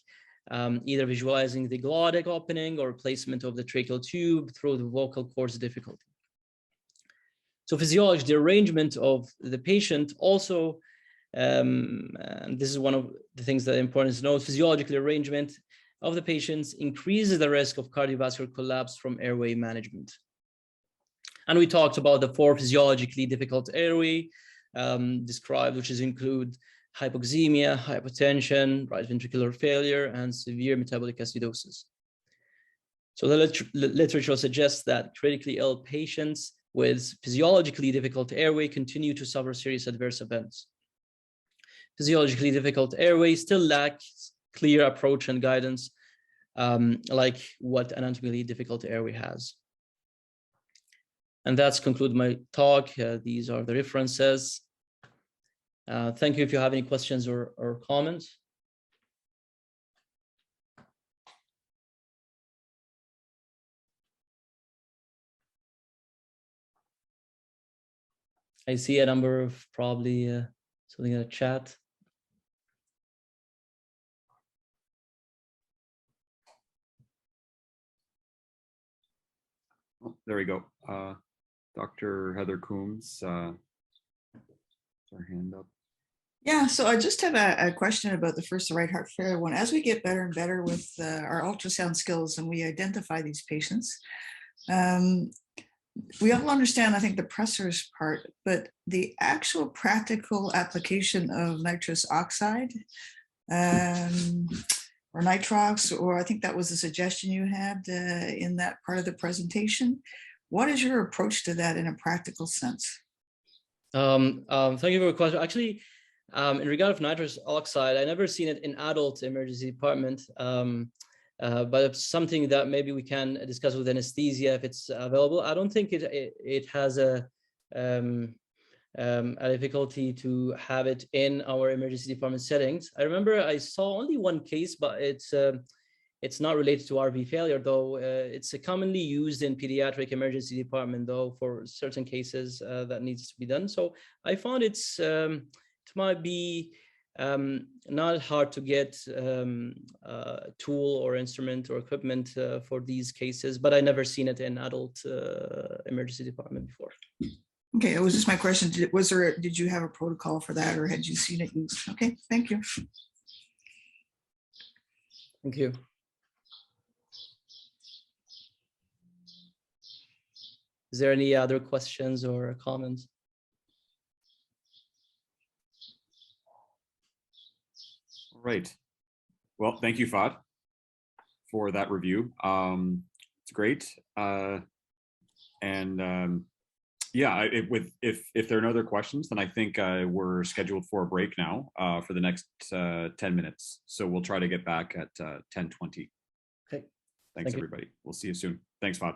either visualizing the glottic opening or placement of the tracheal tube through the vocal cords difficulty. So physiology, the arrangement of the patient also, and this is one of the things that are important to know, physiological arrangement of the patients increases the risk of cardiovascular collapse from airway management. And we talked about the 4 physiologically difficult airway described, which include hypoxemia, hypotension, right ventricular failure, and severe metabolic acidosis. So the literature suggests that critically ill patients with physiologically difficult airway continue to suffer serious adverse events. Physiologically difficult airway still lacks clear approach and guidance, like what anatomically difficult airway has. And that's conclude my talk. These are the references. Thank you if you have any questions or comments. I see a number of probably something in the chat. Oh, there we go. Dr. Heather Coombs, her hand up. Yeah, so I just have a question about the first right heart failure one. As we get better and better with our ultrasound skills and we identify these patients, we all understand, I think, the pressors part, but the actual practical application of nitrous oxide or nitrox, or I think that was the suggestion you had in that part of the presentation. What is your approach to that in a practical sense? Thank you for the question. Actually, in regard of nitrous oxide, I never seen it in adult emergency department, but it's something that maybe we can discuss with anesthesia if it's available. I don't think it has a difficulty to have it in our emergency department settings. I remember I saw only one case, but it's not related to RV failure, though. It's commonly used in pediatric emergency department, though, for certain cases that needs to be done. So I found it might be not hard to get tool or instrument or equipment for these cases, but I never seen it in adult emergency department before. Okay, it was just my question. Did you have a protocol for that, or had you seen it used? Okay, thank you. Thank you. Is there any other questions or comments? All right. Well, thank you, Fahd, for that review. It's great. Yeah, if there are no other questions, then I think we're scheduled for a break now for the next 10 minutes. So we'll try to get back at 10:20. Okay. Thanks, everybody. We'll see you soon. Thanks, Fahd.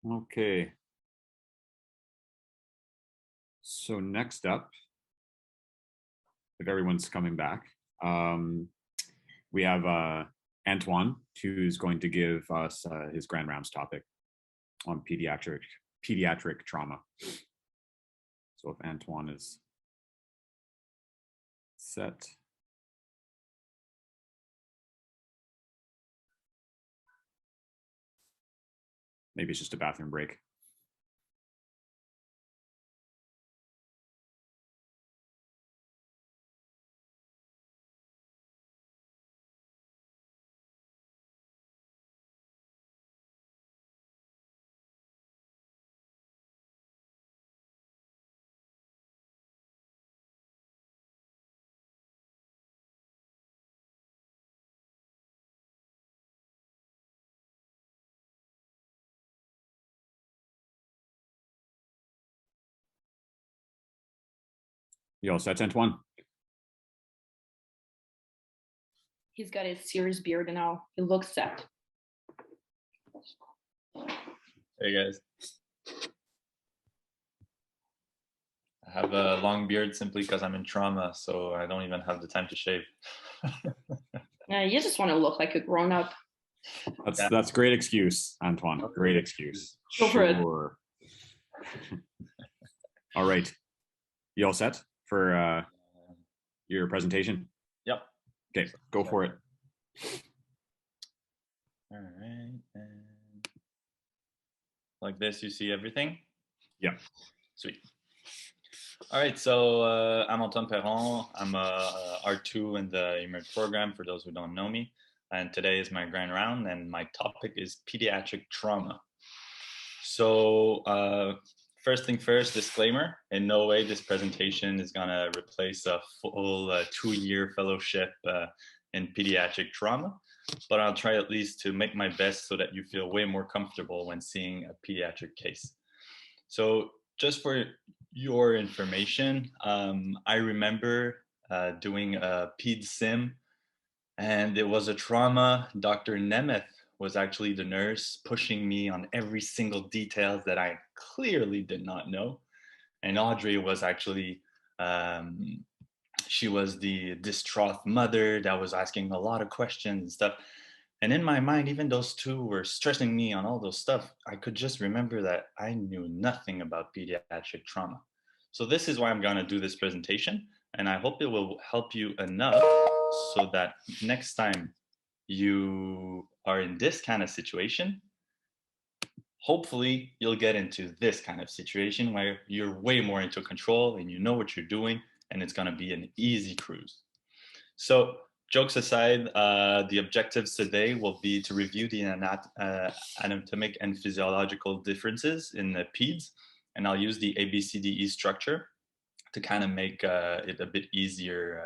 Okay. So next up, if everyone's coming back, we have Antoine, who's going to give us his grand rounds topic on pediatric trauma. So if Antoine is set. Maybe it's just a bathroom break. You all set, Antoine? He's got his serious beard now. He looks set. Hey guys. I have a long beard simply because I'm in trauma, so I don't even have the time to shave. You just want to look like a grown-up. That's a great excuse, Antoine. Great excuse. Go for it. All right. You all set for your presentation? Yep. Okay, go for it. All right. And like this, you see everything? Yeah. Sweet. All right, so I'm Antoine Perron. I'm a R2 in the eMERGE program, for those who don't know me. And today is my grand round, and my topic is pediatric trauma. So first thing first, disclaimer, in no way this presentation is gonna replace a full 2-year fellowship in pediatric trauma, but I'll try at least to make my best so that you feel way more comfortable when seeing a pediatric case. So just for your information, I remember doing a ped sim, and it was a trauma. Dr. Nemeth was actually the nurse pushing me on every single detail that I clearly did not know. And Audrey was actually, she was the distraught mother that was asking a lot of questions and stuff. And in my mind, even those two were stressing me on all those stuff, I could just remember that I knew nothing about pediatric trauma. So this is why I'm gonna do this presentation, and I hope it will help you enough so that next time you are in this kind of situation, hopefully you'll get into this kind of situation where you're way more into control and you know what you're doing, and it's gonna be an easy cruise. So jokes aside, the objectives today will be to review the anatomic and physiological differences in the PEDS, and I'll use the ABCDE structure to kind of make it a bit easier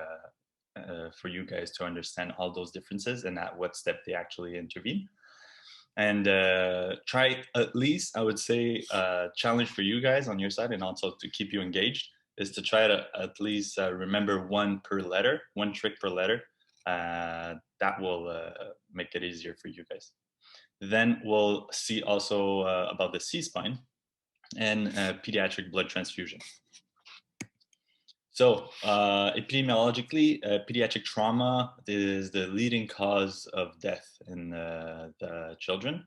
for you guys to understand all those differences and at what step they actually intervene. And try at least, I would say, challenge for you guys on your side and also to keep you engaged is to try to at least remember one trick per letter. That will make it easier for you guys. Then we'll see also about the C-spine and pediatric blood transfusion. So epidemiologically, pediatric trauma is the leading cause of death in the children.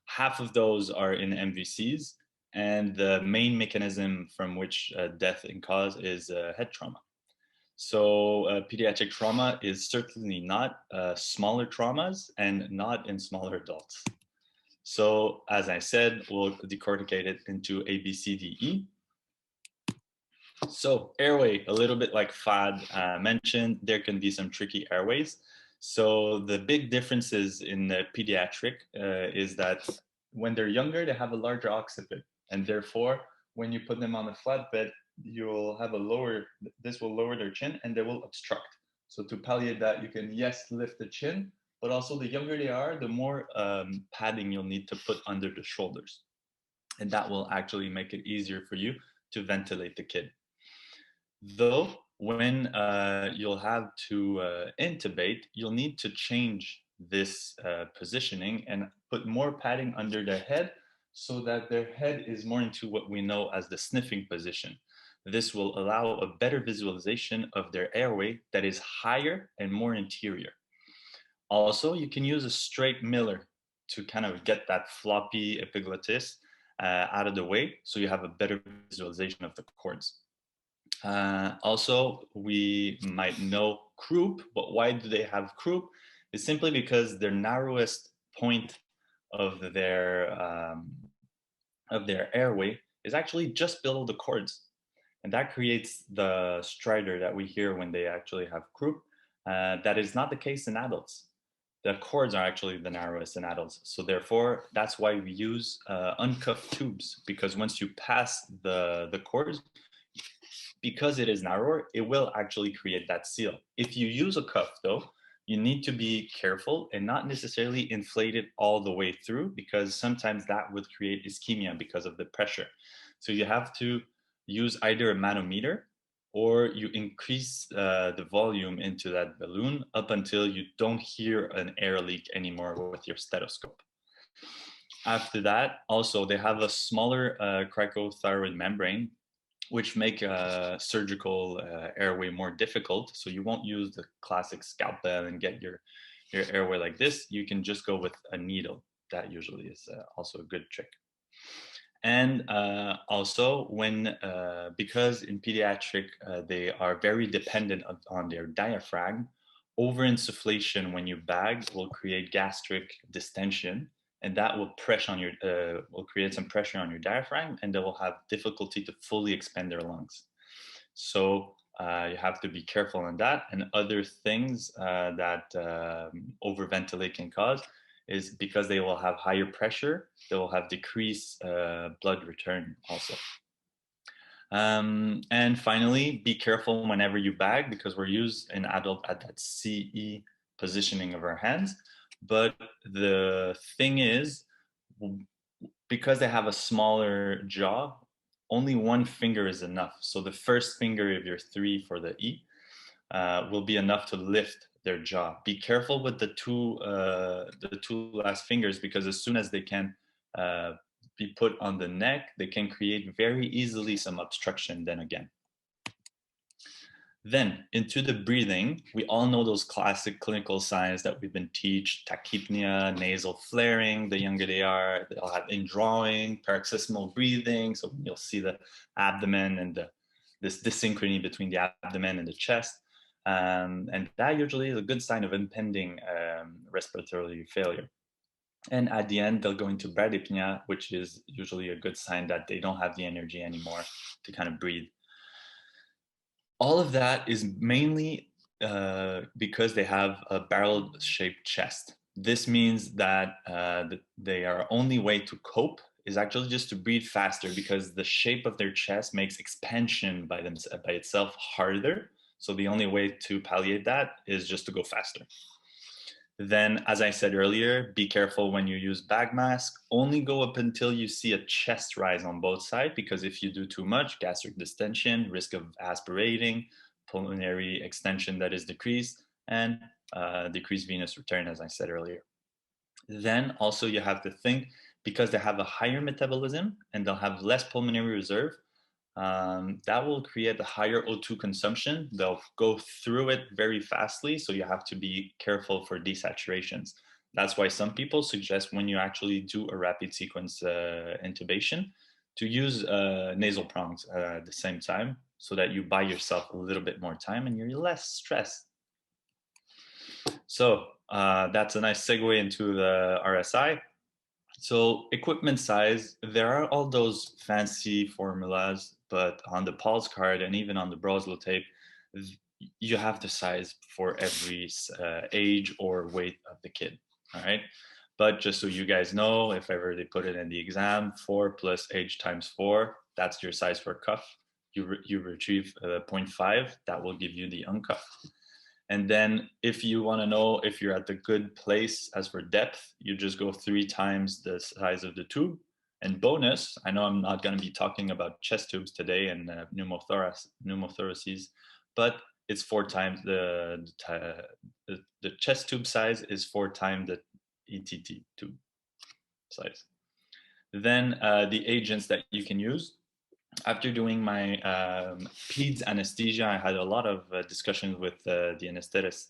Half of those are in MVCs, and the main mechanism from which death is caused is head trauma. So pediatric trauma is certainly not smaller traumas and not in smaller adults. So as I said, we'll decorticate it into A, B, C, D, E. So airway, a little bit like Fad mentioned, there can be some tricky airways. So the big differences in the pediatric is that when they're younger, they have a larger occiput, and therefore, when you put them on a flatbed, you'll have this will lower their chin and they will obstruct. So to palliate that, you can, yes, lift the chin, but also the younger they are, the more padding you'll need to put under the shoulders. And that will actually make it easier for you to ventilate the kid. Though, when you'll have to intubate, you'll need to change this positioning and put more padding under the head so that their head is more into what we know as the sniffing position. This will allow a better visualization of their airway that is higher and more interior. Also, you can use a straight Miller to kind of get that floppy epiglottis out of the way, so you have a better visualization of the chords. Also, we might know croup, but why do they have croup? It's simply because their narrowest point of their airway is actually just below the chords. And that creates the stridor that we hear when they actually have croup. That is not the case in adults. The chords are actually the narrowest in adults. So therefore, that's why we use uncuffed tubes, because once you pass the chords, because it is narrower, it will actually create that seal. If you use a cuff though, you need to be careful and not necessarily inflate it all the way through, because sometimes that would create ischemia because of the pressure. So you have to use either a manometer or you increase the volume into that balloon up until you don't hear an air leak anymore with your stethoscope. After that, also they have a smaller cricothyroid membrane, which make surgical airway more difficult. So you won't use the classic scalpel and get your airway like this. You can just go with a needle. That usually is also a good trick. And also when, because in pediatric, they are very dependent on their diaphragm, overinsufflation when you bag will create gastric distension, and that will pressure on your, will create some pressure on your diaphragm, and they will have difficulty to fully expand their lungs. So you have to be careful on that. And other things that overventilate can cause is because they will have higher pressure, they will have decreased blood return also. And finally, be careful whenever you bag, because we're used in adult at that CE positioning of our hands. But the thing is, because they have a smaller jaw, only one finger is enough. So the first finger of your 3 for the E will be enough to lift their jaw. Be careful with the two last fingers, because as soon as they can be put on the neck, they can create very easily some obstruction then again. Then into the breathing, we all know those classic clinical signs that we've been taught: tachypnea, nasal flaring. The younger they are, they'll have indrawing, paroxysmal breathing. So you'll see the abdomen and this dysynchrony between the abdomen and the chest. And that usually is a good sign of impending respiratory failure. And at the end, they'll go into bradypnea, which is usually a good sign that they don't have the energy anymore to kind of breathe. All of that is mainly because they have a barrel-shaped chest. This means that their only way to cope is actually just to breathe faster, because the shape of their chest makes expansion by itself harder. So the only way to palliate that is just to go faster. Then, as I said earlier, be careful when you use bag mask. Only go up until you see a chest rise on both sides, because if you do too much, gastric distension, risk of aspirating, pulmonary extension that is decreased, and decreased venous return, as I said earlier. Then also you have to think, because they have a higher metabolism and they'll have less pulmonary reserve, that will create a higher O2 consumption. They'll go through it very fastly, so you have to be careful for desaturations. That's why some people suggest, when you actually do a rapid sequence intubation, to use nasal prongs at the same time, so that you buy yourself a little bit more time and you're less stressed. So that's a nice segue into the RSI. So equipment size, there are all those fancy formulas, but on the pulse card and even on the Broselow tape, you have to size for every age or weight of the kid, all right? But just so you guys know, if ever they put it in the exam, 4 plus age times 4, that's your size for cuff. You retrieve 0.5, that will give you the uncuffed. And then if you want to know if you're at the good place as for depth, you just go 3 times the size of the tube. And bonus, I know I'm not going to be talking about chest tubes today and pneumothoraces, but it's 4 times the chest tube size is 4 times the ETT tube size. Then the agents that you can use. After doing my peds anesthesia, I had a lot of discussions with the anesthetists,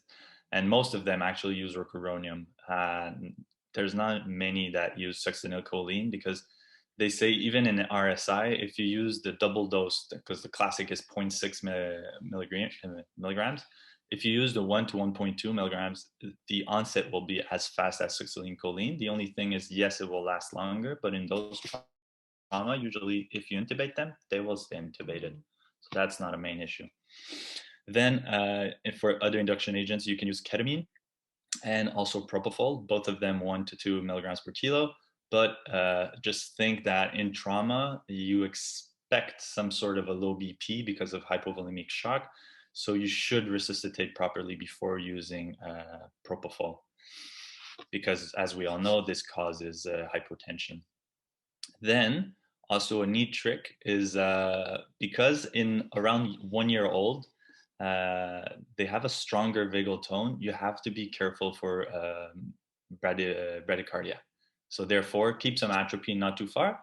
and most of them actually use rocuronium. There's not many that use succinylcholine because they say even in RSI, if you use the double dose, because the classic is 0.6 milligrams, if you use the 1 to 1.2 milligrams, the onset will be as fast as succinylcholine. The only thing is, yes, it will last longer, but in those trauma, usually if you intubate them, they will stay intubated. So that's not a main issue. Then for other induction agents, you can use ketamine and also propofol, both of them 1 to 2 milligrams per kilo. But just think that in trauma, you expect some sort of a low BP because of hypovolemic shock. So you should resuscitate properly before using propofol, because as we all know, this causes hypotension. Then also a neat trick is because in around 1 year old, they have a stronger vagal tone. You have to be careful for bradycardia. So therefore, keep some atropine not too far.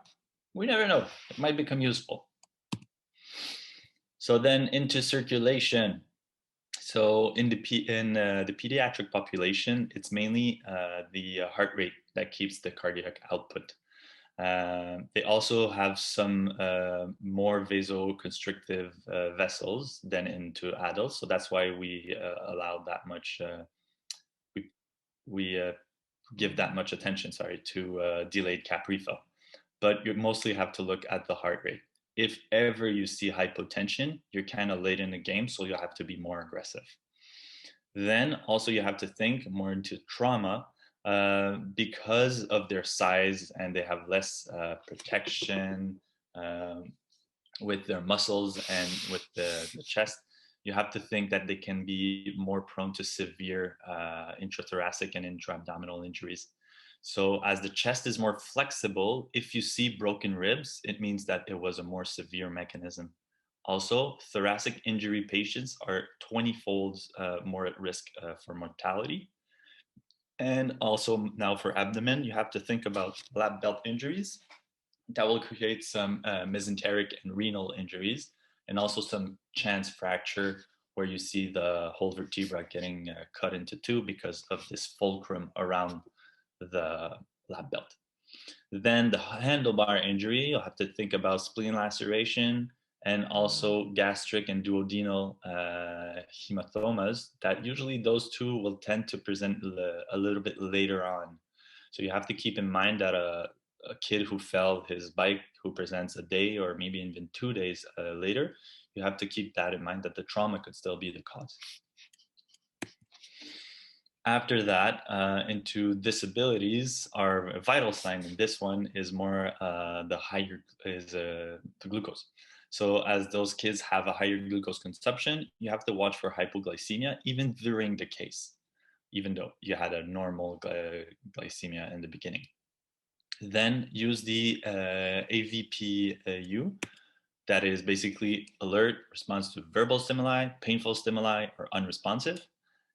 We never know, it might become useful. So then into circulation. So in the pediatric population, it's mainly the heart rate that keeps the cardiac output. They also have some more vasoconstrictive vessels than into adults. So that's why we allow that much, we give that much attention, to delayed cap refill. But you mostly have to look at the heart rate. If ever you see hypotension, you're kind of late in the game, so you'll have to be more aggressive. Then also you have to think more into trauma, because of their size and they have less protection with their muscles and with the chest. You have to think that they can be more prone to severe intrathoracic and intra-abdominal injuries. So as the chest is more flexible, if you see broken ribs, it means that it was a more severe mechanism. Also, thoracic injury patients are 20-fold more at risk for mortality. And also now for abdomen, you have to think about lap belt injuries that will create some mesenteric and renal injuries, and also some chance fracture where you see the whole vertebra getting cut into two because of this fulcrum around the lap belt. Then the handlebar injury, you'll have to think about spleen laceration and also gastric and duodenal hematomas, that usually those two will tend to present a little bit later on. So you have to keep in mind that a kid who fell his bike, who presents a day or maybe even 2 days later, you have to keep that in mind, that the trauma could still be the cause. After that, into disabilities, our vital sign in this one is more the higher is the glucose. So as those kids have a higher glucose consumption, you have to watch for hypoglycemia even during the case, even though you had a normal glycemia in the beginning. Then use the AVPU, that is basically alert, response to verbal stimuli, painful stimuli, or unresponsive.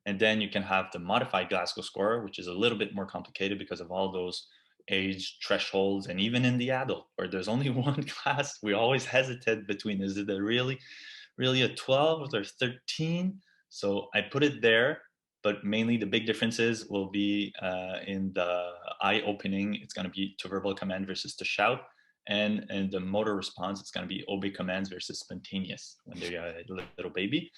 And then you can have the modified Glasgow score, which is a little bit more complicated because of all those age thresholds. And even in the adult, where there's only one class, we always hesitate between, is it really a 12 or 13? So I put it there, but mainly the big differences will be in the eye opening. It's going to be to verbal command versus to shout. And the motor response, it's going to be obey commands versus spontaneous when they're a little baby.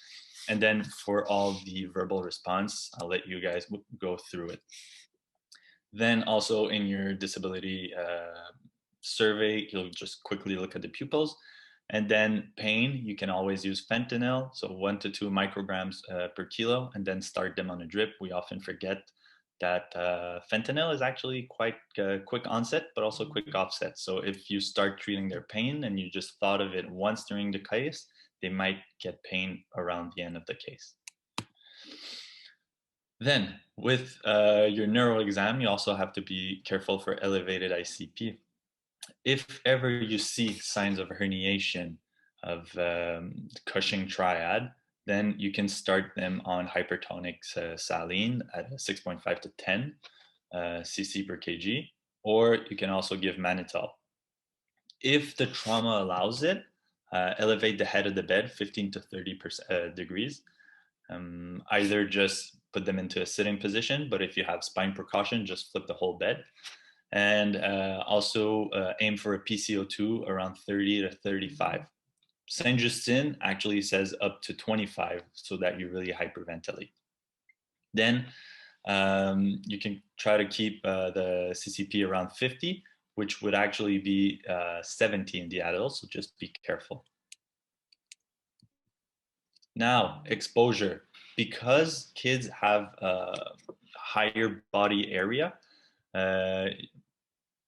And then for all the verbal response, I'll let you guys go through it. Then also in your disability survey, you'll just quickly look at the pupils. And then pain, you can always use fentanyl, so 1 to 2 micrograms per kilo, and then start them on a drip. We often forget that fentanyl is actually quite quick onset, but also quick offset. So if you start treating their pain and you just thought of it once during the case, they might get pain around the end of the case. Then with your neuro exam, you also have to be careful for elevated ICP. If ever you see signs of herniation of Cushing triad, then you can start them on hypertonic saline at 6.5 to 10 cc per kg, or you can also give mannitol. If the trauma allows it, elevate the head of the bed 15 to 30 degrees. Either just put them into a sitting position, but if you have spine precaution, just flip the whole bed. And also aim for a PCO2 around 30 to 35. Saint Justin actually says up to 25 so that you really hyperventilate. Then you can try to keep the CCP around 50, which would actually be 70 in the adults, so just be careful. Now, exposure. Because kids have a higher body area,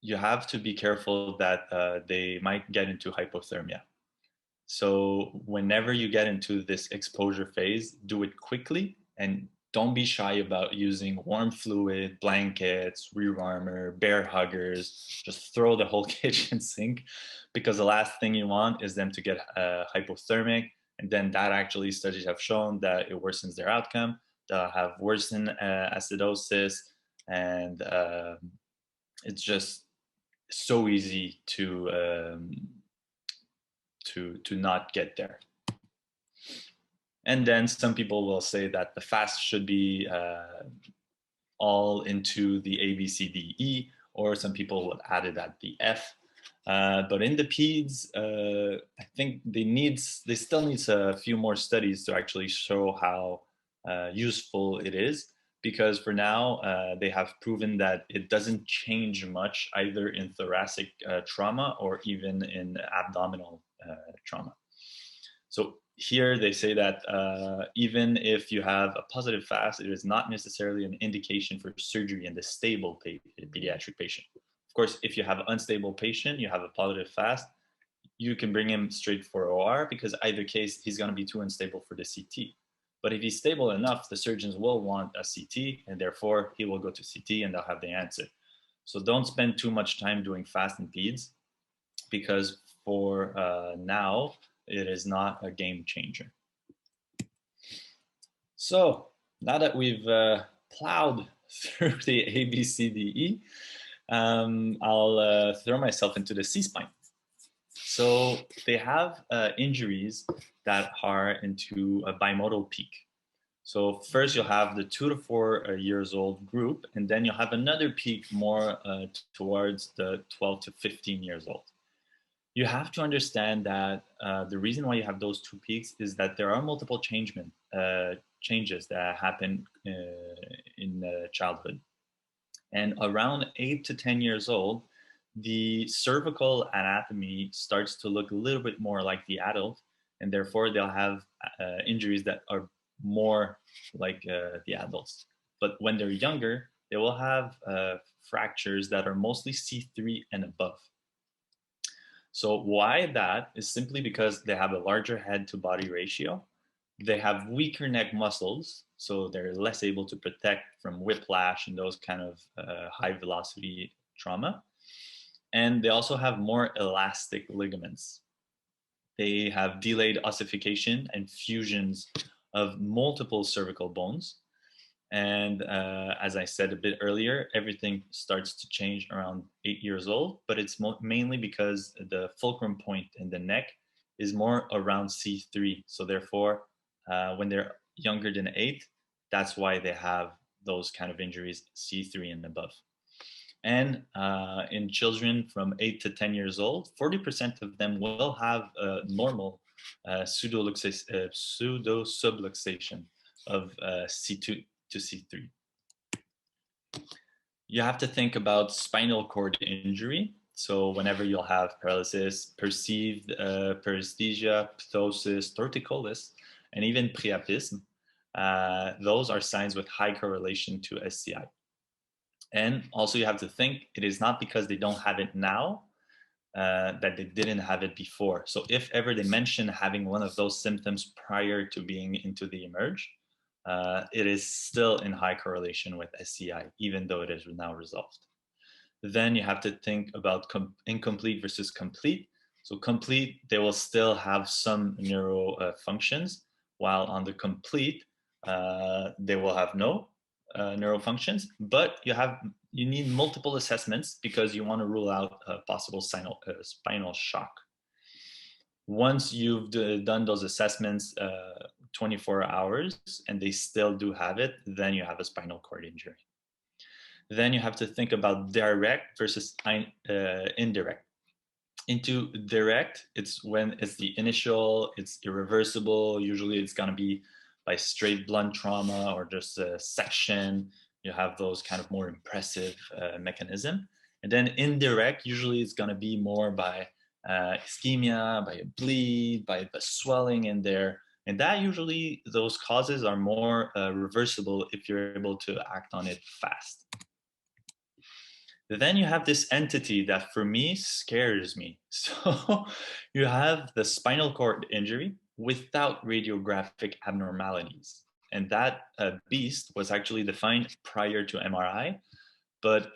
you have to be careful that they might get into hypothermia. So whenever you get into this exposure phase, do it quickly and don't be shy about using warm fluid, blankets, rear warmer, bear huggers. Just throw the whole kitchen sink, because the last thing you want is them to get hypothermic. And then that actually, studies have shown that it worsens their outcome. They'll have worsened acidosis, and it's just so easy to not get there. And then some people will say that the fast should be all into the A, B, C, D, E, or some people will add it at the F. But in the peds, I think they still need a few more studies to actually show how useful it is, because for now they have proven that it doesn't change much either in thoracic trauma or even in abdominal trauma. So here they say that even if you have a positive FAST, it is not necessarily an indication for surgery in the stable pediatric patient. Of course, if you have an unstable patient, you have a positive FAST, you can bring him straight for OR, because either case, he's going to be too unstable for the CT. But if he's stable enough, the surgeons will want a CT, and therefore he will go to CT and they'll have the answer. So don't spend too much time doing FAST in peds, because for now, it is not a game changer. So now that we've plowed through the A, B, C, D, E, I'll throw myself into the C-spine. So they have injuries that are into a bimodal peak. So first you'll have the 2 to 4 years old group, and then you'll have another peak more towards the 12 to 15 years old. You have to understand that the reason why you have those two peaks is that there are multiple changes that happen in childhood. And around 8 to 10 years old, the cervical anatomy starts to look a little bit more like the adult, and therefore they'll have injuries that are more like the adults. But when they're younger, they will have fractures that are mostly C3 and above. So why that is simply because they have a larger head to body ratio. They have weaker neck muscles, so they're less able to protect from whiplash and those kind of high velocity trauma. And they also have more elastic ligaments. They have delayed ossification and fusions of multiple cervical bones. And as I said a bit earlier, everything starts to change around 8 years old, but it's mainly because the fulcrum point in the neck is more around C3. So therefore, when they're younger than 8, that's why they have those kind of injuries, C3 and above. And in children from 8 to 10 years old, 40% of them will have a normal pseudo-subluxation of C2 to C3. You have to think about spinal cord injury. So whenever you'll have paralysis, perceived paresthesia, ptosis, torticollis, and even priapism, those are signs with high correlation to SCI. And also you have to think it is not because they don't have it now that they didn't have it before. So if ever they mention having one of those symptoms prior to being into the emerge, it is still in high correlation with SCI, even though it is now resolved. Then you have to think about incomplete versus complete. So complete, they will still have some neuro functions, while on the complete, they will have no neurofunctions, but you need multiple assessments because you want to rule out a possible spinal shock. Once you've done those assessments 24 hours and they still do have it, then you have a spinal cord injury. Then you have to think about direct versus indirect. Into direct, it's when it's the initial, it's irreversible. Usually it's going to be by straight blunt trauma or just a section. You have those kind of more impressive mechanism. And then indirect, usually it's going to be more by ischemia, by a bleed, by the swelling in there. And that usually, those causes are more reversible if you're able to act on it fast. Then you have this entity that for me scares me. So you have the spinal cord injury without radiographic abnormalities. And that beast was actually defined prior to MRI, but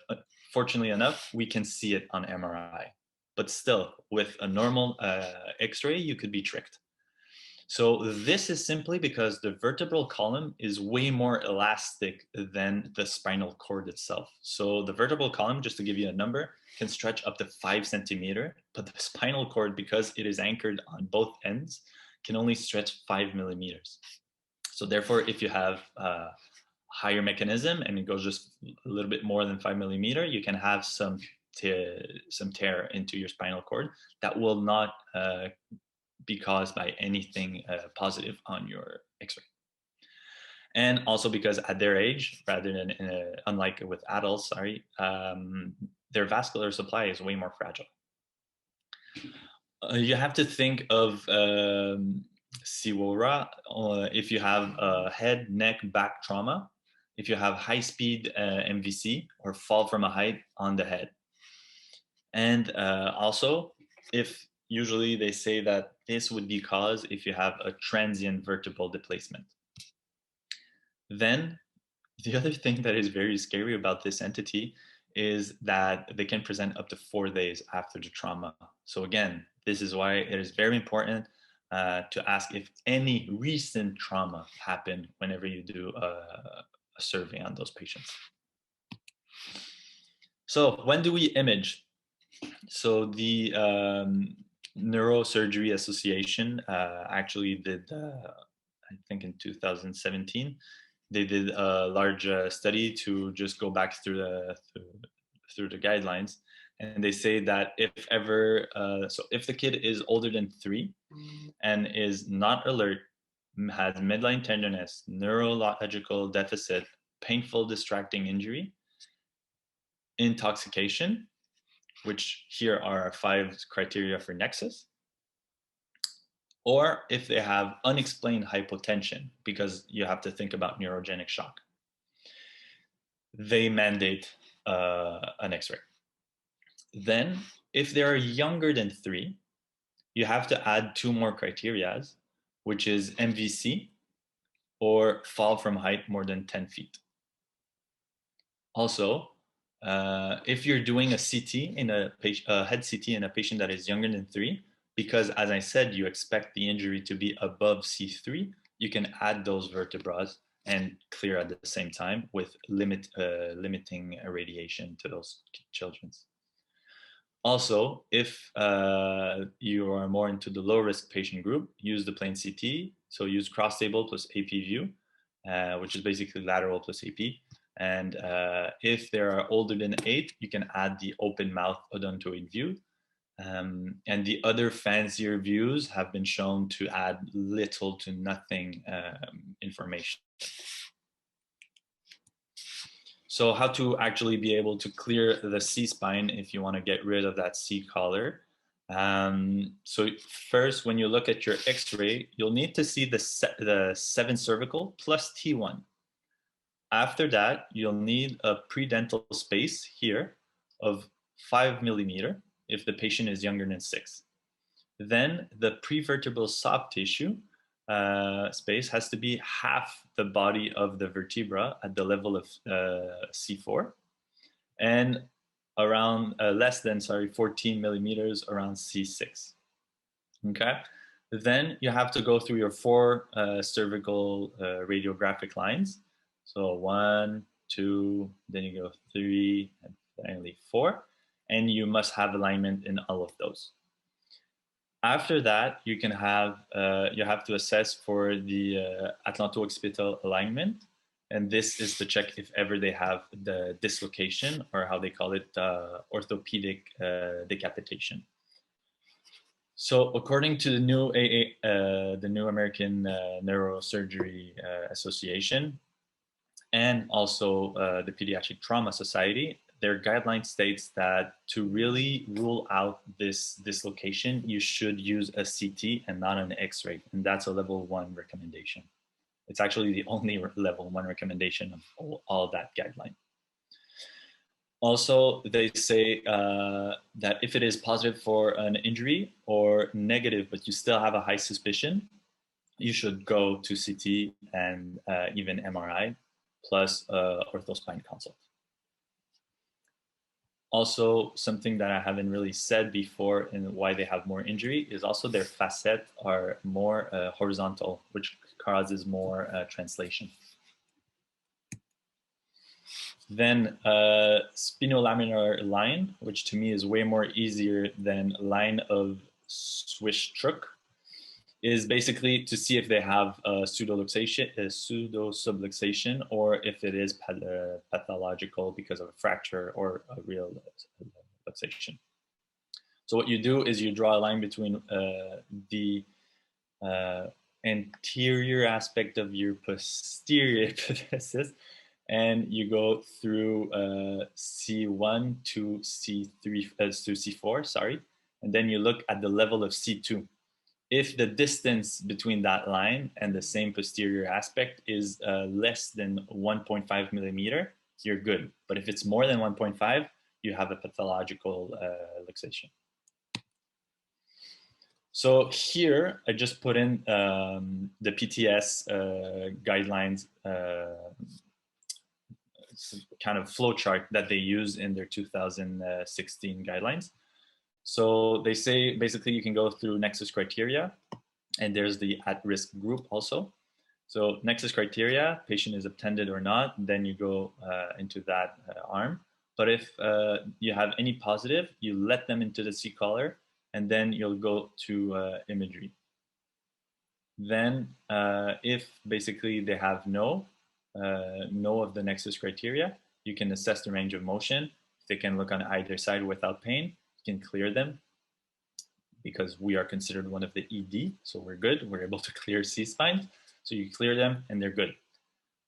fortunately enough, we can see it on MRI. But still, with a normal X-ray, you could be tricked. So this is simply because the vertebral column is way more elastic than the spinal cord itself. So the vertebral column, just to give you a number, can stretch up to 5 centimeters, but the spinal cord, because it is anchored on both ends, can only stretch 5 millimeters. So therefore, if you have a higher mechanism and it goes just a little bit more than 5 millimeters, you can have some tear into your spinal cord that will not be caused by anything positive on your X-ray. And also because at their age, rather than unlike with adults, their vascular supply is way more fragile. You have to think of CWORA if you have a head, neck, back trauma, if you have high-speed MVC or fall from a height on the head. And also, if usually they say that this would be caused if you have a transient vertebral displacement. Then the other thing that is very scary about this entity is that they can present up to 4 days after the trauma. So again, this is why it is very important to ask if any recent trauma happened whenever you do a survey on those patients. So when do we image? So the Neurosurgery Association actually did, I think in 2017, they did a large study to just go back through the guidelines. And they say that if ever, so if the kid is older than 3 and is not alert, has midline tenderness, neurological deficit, painful distracting injury, intoxication, which here are our 5 criteria for nexus, or if they have unexplained hypotension, because you have to think about neurogenic shock, they mandate an X-ray. Then, if they are younger than 3, you have to add 2 more criteria, which is MVC or fall from height more than 10 feet. Also, if you're doing a CT in a head CT in a patient that is younger than 3, because as I said, you expect the injury to be above C3, you can add those vertebrae and clear at the same time with limiting irradiation to those children. Also, if you are more into the low risk patient group, use the plain CT. So use cross table plus AP view, which is basically lateral plus AP. And if they are older than 8, you can add the open mouth odontoid view. And the other fancier views have been shown to add little to nothing information. So how to actually be able to clear the C-spine if you want to get rid of that C-collar. So first, when you look at your X-ray, you'll need to see the 7 cervical plus T1. After that, you'll need a predental space here of 5 millimeter if the patient is younger than 6. Then the prevertebral soft tissue space has to be half the body of the vertebra at the level of C4 and around less than 14 millimeters around C6. Okay. Then you have to go through your 4 cervical radiographic lines. So 1, 2, then you go 3, and finally 4. And you must have alignment in all of those. After that, you can have, you have to assess for the atlanto-occipital alignment. And this is to check if ever they have the dislocation, or how they call it, orthopedic decapitation. So according to the new American Neurosurgery Association, and also the Pediatric Trauma Society, their guideline states that to really rule out this dislocation, you should use a CT and not an X-ray, and that's a level 1 recommendation. It's actually the only level 1 recommendation of all that guideline. Also, they say that if it is positive for an injury or negative, but you still have a high suspicion, you should go to CT and even MRI plus orthospine consult. Also, something that I haven't really said before and why they have more injury is also their facets are more horizontal, which causes more translation. Then spinolaminar line, which to me is way more easier than line of Swiss Truck, is basically to see if they have a pseudo-subluxation, or if it is pathological because of a fracture or a real luxation. So what you do is you draw a line between the anterior aspect of your posterior epiphysis, and you go through C1 to C3 to C4, sorry, and then you look at the level of C2. If the distance between that line and the same posterior aspect is less than 1.5 millimeter, you're good. But if it's more than 1.5, you have a pathological luxation. So here, I just put in the PTS guidelines kind of flow chart that they use in their 2016 guidelines. So they say basically you can go through nexus criteria, and there's the at-risk group also. So nexus criteria, patient is attended or not, then you go into that arm. But if you have any positive, you let them into the C-collar, and then you'll go to imagery. Then if basically they have no of the nexus criteria, you can assess the range of motion. If they can look on either side without pain, you can clear them, because we are considered one of the ED, so we're good. We're able to clear C-spine, so you clear them and they're good.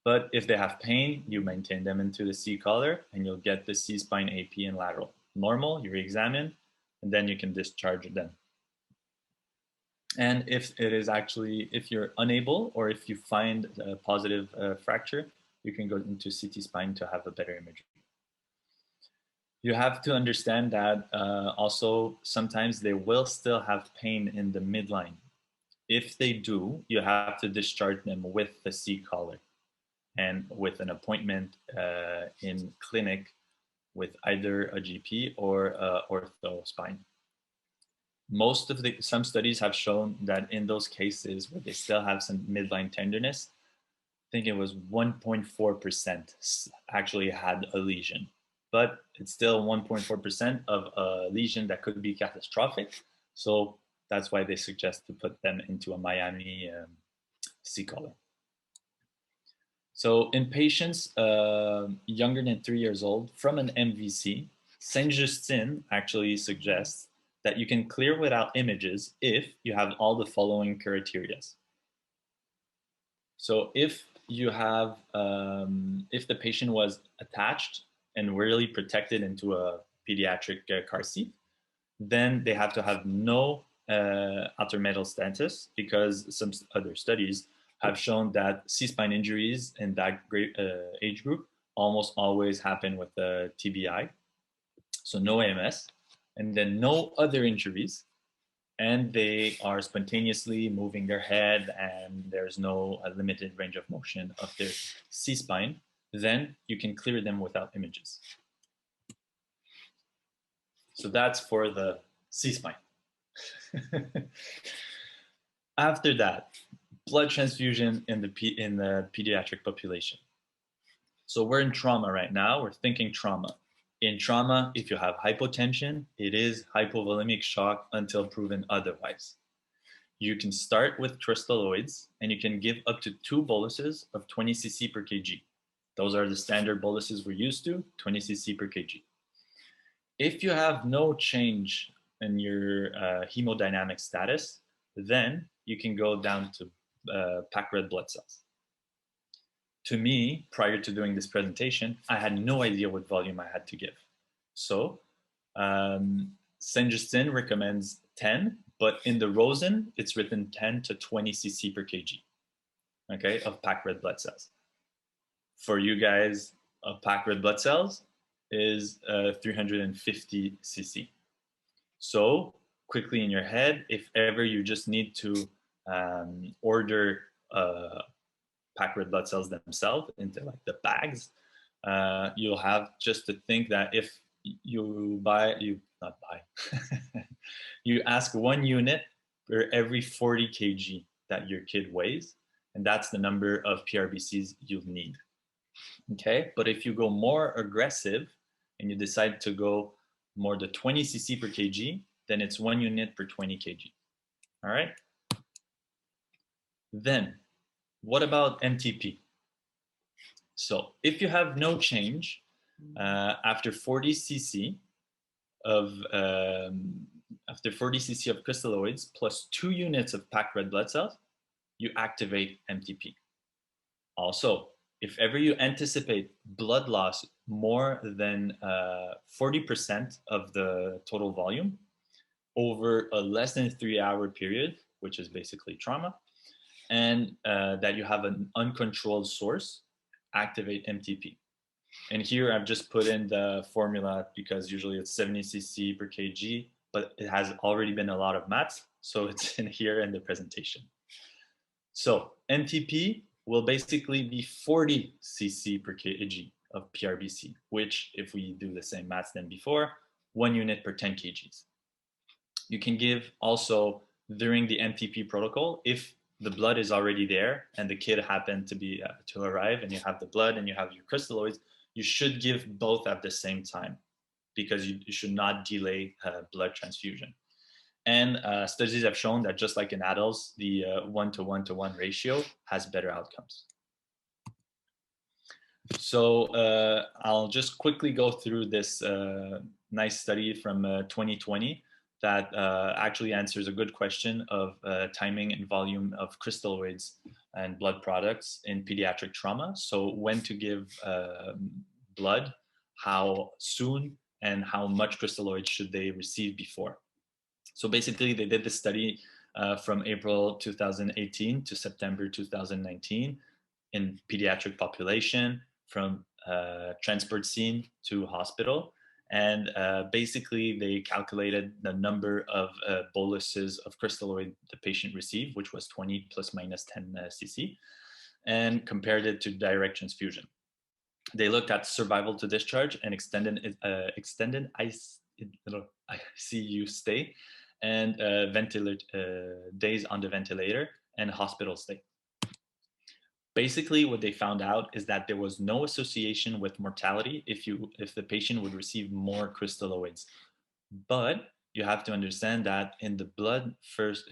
But if they have pain, you maintain them into the C-collar, and you'll get the C-spine AP and lateral. Normal, you re-examine, and then you can discharge them. And if it is actually, if you're unable, or if you find a positive fracture, you can go into CT spine to have a better imagery. You have to understand that also sometimes they will still have pain in the midline. If they do, you have to discharge them with the C-collar and with an appointment in clinic with either a GP or ortho spine. Some studies have shown that in those cases where they still have some midline tenderness, I think it was 1.4% actually had a lesion, but it's still 1.4% of a lesion that could be catastrophic. So that's why they suggest to put them into a Miami C-collar. So in patients younger than 3 years old from an MVC, Saint-Justin actually suggests that you can clear without images if you have all the following criteria. So if you have, if the patient was attached and really protected into a pediatric car seat, then they have to have no outer metal status, because some other studies have shown that C-spine injuries in that age group almost always happen with the TBI. So no AMS, and then no other injuries, and they are spontaneously moving their head, and there's no limited range of motion of their C-spine, then you can clear them without images. So that's for the C-spine. After that, blood transfusion in the pediatric population. So we're in trauma right now. We're thinking trauma. In trauma, if you have hypotension, it is hypovolemic shock until proven otherwise. You can start with crystalloids, and you can give up to 2 boluses of 20 cc per kg. Those are the standard boluses we're used to, 20 cc per kg. If you have no change in your hemodynamic status, then you can go down to packed red blood cells. To me, prior to doing this presentation, I had no idea what volume I had to give. So Saint-Justin recommends 10, but in the Rosen, it's written 10 to 20 cc per kg, okay, of packed red blood cells. For you guys, packed red blood cells is 350 cc. So quickly in your head, if ever you just need to order packed red blood cells themselves into like the bags, you'll have just to think that if you you ask 1 unit for every 40 kg that your kid weighs, and that's the number of PRBCs you'll need. Okay, but if you go more aggressive and you decide to go more to 20 cc per kg, then it's 1 unit per 20 kg. All right. Then what about MTP? So if you have no change after 40 cc of crystalloids plus 2 units of packed red blood cells, you activate MTP. Also, if ever you anticipate blood loss more than 40% of the total volume over a less than 3-hour period, which is basically trauma, and that you have an uncontrolled source, activate MTP. And here I've just put in the formula because usually it's 70 cc per kg, but it has already been a lot of maths, so it's in here in the presentation. So MTP will basically be 40 cc per kg of PRBC, which if we do the same maths than before, 1 unit per 10 kgs. You can give also during the MTP protocol, if the blood is already there and the kid happened to be to arrive and you have the blood and you have your crystalloids, you should give both at the same time because you should not delay blood transfusion. And studies have shown that just like in adults, the 1-to-1-to-1 ratio has better outcomes. So I'll just quickly go through this nice study from 2020 that actually answers a good question of timing and volume of crystalloids and blood products in pediatric trauma. So when to give blood, how soon, and how much crystalloids should they receive before. So basically they did this study from April 2018 to September 2019 in pediatric population from transport scene to hospital. And basically they calculated the number of boluses of crystalloid the patient received, which was 20 plus minus 10 cc, and compared it to direct transfusion. They looked at survival to discharge and extended ICU stay and days on the ventilator and hospital stay. Basically, what they found out is that there was no association with mortality if the patient would receive more crystalloids. But you have to understand that in the blood first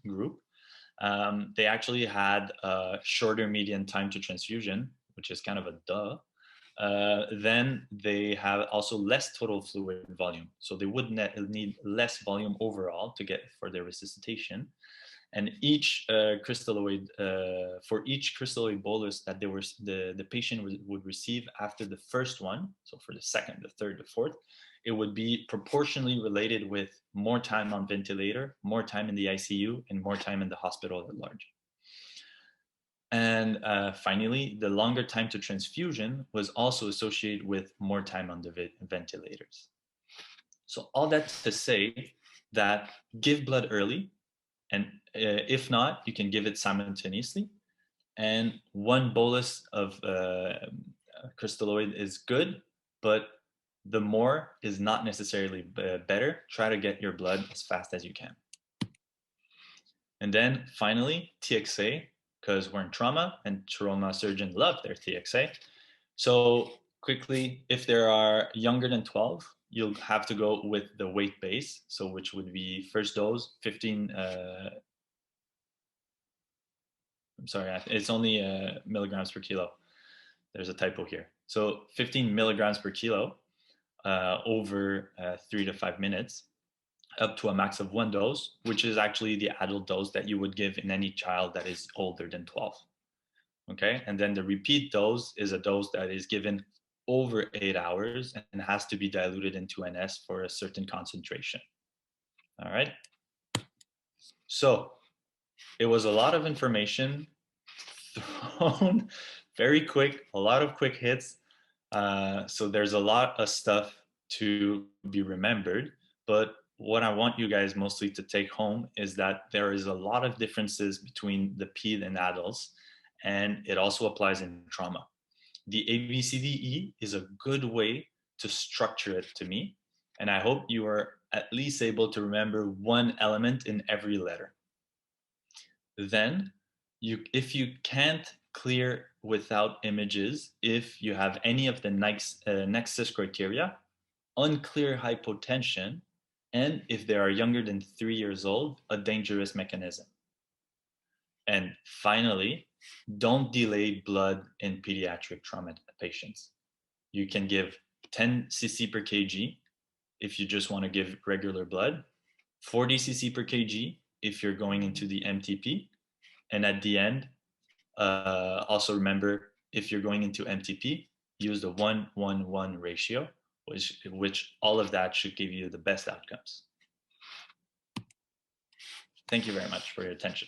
group, they actually had a shorter median time to transfusion, which is kind of a duh. Then they have also less total fluid volume. So they would need less volume overall to get for their resuscitation. And each crystalloid, for each crystalloid bolus that the patient would receive after the first one, so for the second, the third, the fourth, it would be proportionally related with more time on ventilator, more time in the ICU, and more time in the hospital at large. And finally, the longer time to transfusion was also associated with more time on the ventilators. So all that to say that give blood early, and if not, you can give it simultaneously. And 1 bolus of crystalloid is good, but the more is not necessarily better. Try to get your blood as fast as you can. And then finally, TXA. because we're in trauma and trauma surgeons love their TXA. So quickly, if there are younger than 12, you'll have to go with the weight base. So which would be first dose, 15, I'm sorry, it's only milligrams per kilo. There's a typo here. So 15 milligrams per kilo over 3 to 5 minutes, up to a max of 1 dose, which is actually the adult dose that you would give in any child that is older than 12. Okay, and then the repeat dose is a dose that is given over 8 hours and has to be diluted into NS for a certain concentration. All right. So it was a lot of information thrown very quick, a lot of quick hits. So there's a lot of stuff to be remembered, but what I want you guys mostly to take home is that there is a lot of differences between the ped and adults, and it also applies in trauma. The ABCDE is a good way to structure it to me, and I hope you are at least able to remember one element in every letter. Then, if you can't clear without images, if you have any of the nexus criteria, unclear hypotension, and if they are younger than 3 years old, a dangerous mechanism. And finally, don't delay blood in pediatric trauma patients. You can give 10 cc per kg if you just want to give regular blood, 40 cc per kg if you're going into the MTP, and at the end, also remember, if you're going into MTP, use the 1-1-1 ratio, which all of that should give you the best outcomes. Thank you very much for your attention.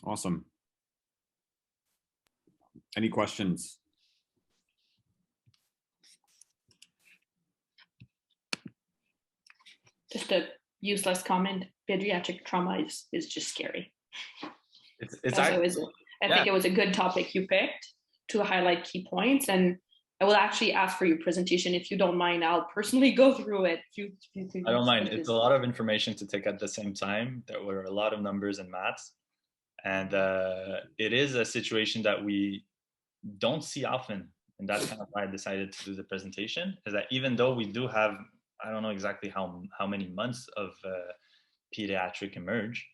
Awesome. Any questions? Just a useless comment. Pediatric trauma is just scary. It's I think it was a good topic you picked to highlight key points, and I will actually ask for your presentation if you don't mind. I'll personally go through it. I don't mind. It's a lot of information to take at the same time. There were a lot of numbers and maths, and it is a situation that we don't see often, and that's kind of why I decided to do the presentation. Is that even though we do have, I don't know exactly how many months of pediatric emerge.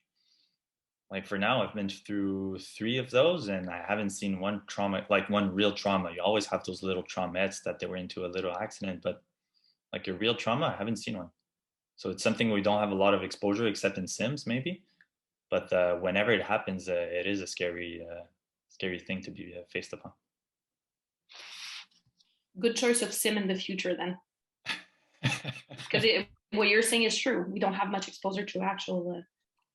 Like for now, I've been through 3 of those, and I haven't seen one trauma, like one real trauma. You always have those little traumettes that they were into a little accident, but like a real trauma, I haven't seen one. So it's something we don't have a lot of exposure, except in Sims maybe. But whenever it happens, it is a scary thing to be faced upon. Good choice of sim in the future then. Because what you're saying is true. We don't have much exposure to actual,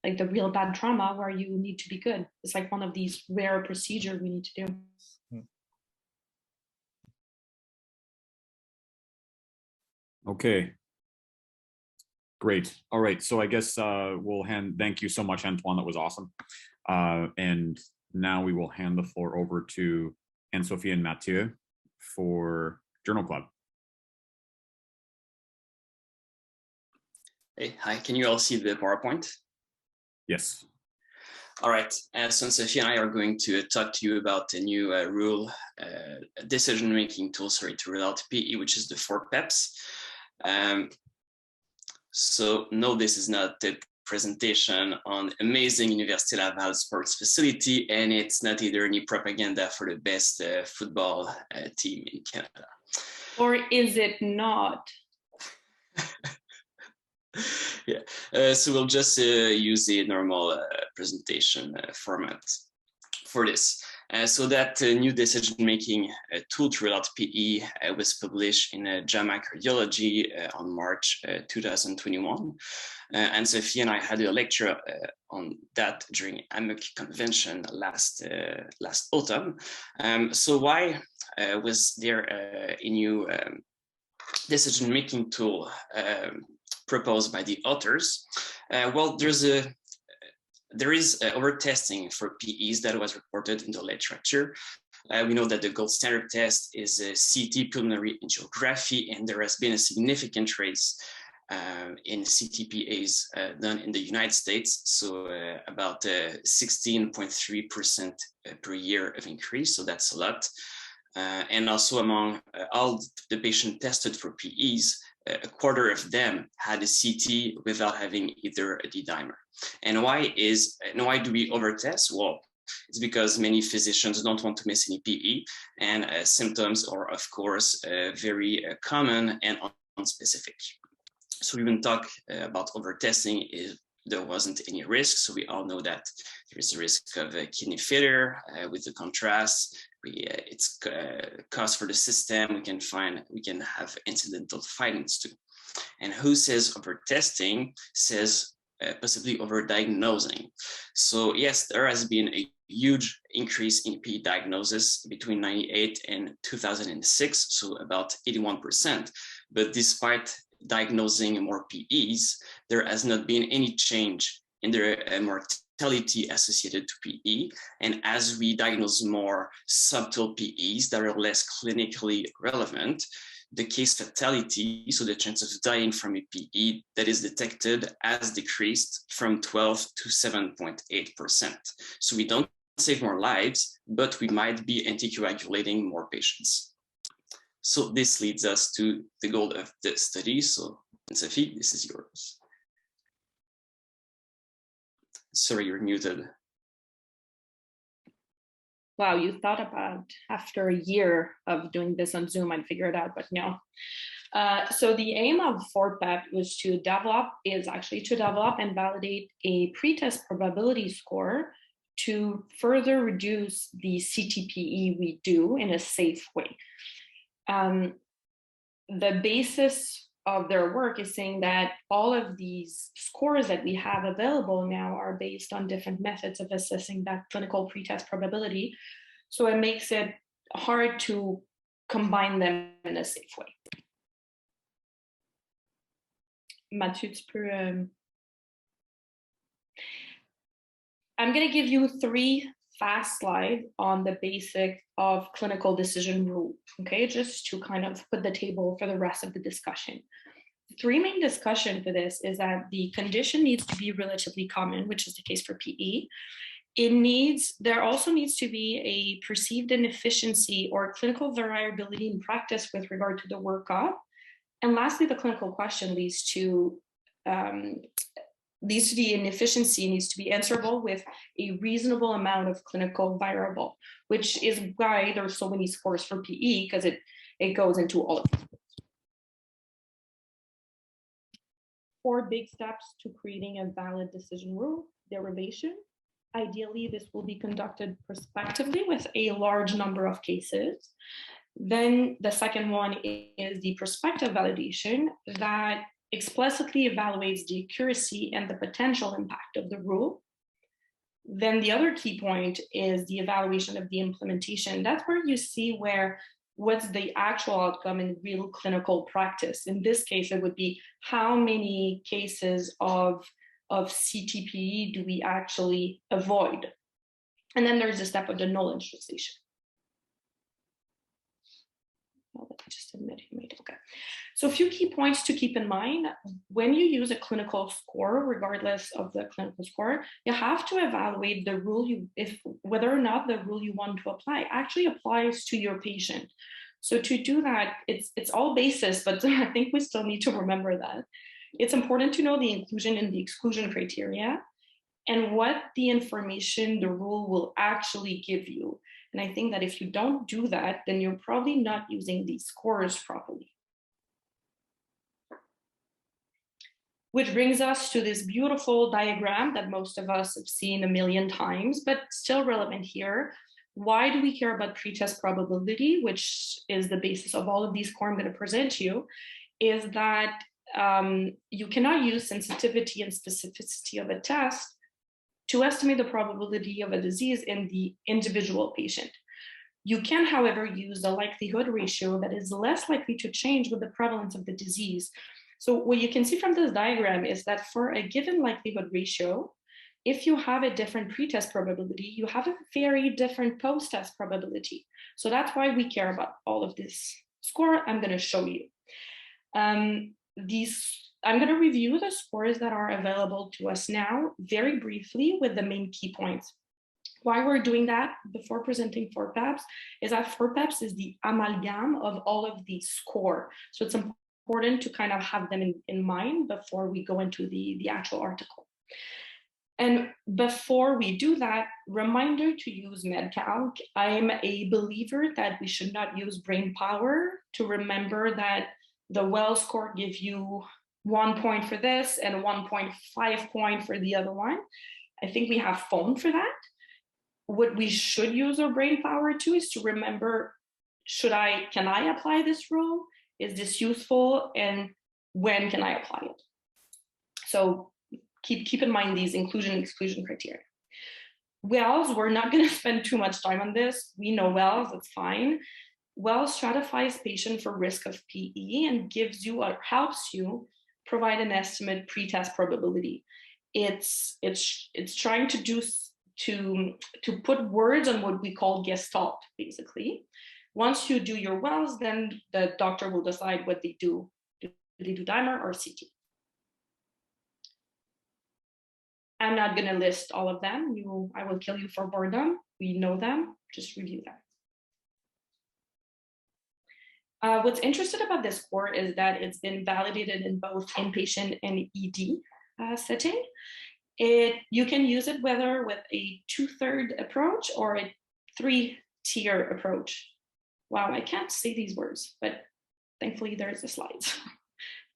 like the real bad trauma where you need to be good. It's like one of these rare procedures we need to do. Okay. Great. All right. So I guess thank you so much, Antoine. That was awesome. And now we will hand the floor over to Anne-Sophie and Mathieu for Journal Club. Hey, hi, can you all see the PowerPoint? Yes. All right, so Sophie and I are going to talk to you about a new decision-making tool, to rule out PE, which is the 4 PEPs. So no, this is not the presentation on amazing Université Laval sports facility, and it's not either any propaganda for the best football team in Canada. Or is it not? Yeah, so we'll just use a normal presentation format for this. So that new decision-making tool to rule out PE was published in JAMA Cardiology on March 2021. And Sophie and I had a lecture on that during AMUC convention last autumn. So why was there a new decision-making tool proposed by the authors? Well, there is over-testing for PEs that was reported in the literature. We know that the gold standard test is a CT pulmonary angiography, and there has been a significant raise in CTPAs done in the United States, so about 16.3% per year of increase, so that's a lot. And also among all the patients tested for PEs, a quarter of them had a CT without having either a D-dimer. And why do we overtest? Well, it's because many physicians don't want to miss any PE, and symptoms are, of course, very common and unspecific. So we even talk about overtesting if there wasn't any risk. So we all know that there is a risk of kidney failure with the contrast. It's cost for the system. We can have incidental findings too. And who says overtesting says possibly overdiagnosing. So yes, there has been a huge increase in PE diagnosis between 1998 and 2006, so about 81%. But despite diagnosing more PEs, there has not been any change in the mortality associated to PE. And as we diagnose more subtle PEs that are less clinically relevant, the case fatality, so the chance of dying from a PE that is detected, has decreased from 12 to 7.8%. So we don't save more lives, but we might be anticoagulating more patients. So this leads us to the goal of the study. So, Sophie, this is yours. Sorry, you're muted. Wow, you thought about after a year of doing this on Zoom, I'd figure it out, but no. So the aim of FORPEP is actually to develop and validate a pretest probability score to further reduce the CTPE we do in a safe way. The basis of their work is saying that all of these scores that we have available now are based on different methods of assessing that clinical pretest probability. So it makes it hard to combine them in a safe way. Mathieu, tu peux, I'm going to give you 3 fast slides on the basic of clinical decision rule, okay, just to kind of put the table for the rest of the discussion. The 3 main discussion for this is that the condition needs to be relatively common, which is the case for PE. There also needs to be a perceived inefficiency or clinical variability in practice with regard to the workup. And lastly, the clinical question leads to the inefficiency needs to be answerable with a reasonable amount of clinical variable, which is why there's so many scores for PE, because it goes into all of these. 4 big steps to creating a valid decision rule: derivation. Ideally, this will be conducted prospectively with a large number of cases. Then the second one is the prospective validation that explicitly evaluates the accuracy and the potential impact of the rule. Then the other key point is the evaluation of the implementation. That's where you see what's the actual outcome in real clinical practice. In this case, it would be how many cases of CTPE do we actually avoid? And then there's the step of the knowledge translation. Just admit he made it. Okay. So a few key points to keep in mind. When you use a clinical score, regardless of the clinical score, you have to evaluate the rule whether or not the rule you want to apply actually applies to your patient. So to do that, it's all basis, but I think we still need to remember that. It's important to know the inclusion and the exclusion criteria and what the information the rule will actually give you. And I think that if you don't do that, then you're probably not using these scores properly. Which brings us to this beautiful diagram that most of us have seen a million times, but still relevant here. Why do we care about pretest probability, which is the basis of all of these scores I'm going to present you, is that you cannot use sensitivity and specificity of a test to estimate the probability of a disease in the individual patient. You can, however, use the likelihood ratio that is less likely to change with the prevalence of the disease. So what you can see from this diagram is that for a given likelihood ratio, if you have a different pretest probability, you have a very different post-test probability. So that's why we care about all of this score. I'm going to show you. I'm going to review the scores that are available to us now very briefly with the main key points. Why we're doing that before presenting FORPEPS is that FORPEPS is the amalgam of all of these scores. So it's important to kind of have them in mind before we go into the actual article. And before we do that, reminder to use MedCalc. I'm a believer that we should not use brain power to remember that the Wells score gives you 1 point for this and 1.5 point for the other one. I think we have phone for that. What we should use our brain power to is to remember, can I apply this rule? Is this useful? And when can I apply it? So keep in mind these inclusion and exclusion criteria. Wells, we're not going to spend too much time on this. We know Wells, it's fine. Wells stratifies patient for risk of PE and gives you or helps you provide an estimate pretest probability. It's trying to put words on what we call gestalt, basically. Once you do your Wells, then the doctor will decide what they do. Do they do dimer or CT? I'm not going to list all of them. I will kill you for boredom. We know them. Just review them. What's interesting about this score is that it's been validated in both inpatient and ED setting. You can use it whether with a 2/3 approach or a 3-tier approach. Wow, I can't say these words, but thankfully there's the slides.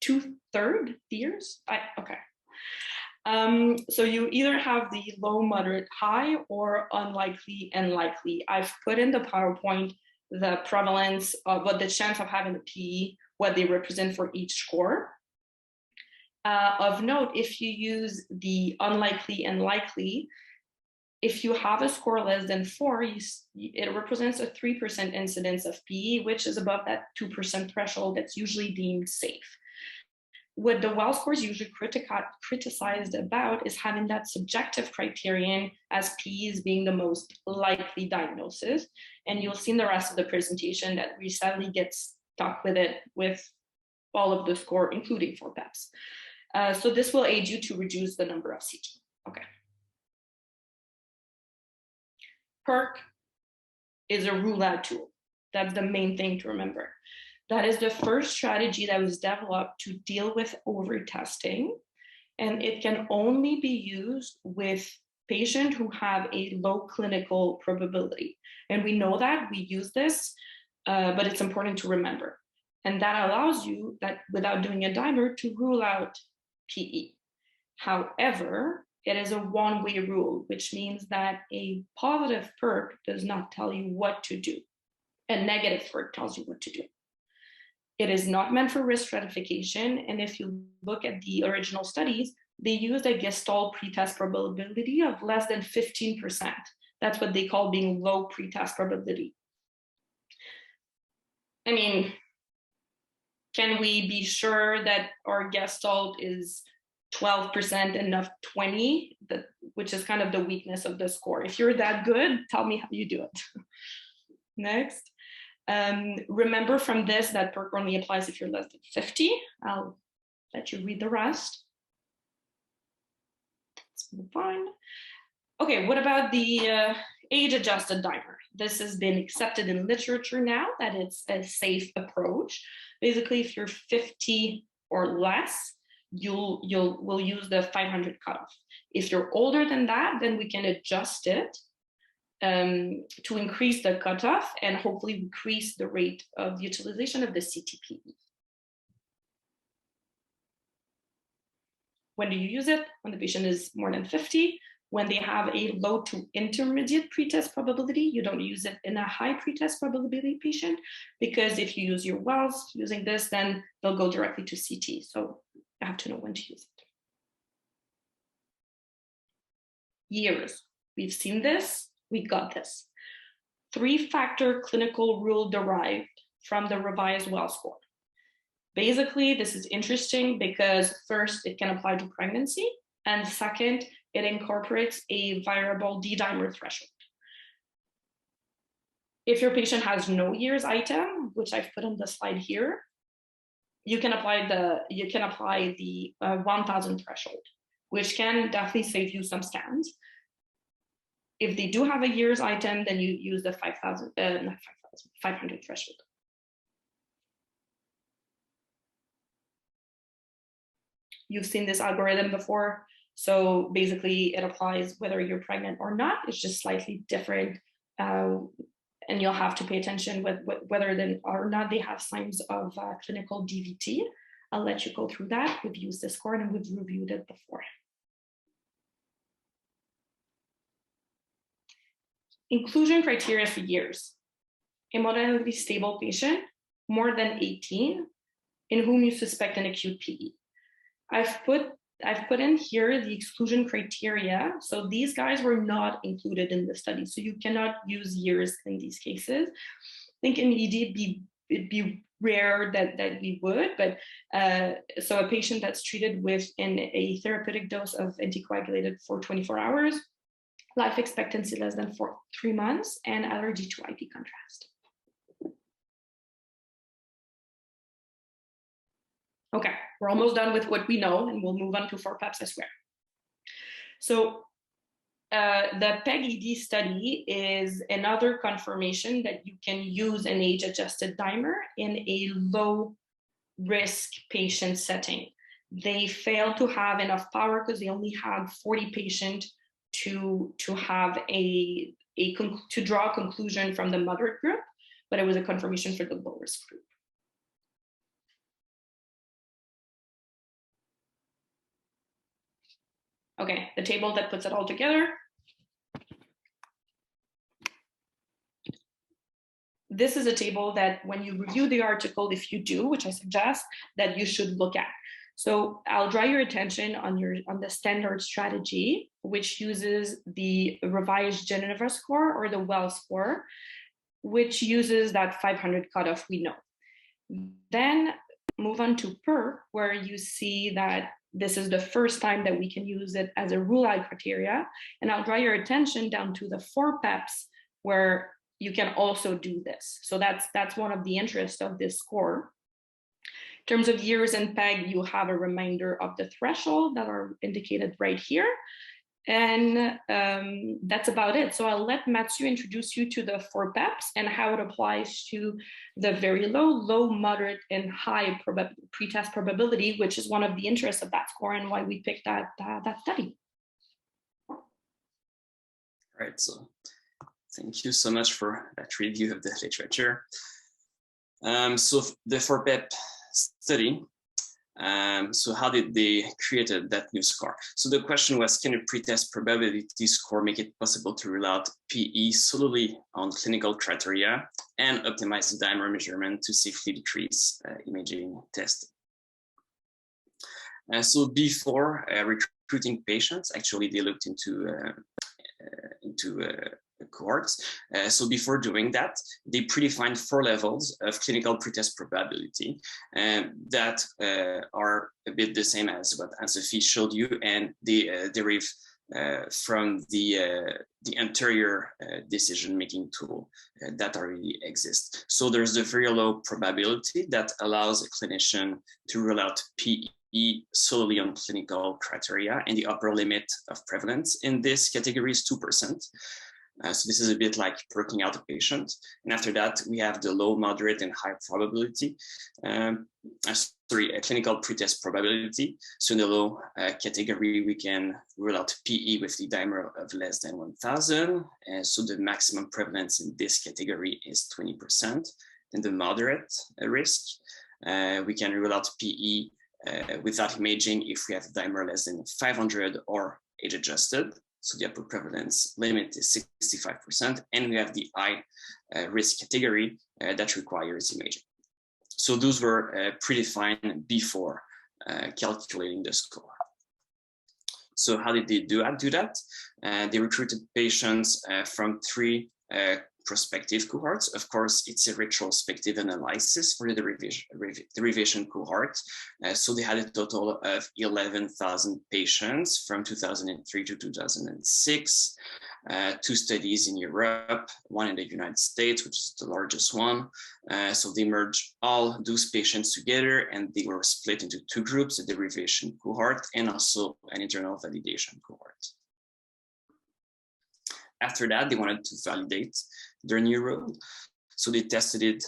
2/3 tiers? Okay. So you either have the low, moderate, high, or unlikely and likely. I've put in the PowerPoint the prevalence of what the chance of having a PE, what they represent for each score. Of note, if you use the unlikely and likely, if you have a score less than 4, it represents a 3% incidence of PE, which is above that 2% threshold that's usually deemed safe. What the Wells score is usually criticized about is having that subjective criterion as PE as being the most likely diagnosis. And you'll see in the rest of the presentation that we sadly get stuck with it with all of the score, including FORPEPS. So this will aid you to reduce the number of CT. Okay. PERC is a rule-out tool. That's the main thing to remember. That is the first strategy that was developed to deal with over-testing, and it can only be used with patients who have a low clinical probability. And we know that, we use this, but it's important to remember. And that allows you, that without doing a dimer, to rule out PE. However, it is a one-way rule, which means that a positive PERC does not tell you what to do. A negative PERC tells you what to do. It is not meant for risk stratification. And if you look at the original studies, they used a Gestalt pretest probability of less than 15%. That's what they call being low pretest probability. I mean, can we be sure that our Gestalt is 12% and not 20, which is kind of the weakness of the score? If you're that good, tell me how you do it. Next. Remember from this that PERC only applies if you're less than 50. I'll let you read the rest. Let's move on. Okay, what about the age-adjusted dimer? This has been accepted in literature now that it's a safe approach. Basically, if you're 50 or less, we'll use the 500 cutoff. If you're older than that, then we can adjust it to increase the cutoff and hopefully increase the rate of utilization of the CTPE. When do you use it? When the patient is more than 50, when they have a low to intermediate pretest probability. You don't use it in a high pretest probability patient, because if you use your Wells using this, then they'll go directly to CT. So you have to know when to use it. Years. We've seen this. We got this. 3-factor clinical rule derived from the revised Wells score. Basically, this is interesting because first, it can apply to pregnancy, and second, it incorporates a variable D-dimer threshold. If your patient has no years item, which I've put on the slide here, you can apply the 1,000 threshold, which can definitely save you some scans. If they do have a years item, then you use the 500 threshold. You've seen this algorithm before. So basically it applies whether you're pregnant or not. It's just slightly different. And you'll have to pay attention with whether or not they have signs of clinical DVT. I'll let you go through that. We've used this score and we've reviewed it before. Inclusion criteria for years. A moderately stable patient, more than 18, in whom you suspect an acute PE. I've put in here the exclusion criteria. So these guys were not included in the study. So you cannot use years in these cases. I think in ED it'd be rare that we would, but so a patient that's treated with a therapeutic dose of anticoagulated for 24 hours, life expectancy less than 3 months, and allergy to IP contrast. Okay, we're almost done with what we know, and we'll move on to 4PEPs, I swear. So the PEG-ED study is another confirmation that you can use an age-adjusted dimer in a low-risk patient setting. They failed to have enough power because they only had 40 patients to have to draw a conclusion from the moderate group, but it was a confirmation for the low-risk group. Okay, the table that puts it all together. This is a table that when you review the article, if you do, which I suggest, that you should look at. So I'll draw your attention on the standard strategy, which uses the revised Geneva score or the Wells score, which uses that 500 cutoff we know. Then move on to PER, where you see that this is the first time that we can use it as a rule-out criteria. And I'll draw your attention down to the 4PEPs, where you can also do this. So that's one of the interests of this score. In terms of years and PEG, you have a reminder of the threshold that are indicated right here. And that's about it. So I'll let Mathieu introduce you to the 4PEPs and how it applies to the very low, moderate, and high pretest probability, which is one of the interests of that score and why we picked that study. All right, so thank you so much for that review of the literature. So the 4PEP study, so how did they create that new score? So the question was, can a pretest probability score make it possible to rule out PE solely on clinical criteria and optimize the dimer measurement to safely decrease imaging testing? So before recruiting patients, actually they looked into cohorts. So before doing that, they predefined 4 levels of clinical pretest probability that are a bit the same as what Anne-Sophie showed you, and they derive from the anterior decision-making tool that already exists. So there's the very low probability that allows a clinician to rule out PE solely on clinical criteria, and the upper limit of prevalence in this category is 2%. So this is a bit like working out a patient. And after that, we have the low, moderate, and high probability. Clinical pretest probability. So in the low category, we can rule out PE with the dimer of less than 1,000. So the maximum prevalence in this category is 20%. In the moderate risk, we can rule out PE without imaging if we have a dimer less than 500 or age-adjusted. So the upper prevalence limit is 65%, and we have the high risk category that requires imaging. So those were predefined before calculating the score. So how did they do that? They recruited patients from 3 prospective cohorts. Of course, it's a retrospective analysis for the derivation cohort. So they had a total of 11,000 patients from 2003 to 2006. 2 studies in Europe, 1 in the United States, which is the largest one. So they merged all those patients together and they were split into 2 groups, a derivation cohort and also an internal validation cohort. After that, they wanted to validate their new rule. So they tested it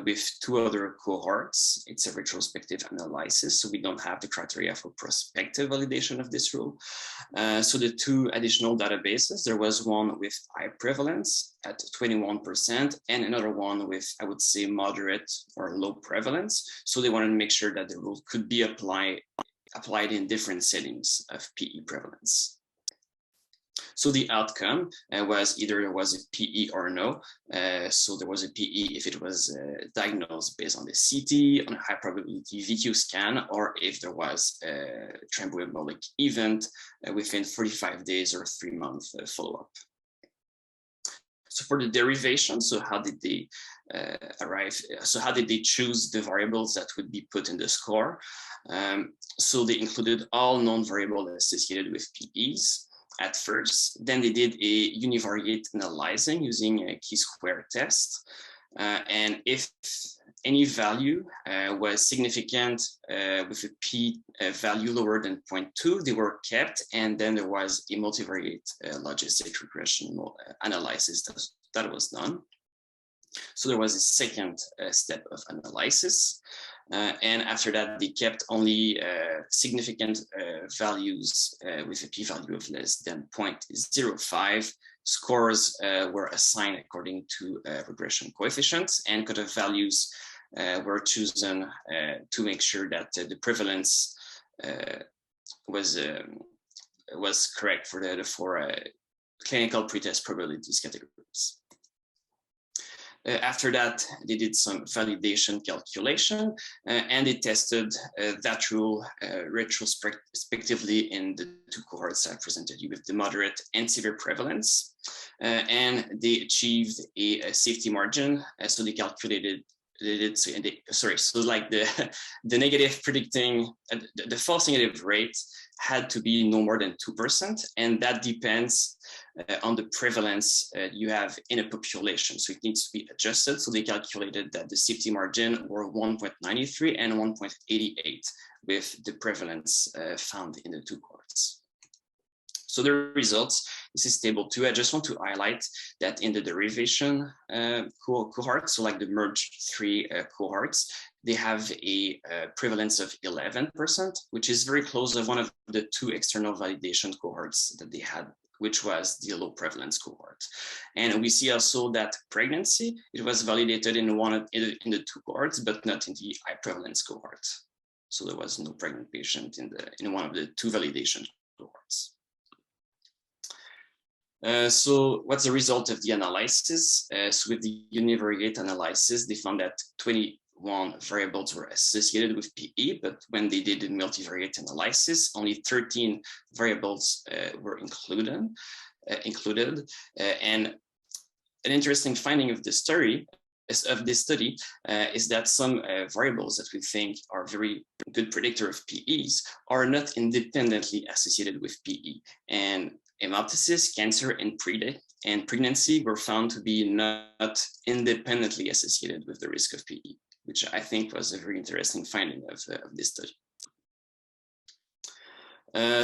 with 2 other cohorts. It's a retrospective analysis, so we don't have the criteria for prospective validation of this rule. So the 2 additional databases, there was one with high prevalence at 21% and another one with, I would say, moderate or low prevalence. So they wanted to make sure that the rule could be applied in different settings of PE prevalence. So the outcome was either there was a PE or no. So there was a PE if it was diagnosed based on the CT, on a high probability VQ scan, or if there was a thromboembolic event within 45 days or 3-month follow-up. So for the derivation, so how did they arrive? So how did they choose the variables that would be put in the score? So they included all known variables associated with PEs at first. Then they did a univariate analyzing using a chi-square test. And if any value was significant with a p value lower than 0.2, they were kept. And then there was a multivariate logistic regression analysis that was done. So there was a second step of analysis. And after that, they kept only significant values with a p-value of less than 0.05. Scores were assigned according to regression coefficients, and cutoff values were chosen to make sure that the prevalence was correct for the 4 clinical pretest probabilities categories. After that, they did some validation calculation and they tested that rule retrospectively in the 2 cohorts I presented you with the moderate and severe prevalence. And they achieved a safety margin. So they calculated it. So like the negative predicting, the false negative rate had to be no more than 2%. And that depends on the prevalence you have in a population. So it needs to be adjusted. So they calculated that the safety margin were 1.93 and 1.88 with the prevalence found in the 2 cohorts. So the results, this is table 2. I just want to highlight that in the derivation cohort, so like the merged 3 cohorts, they have a prevalence of 11%, which is very close to one of the 2 external validation cohorts that they had, which was the low prevalence cohort. And we see also that pregnancy, it was validated in the 2 cohorts, but not in the high prevalence cohort. So there was no pregnant patient in one of the 2 validation cohorts. So what's the result of the analysis? So with the univariate analysis, they found that 21 variables were associated with PE, but when they did the multivariate analysis, only 13 variables were included. And an interesting finding of this study is that some variables that we think are very good predictor of PEs are not independently associated with PE. And hemoptysis, cancer, and pregnancy were found to be not independently associated with the risk of PE, which I think was a very interesting finding of this study.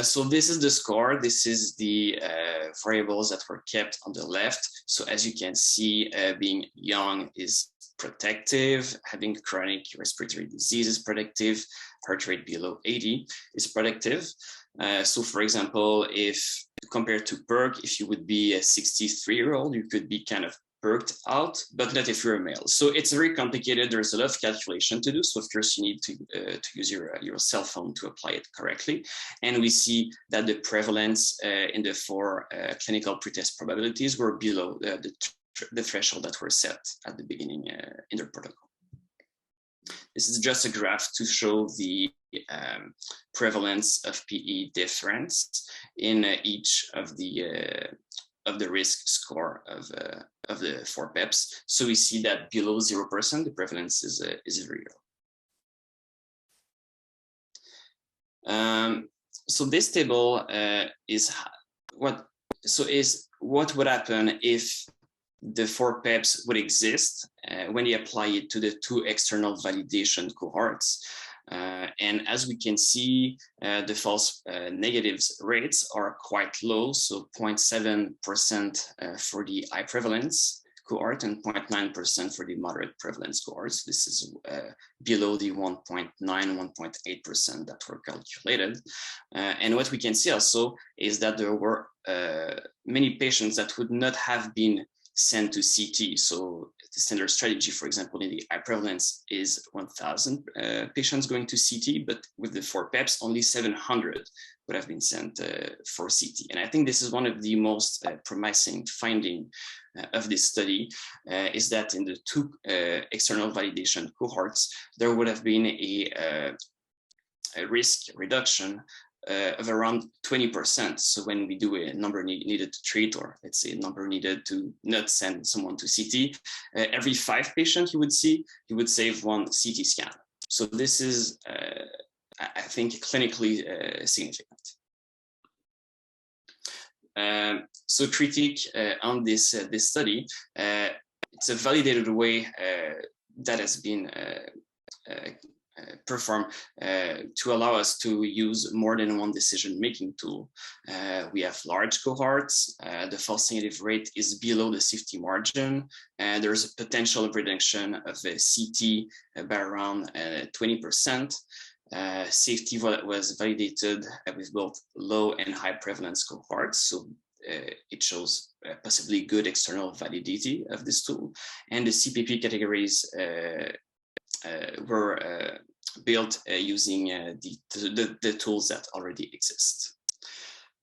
So this is the score. This is the variables that were kept on the left. So as you can see, being young is protective, having chronic respiratory disease is protective, heart rate below 80 is protective. So for example, if compared to PERC, if you would be a 63-year-old, you could be kind of PERCed out, but not if you're a male. So it's very complicated. There's a lot of calculation to do. So first you need to use your cell phone to apply it correctly. And we see that the prevalence in the 4 clinical pretest probabilities were below the threshold that were set at the beginning in the protocol. This is just a graph to show the prevalence of PE difference in each of the of the risk score of the 4 PEPs. So we see that below 0%, the prevalence is very low. So this table is what would happen if the 4 PEPs would exist when you apply it to the 2 external validation cohorts. And as we can see, the false negatives rates are quite low, so 0.7% for the high prevalence cohort and 0.9% for the moderate prevalence cohorts. This is below the 1.9, 1.8% that were calculated. And what we can see also is that there were many patients that would not have been sent to CT. So the standard strategy, for example, in the high prevalence is 1,000 patients going to CT, but with the 4 PEPs, only 700 would have been sent for CT. And I think this is one of the most promising finding of this study, is that in the 2 external validation cohorts, there would have been a risk reduction of around 20%. So when we do a number needed to treat, or let's say a number needed to not send someone to CT, every 5 patients you would see, you would save 1 CT scan. So this is, I think, clinically significant. So critique on this study, it's a validated way that has been performed to allow us to use more than one decision-making tool. We have large cohorts, the false negative rate is below the safety margin, and there's a potential reduction of a CT by around 20%. Safety was validated with both low and high prevalence cohorts, so it shows possibly good external validity of this tool. And the CPP categories were built using the tools that already exist.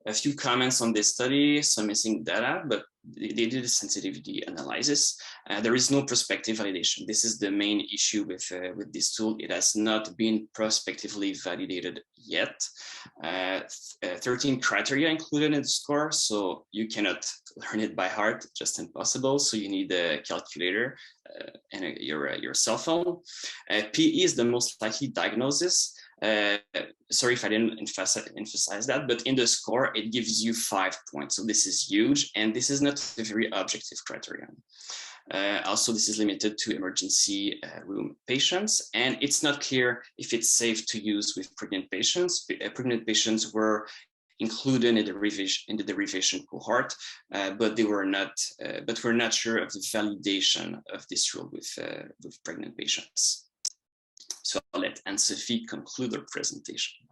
A few comments on this study, some missing data, but they did a sensitivity analysis. There is no prospective validation. This is the main issue with this tool. It has not been prospectively validated yet. 13 criteria included in the score, so you cannot learn it by heart, just impossible. So you need a calculator and your cell phone. PE is the most likely diagnosis. Sorry if I didn't emphasize that, but in the score, it gives you 5 points. So this is huge, and this is not a very objective criterion. Also, this is limited to emergency room patients, and it's not clear if it's safe to use with pregnant patients. Pregnant patients were included in the derivation cohort, but they were not. But we're not sure of the validation of this rule with pregnant patients. So I'll let Anne-Sophie conclude her presentation.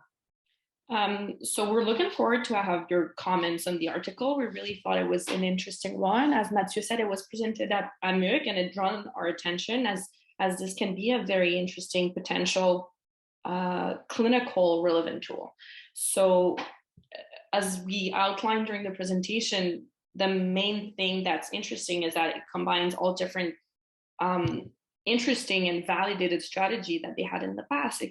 So we're looking forward to have your comments on the article. We really thought it was an interesting one. As Mathieu said, it was presented at AMUC, and it drawn our attention as this can be a very interesting potential clinical relevant tool. So as we outlined during the presentation, the main thing that's interesting is that it combines all different interesting and validated strategy that they had in the past.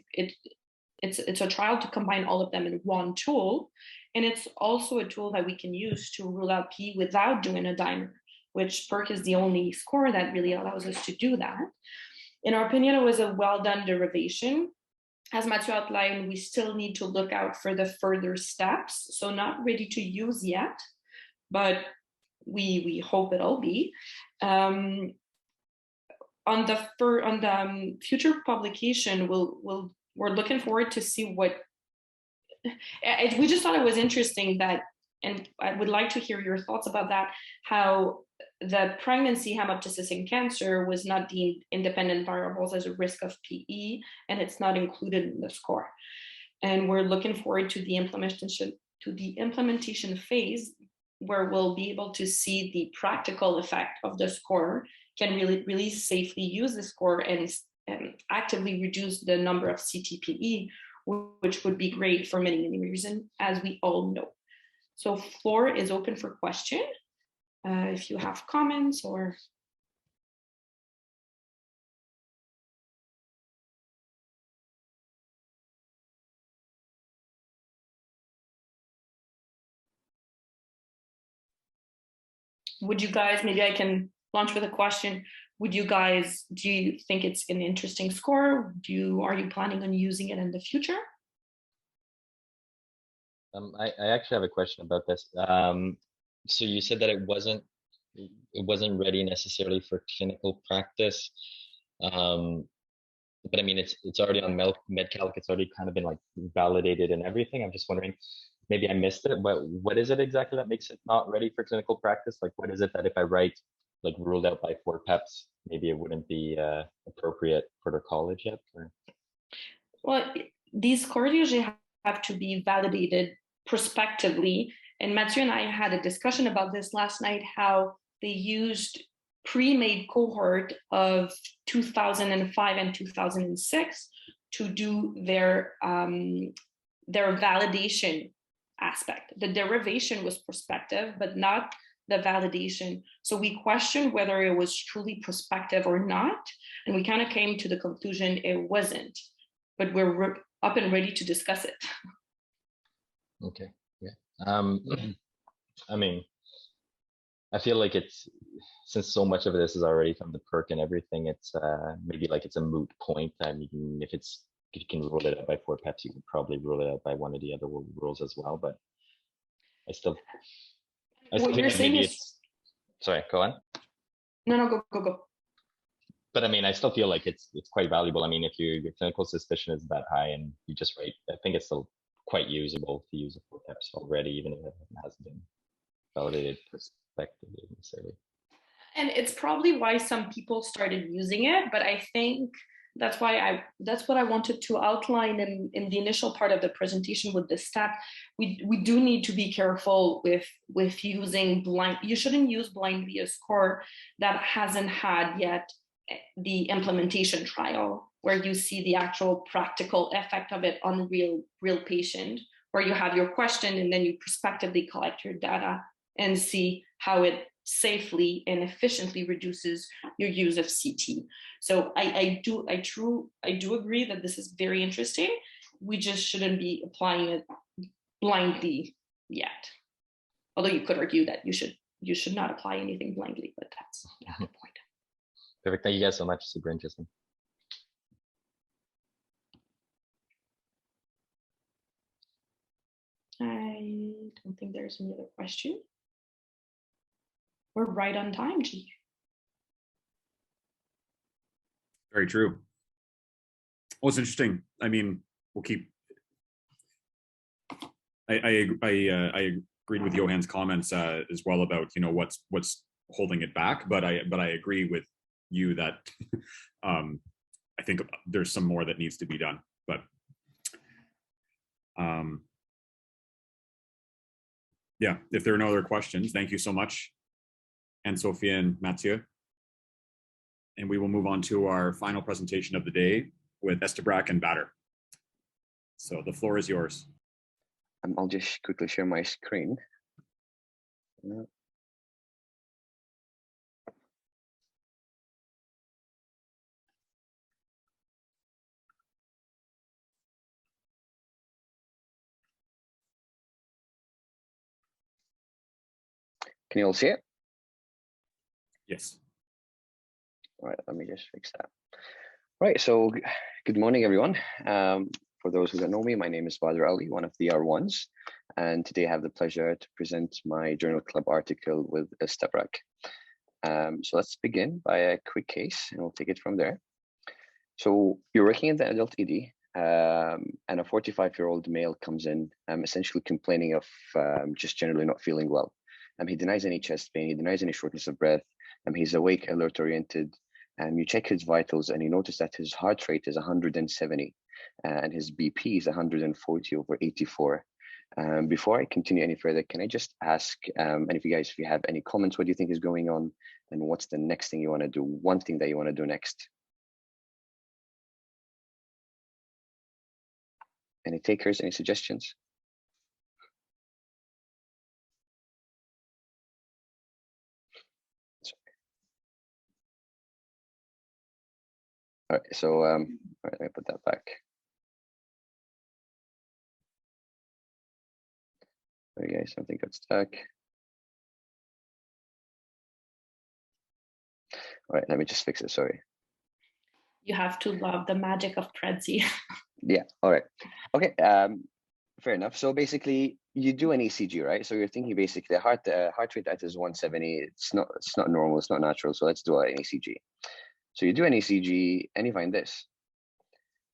It's a trial to combine all of them in one tool, and it's also a tool that we can use to rule out PE without doing a dimer, which PERC is the only score that really allows us to do that. In our opinion, it was a well-done derivation. As Mathieu outlined, we still need to look out for the further steps, so not ready to use yet, but we hope it'll be. On the future publication, we're looking forward to see what. We just thought it was interesting that, and I would like to hear your thoughts about that, how the pregnancy, hemoptysis, and cancer was not deemed independent variables as a risk of PE, and it's not included in the score. And we're looking forward to the implementation phase, where we'll be able to see the practical effect of the score, can really safely use the score and actively reduce the number of CTPE, which would be great for many, many reasons, as we all know. So floor is open for question. If you have comments or would you guys, maybe I can launch with a question. Do you think it's an interesting score? Are you planning on using it in the future? I actually have a question about this. So you said that it wasn't ready necessarily for clinical practice. But I mean, it's already on MedCalc. It's already kind of been like validated and everything. I'm just wondering, maybe I missed it, but what is it exactly that makes it not ready for clinical practice? Like, what is it that if I write like ruled out by 4 PEPs, maybe it wouldn't be appropriate for their college yet? Or? Well, these scores have to be validated prospectively. And Mathieu and I had a discussion about this last night, how they used pre-made cohort of 2005 and 2006 to do their validation aspect. The derivation was prospective, but not the validation. So we questioned whether it was truly prospective or not. And we kind of came to the conclusion it wasn't, but we're up and ready to discuss it. Okay, yeah. I mean, I feel like since so much of this is already from the perk and everything, it's maybe like it's a moot point. I mean, if you can rule it out by 4 PEPs, you could probably rule it out by one of the other rules as well. But I still What you're saying is, sorry, go on. No, go. But I mean, I still feel like it's quite valuable. I mean, if your clinical suspicion is that high and you just write, I think it's still quite usable to use a 4 PEPs already, even if it hasn't been validated prospectively necessarily. And it's probably why some people started using it, but I think that's what I wanted to outline in the initial part of the presentation with the step. We do need to be careful with using blind. You shouldn't use blindly a score that hasn't had yet the implementation trial, where you see the actual practical effect of it on the real patient, where you have your question and then you prospectively collect your data and see how it safely and efficiently reduces your use of CT. So I do agree that this is very interesting. We just shouldn't be applying it blindly yet. Although you could argue that you should not apply anything blindly, but that's not the point. Perfect. Thank you guys so much. Super interesting. I don't think there's any other question. We're right on time, G. Very true. Well, it's interesting. I mean, we'll keep. I agreed with Johann's comments as well about what's holding it back, but I agree with you that I think there's some more that needs to be done. But yeah, if there are no other questions, thank you so much, Anne-Sophie and Mathieu. And we will move on to our final presentation of the day with Estebrac and Batter. So the floor is yours. I'll just quickly share my screen. Can you all see it? Yes. All right, let me just fix that. Right, so good morning, everyone. For those who don't know me, my name is Badr Ali, one of the R1s, and today I have the pleasure to present my Journal Club article with Estebrac. So let's begin by a quick case, and we'll take it from there. So you're working in the adult ED, and a 45-year-old male comes in, essentially complaining of just generally not feeling well. He denies any chest pain, he denies any shortness of breath, he's awake, alert oriented. You check his vitals and you notice that his heart rate is 170 and his BP is 140/84. Before I continue any further, can I just ask, and if you have any comments, what do you think is going on and what's the next thing you want to do? One thing that you want to do next? Any takers, any suggestions? All right, so all right, let me put that back. Okay, something got stuck. All right, let me just fix it, sorry. You have to love the magic of Prezi. Yeah, all right. Okay, fair enough. So basically, you do an ECG, right? So you're thinking basically heart rate at is 170. It's not normal. It's not natural. So let's do an ECG. So you do an ECG and you find this.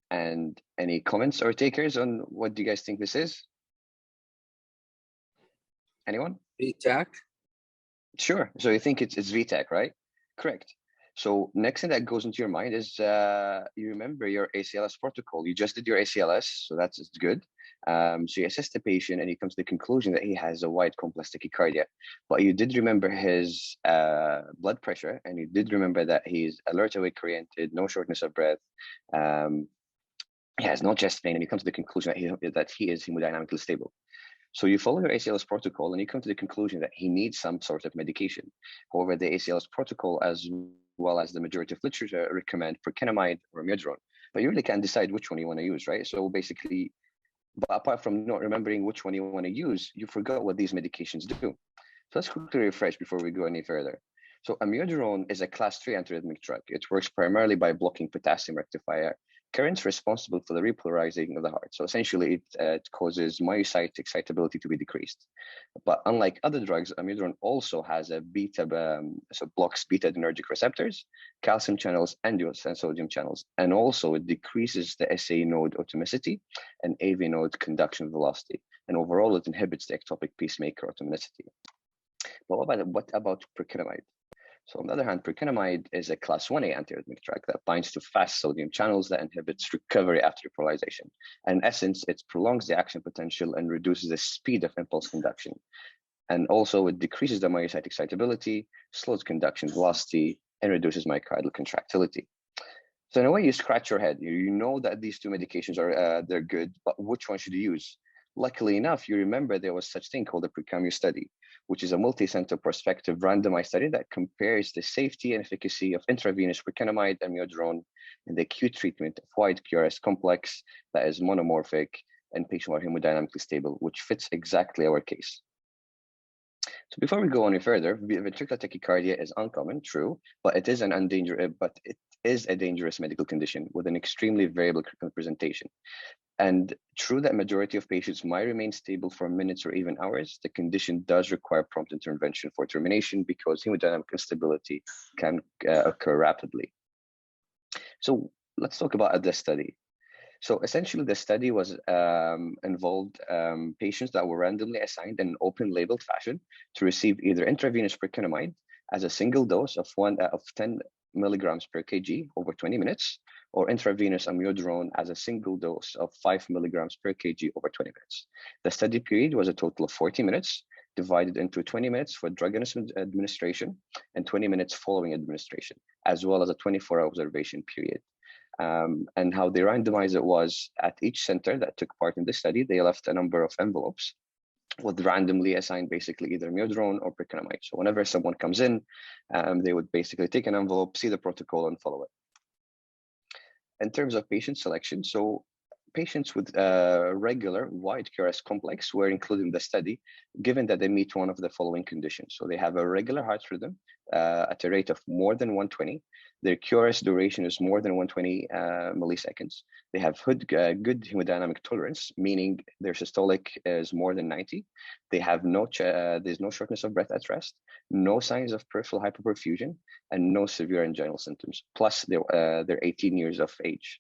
And any comments or takers on what do you guys think this is? Anyone? VTAC. Sure. So you think it's VTAC, right? Correct. So next thing that goes into your mind is you remember your ACLS protocol. You just did your ACLS, so that's good. So you assess the patient and you come to the conclusion that he has a wide complex tachycardia. But you did remember his blood pressure, and you did remember that he's alert, awake, oriented, no shortness of breath. He has no chest pain, and you come to the conclusion that he is hemodynamically stable. So you follow your ACLS protocol and you come to the conclusion that he needs some sort of medication. However, the ACLS protocol, as well as the majority of literature, recommend procainamide or amiodarone, but you really can't decide which one you want to use, right? So basically, but apart from not remembering which one you want to use, you forgot what these medications do. So let's quickly refresh before we go any further. So amiodarone is a class 3 antiarrhythmic drug. It works primarily by blocking potassium rectifier currents responsible for the repolarizing of the heart. So essentially, it causes myocyte excitability to be decreased. But unlike other drugs, amiodarone also has a so blocks beta-adrenergic receptors, calcium channels, and sodium channels. And also it decreases the SA node autonomicity and AV node conduction velocity. And overall, it inhibits the ectopic pacemaker autonomicity. But what about procainamide? So on the other hand, procainamide is a class 1A antiarrhythmic drug that binds to fast sodium channels that inhibits recovery after repolarization. And in essence, it prolongs the action potential and reduces the speed of impulse conduction. And also it decreases the myocyte excitability, slows conduction velocity, and reduces myocardial contractility. So in a way, you scratch your head. You know that these two medications are they're good, but which one should you use? Luckily enough, you remember there was such thing called the PROCAMIO study, which is a multi-center prospective randomized study that compares the safety and efficacy of intravenous procainamide and amiodarone in the acute treatment of wide QRS complex that is monomorphic and patients who are hemodynamically stable, which fits exactly our case. So before we go any further, ventricular tachycardia is uncommon, true, but it is a dangerous medical condition with an extremely variable clinical presentation. And true that majority of patients might remain stable for minutes or even hours, the condition does require prompt intervention for termination because hemodynamic instability can occur rapidly. So let's talk about this study. So essentially, the study was involved patients that were randomly assigned in an open labeled fashion to receive either intravenous procainamide as a single dose of 10 milligrams per kg over 20 minutes, or intravenous amiodarone as a single dose of 5 milligrams per kg over 20 minutes. The study period was a total of 40 minutes, divided into 20 minutes for drug administration and 20 minutes following administration, as well as a 24-hour observation period. And how they randomized it was at each center that took part in this study, they left a number of envelopes with randomly assigned basically either amiodarone or procainamide. So whenever someone comes in, they would basically take an envelope, see the protocol, and follow it. In terms of patient selection, so patients with regular wide QRS complex were included in the study, given that they meet one of the following conditions. So they have a regular heart rhythm at a rate of more than 120. Their QRS duration is more than 120 milliseconds. They have good hemodynamic tolerance, meaning their systolic is more than 90. They have there's no shortness of breath at rest, no signs of peripheral hypoperfusion, and no severe angina symptoms. Plus, they're 18 years of age.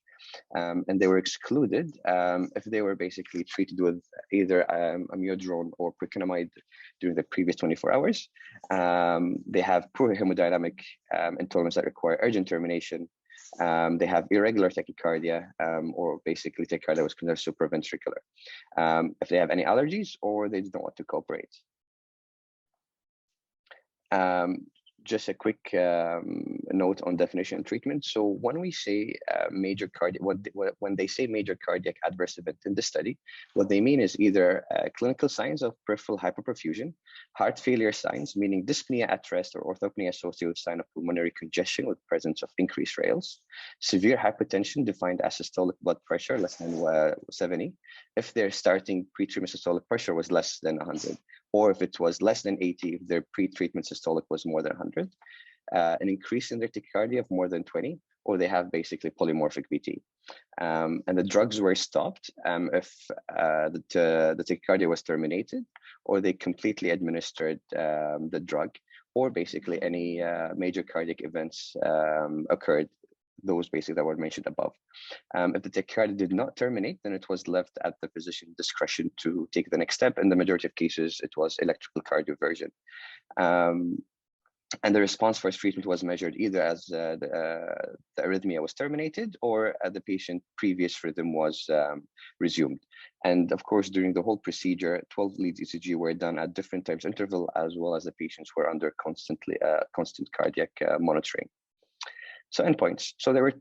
And they were excluded if they were basically treated with either amiodarone or procainamide during the previous 24 hours. They have poor hemodynamic intolerance that require urgent termination. They have irregular tachycardia, or basically tachycardia was considered supraventricular. If they have any allergies or they don't want to cooperate. Just a quick note on definition and treatment. So when we say major cardiac, when they say major cardiac adverse event in this study, what they mean is either clinical signs of peripheral hypoperfusion, heart failure signs, meaning dyspnea at rest or orthopnea associated with sign of pulmonary congestion with presence of increased rales, severe hypertension defined as systolic blood pressure less than 70, if their starting pre-treatment systolic pressure was less than 100, or if it was less than 80, if their pre-treatment systolic was more than 100. an increase in their tachycardia of more than 20, or they have basically polymorphic VT. And the drugs were stopped if the tachycardia was terminated, or they completely administered the drug, or basically any major cardiac events occurred, those basically that were mentioned above. If the tachycardia did not terminate, then it was left at the physician's discretion to take the next step. In the majority of cases, it was electrical cardioversion. And the response for treatment was measured either as the arrhythmia was terminated, or the patient previous rhythm was resumed. And of course, during the whole procedure, 12 leads ECG were done at different times interval, as well as the patients were under constant cardiac monitoring. So endpoints. So there were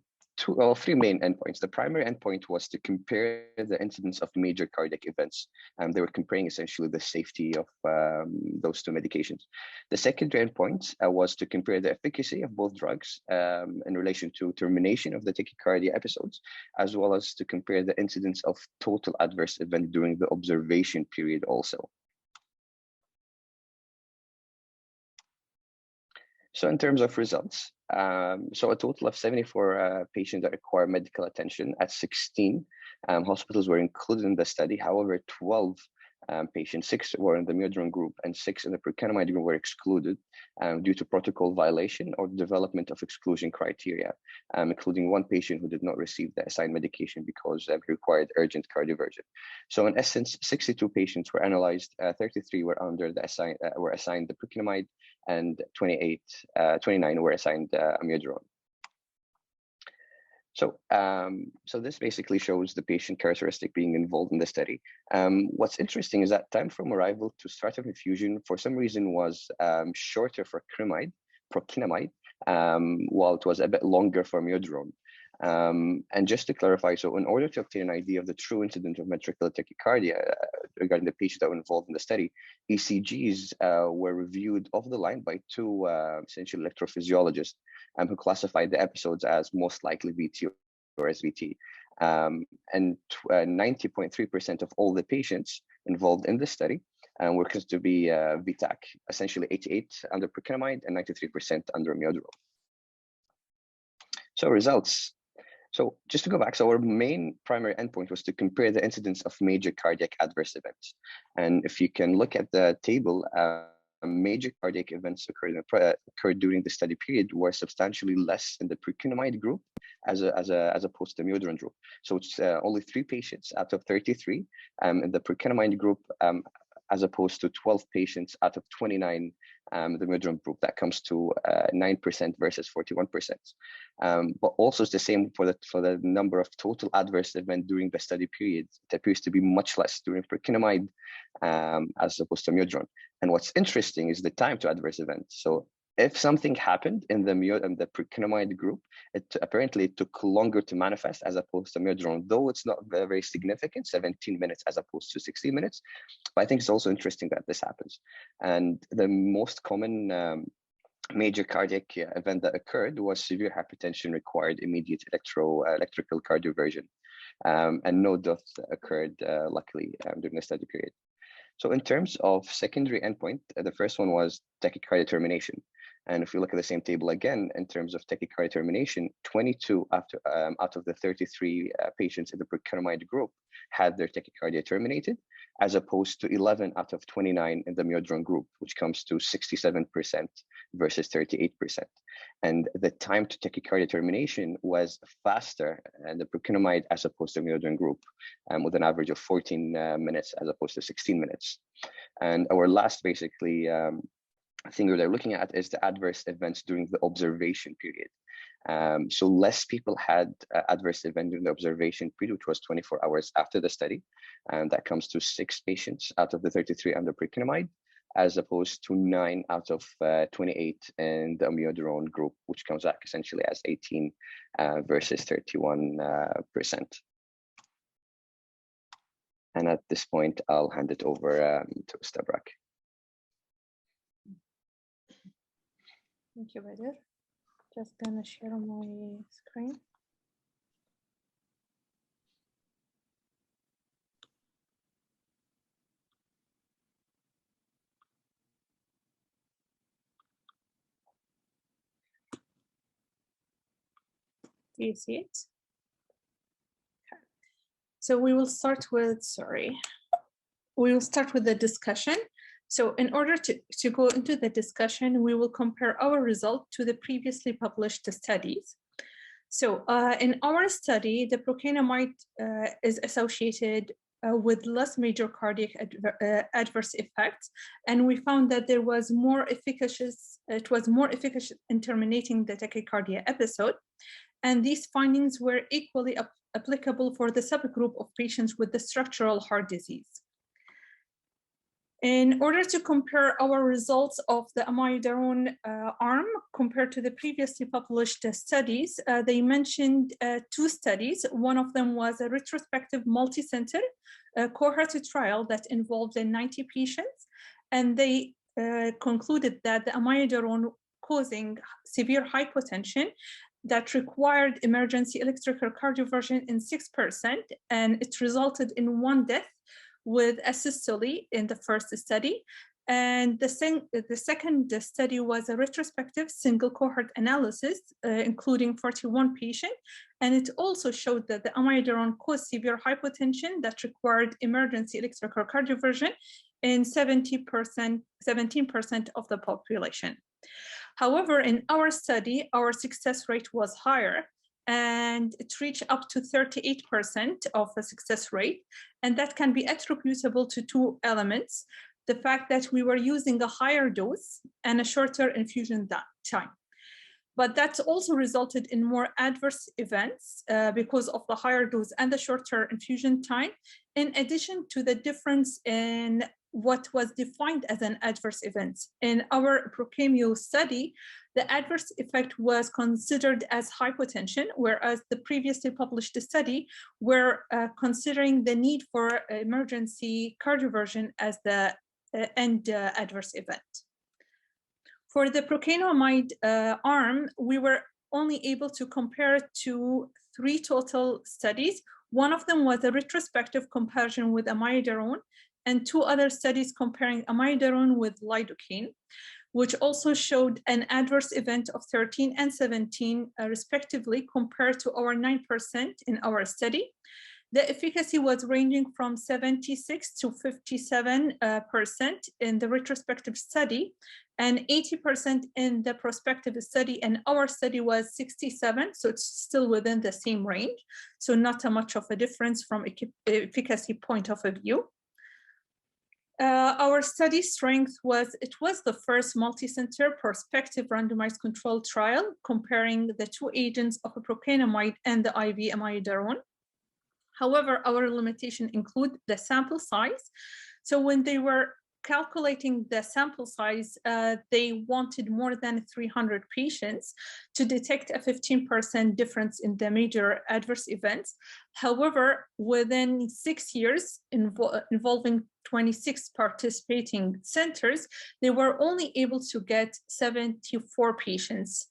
three main endpoints. The primary endpoint was to compare the incidence of major cardiac events. They were comparing essentially the safety of those two medications. The secondary endpoint was to compare the efficacy of both drugs in relation to termination of the tachycardia episodes, as well as to compare the incidence of total adverse event during the observation period also. So in terms of results, so a total of 74 patients that require medical attention at 16 hospitals were included in the study. However, 12 patients, 6 were in the myoderone group and 6 in the procainamide group were excluded due to protocol violation or development of exclusion criteria, including 1 patient who did not receive the assigned medication because he required urgent cardioversion. So in essence, 62 patients were analyzed, 33 were under the assigned the procainamide, and 29 were assigned amiodarone. So, so this basically shows the patient characteristic being involved in the study. What's interesting is that time from arrival to start of infusion, for some reason, was shorter for procainamide, while it was a bit longer for amiodarone. And just to clarify, so in order to obtain an idea of the true incidence of ventricular tachycardia regarding the patients that were involved in the study, ECGs were reviewed off the line by 2 essentially electrophysiologists who classified the episodes as most likely VT or SVT. And 90.3% of all the patients involved in the study were considered to be VTAC, essentially 88 under procainamide and 93% under amiodarone. So results. So just to go back, so our main primary endpoint was to compare the incidence of major cardiac adverse events. And if you can look at the table, major cardiac events occurred during the study period were substantially less in the procainamide group as opposed to the amiodarone group. So it's only 3 patients out of 33 in the procainamide group, as opposed to 12 patients out of 29 the amiodarone group. That comes to 9% versus 41%. But also it's the same for the number of total adverse event during the study period. It appears to be much less during procainamide as opposed to amiodarone. And what's interesting is the time to adverse event. So if something happened in the procainamide group, apparently it took longer to manifest as opposed to amiodarone, though it's not very significant, 17 minutes as opposed to 60 minutes. But I think it's also interesting that this happens. And the most common major cardiac event that occurred was severe hypertension required immediate electrical cardioversion. And no death occurred, luckily, during the study period. So in terms of secondary endpoint, the first one was tachycardia termination. And if we look at the same table again, in terms of tachycardia termination, 22 out of the 33 patients in the procainamide group had their tachycardia terminated, as opposed to 11 out of 29 in the amiodarone group, which comes to 67% versus 38%. And the time to tachycardia termination was faster in the procainamide as opposed to the amiodarone group, with an average of 14 minutes as opposed to 16 minutes. And our last basically thing they're looking at is the adverse events during the observation period. So less people had adverse event during the observation period, which was 24 hours after the study. And that comes to 6 patients out of the 33 under procainamide, as opposed to 9 out of 28 in the amiodarone group, which comes back essentially as 18 versus 31%. And at this point, I'll hand it over to Stabrak. Thank you, Badr. Just gonna share my screen. Do you see it? Okay. So we will start with, we will start with the discussion. So in order to go into the discussion, we will compare our result to the previously published studies. So in our study, the procainamide is associated with less major cardiac adverse effects, and we found that there was more efficacious. It was more efficacious in terminating the tachycardia episode, and these findings were equally applicable for the subgroup of patients with the structural heart disease. In order to compare our results of the amiodarone arm compared to the previously published studies, they mentioned two studies. One of them was a retrospective multi-center cohort trial that involved 90 patients, and they concluded that the amiodarone causing severe hypotension that required emergency electrical cardioversion in 6%, and it resulted in 1 death with asystole in the first study. And the second study was a retrospective single cohort analysis, including 41 patients. And it also showed that the amiodarone caused severe hypotension that required emergency electrical cardioversion in 17% of the population. However, in our study, our success rate was higher, and it reached up to 38% of a success rate. And that can be attributable to two elements: the fact that we were using a higher dose and a shorter infusion time. But that also resulted in more adverse events because of the higher dose and the shorter infusion time, in addition to the difference in what was defined as an adverse event. In our PROCAMIO study, the adverse effect was considered as hypotension, whereas the previously published study were considering the need for emergency cardioversion as the end adverse event. For the procainamide arm, we were only able to compare to 3 total studies. One of them was a retrospective comparison with amiodarone, and 2 other studies comparing amiodarone with lidocaine, which also showed an adverse event of 13 and 17 respectively, compared to our 9% in our study. The efficacy was ranging from 76 to 57% in the retrospective study, and 80% in the prospective study, and our study was 67, so it's still within the same range. So not much of a difference from efficacy point of view. Our study strength was, it was the first multi-center prospective randomized controlled trial comparing the 2 agents of procainamide and the IV amiodarone. However, our limitation include the sample size. So when they were calculating the sample size, they wanted more than 300 patients to detect a 15% difference in the major adverse events. However, within 6 years, involving 26 participating centers, they were only able to get 74 patients.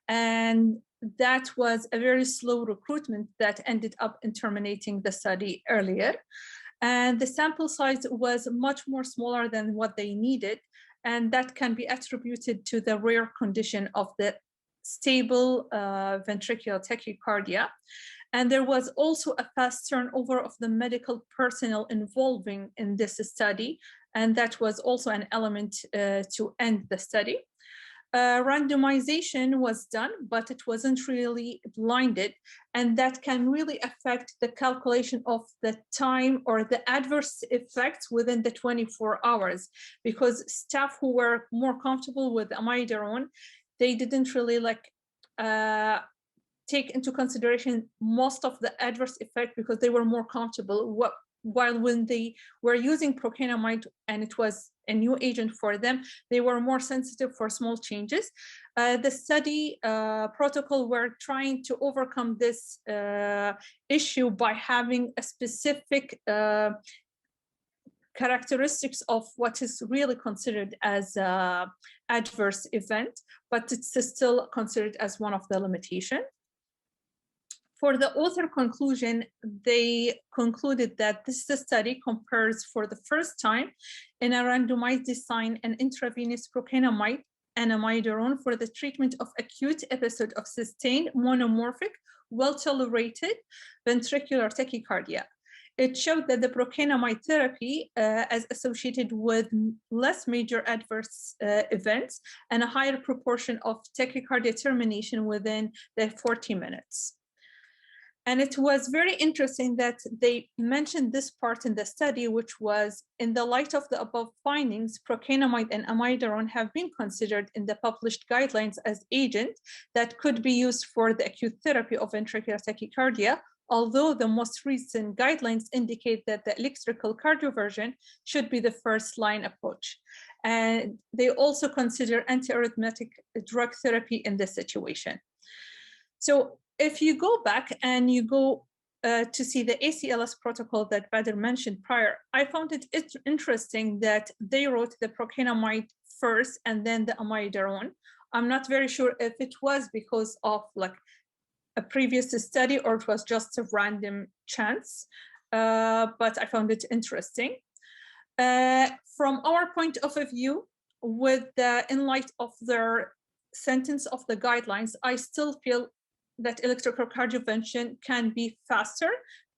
And that was a very slow recruitment that ended up in terminating the study earlier. And the sample size was much more smaller than what they needed. And that can be attributed to the rare condition of the stable ventricular tachycardia. And there was also a fast turnover of the medical personnel involving in this study. And that was also an element to end the study. Randomization was done, but it wasn't really blinded, and that can really affect the calculation of the time or the adverse effects within the 24 hours, because staff who were more comfortable with amiodarone, they didn't really take into consideration most of the adverse effect because they were more comfortable. While when they were using procainamide and it was a new agent for them, they were more sensitive for small changes. The study protocol were trying to overcome this issue by having a specific characteristics of what is really considered as an adverse event, but it's still considered as one of the limitations. For the author conclusion, they concluded that this study compares for the first time in a randomized design an intravenous procainamide and amiodarone for the treatment of acute episode of sustained monomorphic, well-tolerated ventricular tachycardia. It showed that the procainamide therapy as associated with less major adverse events and a higher proportion of tachycardia termination within the 40 minutes. And it was very interesting that they mentioned this part in the study, which was in the light of the above findings, procainamide and amiodarone have been considered in the published guidelines as agents that could be used for the acute therapy of ventricular tachycardia, although the most recent guidelines indicate that the electrical cardioversion should be the first line approach. And they also consider antiarrhythmic drug therapy in this situation. So if you go back and you go to see the ACLS protocol that Badr mentioned prior, I found it interesting that they wrote the procainamide first and then the amiodarone. I'm not very sure if it was because of like a previous study or it was just a random chance, but I found it interesting. From our point of view, in light of their sentence of the guidelines, I still feel that electrical cardioversion can be faster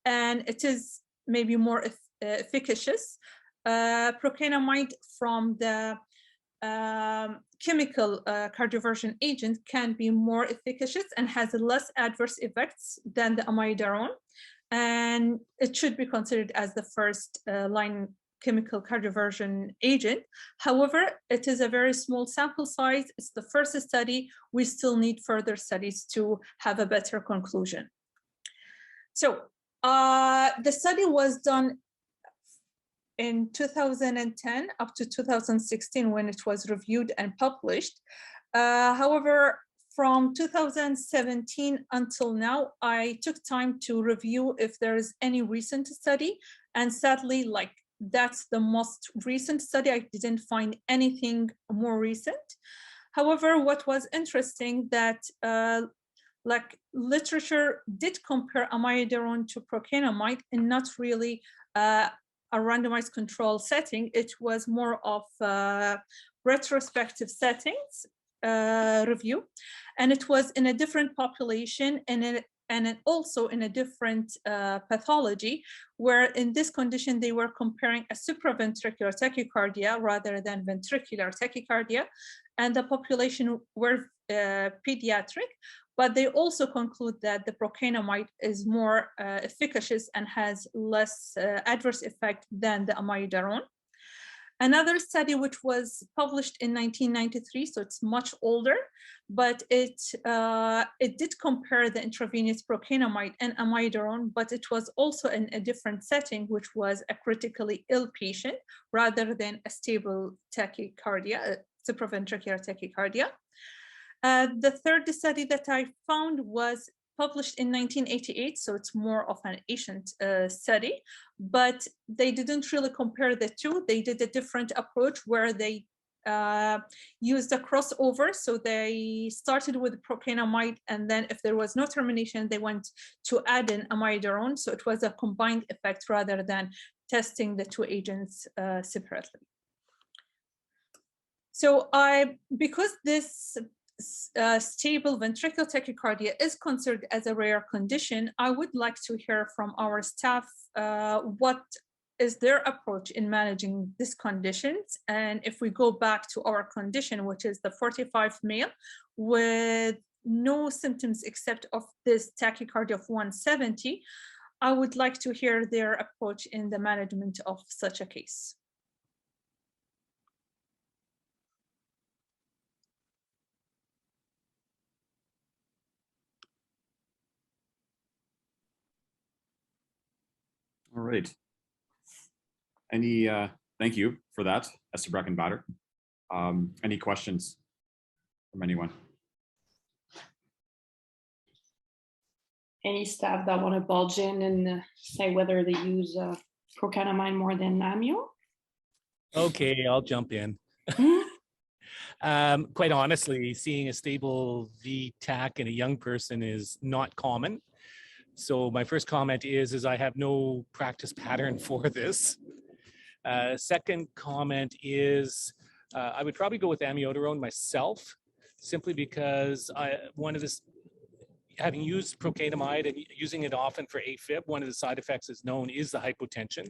and it is maybe more efficacious. Procainamide from the chemical cardioversion agent can be more efficacious and has less adverse effects than the amiodarone, and it should be considered as the first line chemical cardioversion agent. However, it is a very small sample size. It's the first study. We still need further studies to have a better conclusion. So the study was done in 2010 up to 2016 when it was reviewed and published. However, from 2017 until now, I took time to review if there is any recent study, and sadly, like that's the most recent study. I didn't find anything more recent. However, what was interesting that like literature did compare amiodarone to procainamide and not really a randomized control setting. It was more of retrospective settings review, and it was in a different population and also in a different pathology, where in this condition they were comparing a supraventricular tachycardia rather than ventricular tachycardia, and the population were pediatric, but they also conclude that the procainamide is more efficacious and has less adverse effect than the amiodarone. Another study which was published in 1993, so it's much older, but it did compare the intravenous procainamide and amiodarone, but it was also in a different setting, which was a critically ill patient rather than a stable tachycardia, supraventricular tachycardia. The third study that I found was published in 1988, so it's more of an ancient study, but they didn't really compare the two. They did a different approach where they used a crossover. So they started with procainamide, and then if there was no termination, they went to add in amiodarone. So it was a combined effect rather than testing the two agents separately. So because this stable ventricular tachycardia is considered as a rare condition, I would like to hear from our staff what is their approach in managing these conditions. And if we go back to our condition, which is the 45 male with no symptoms except of this tachycardia of 170, I would like to hear their approach in the management of such a case. All right. Thank you for that, Esther Breckenbader. Any questions from anyone? Any staff that want to bulge in and say whether they use procainamide more than amio? Okay, I'll jump in. Quite honestly, seeing a stable VTAC in a young person is not common. So my first comment is I have no practice pattern for this. Second comment is I would probably go with amiodarone myself, simply because having used procainamide and using it often for AFib, one of the side effects is known is the hypotension.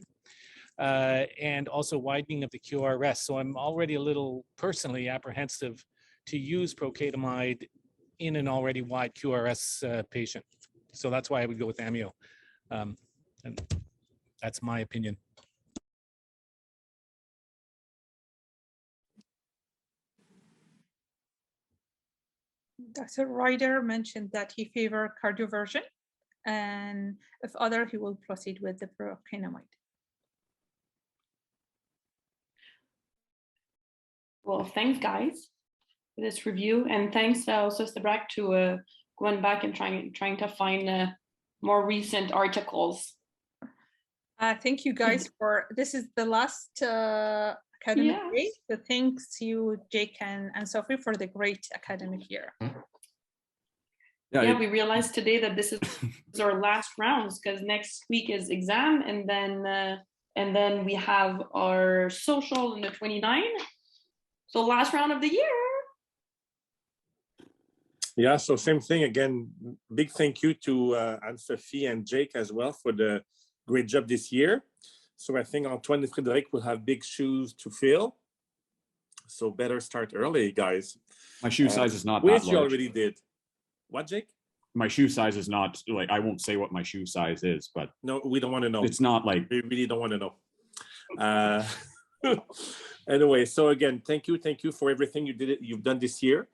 And also widening of the QRS. So I'm already a little personally apprehensive to use procainamide in an already wide QRS patient. So that's why I would go with amio. And that's my opinion. Dr. Ryder mentioned that he favored cardioversion, and if other, he will proceed with the procainamide. Well, thanks, guys, for this review, and thanks also, Stebrak, to going back and trying to find more recent articles. Thank you, guys, for this is the last academic day. So thanks you, Jake and Sophie, for the great academic year. Yeah, we realized today that this is our last rounds, because next week is exam, and then we have our social on the 29th. So last round of the year. Yeah, so same thing again. Big thank you to Anne-Sophie and Jake as well for the great job this year. So I think Antoine and Frédéric will have big shoes to fill. So better start early, guys. My shoe size is not that which large. you already did. What, Jake? My shoe size is not like, I won't say what my shoe size is, but no, we don't want to know. It's not like, we really don't want to know. Anyway, so again, thank you for everything you've done this year.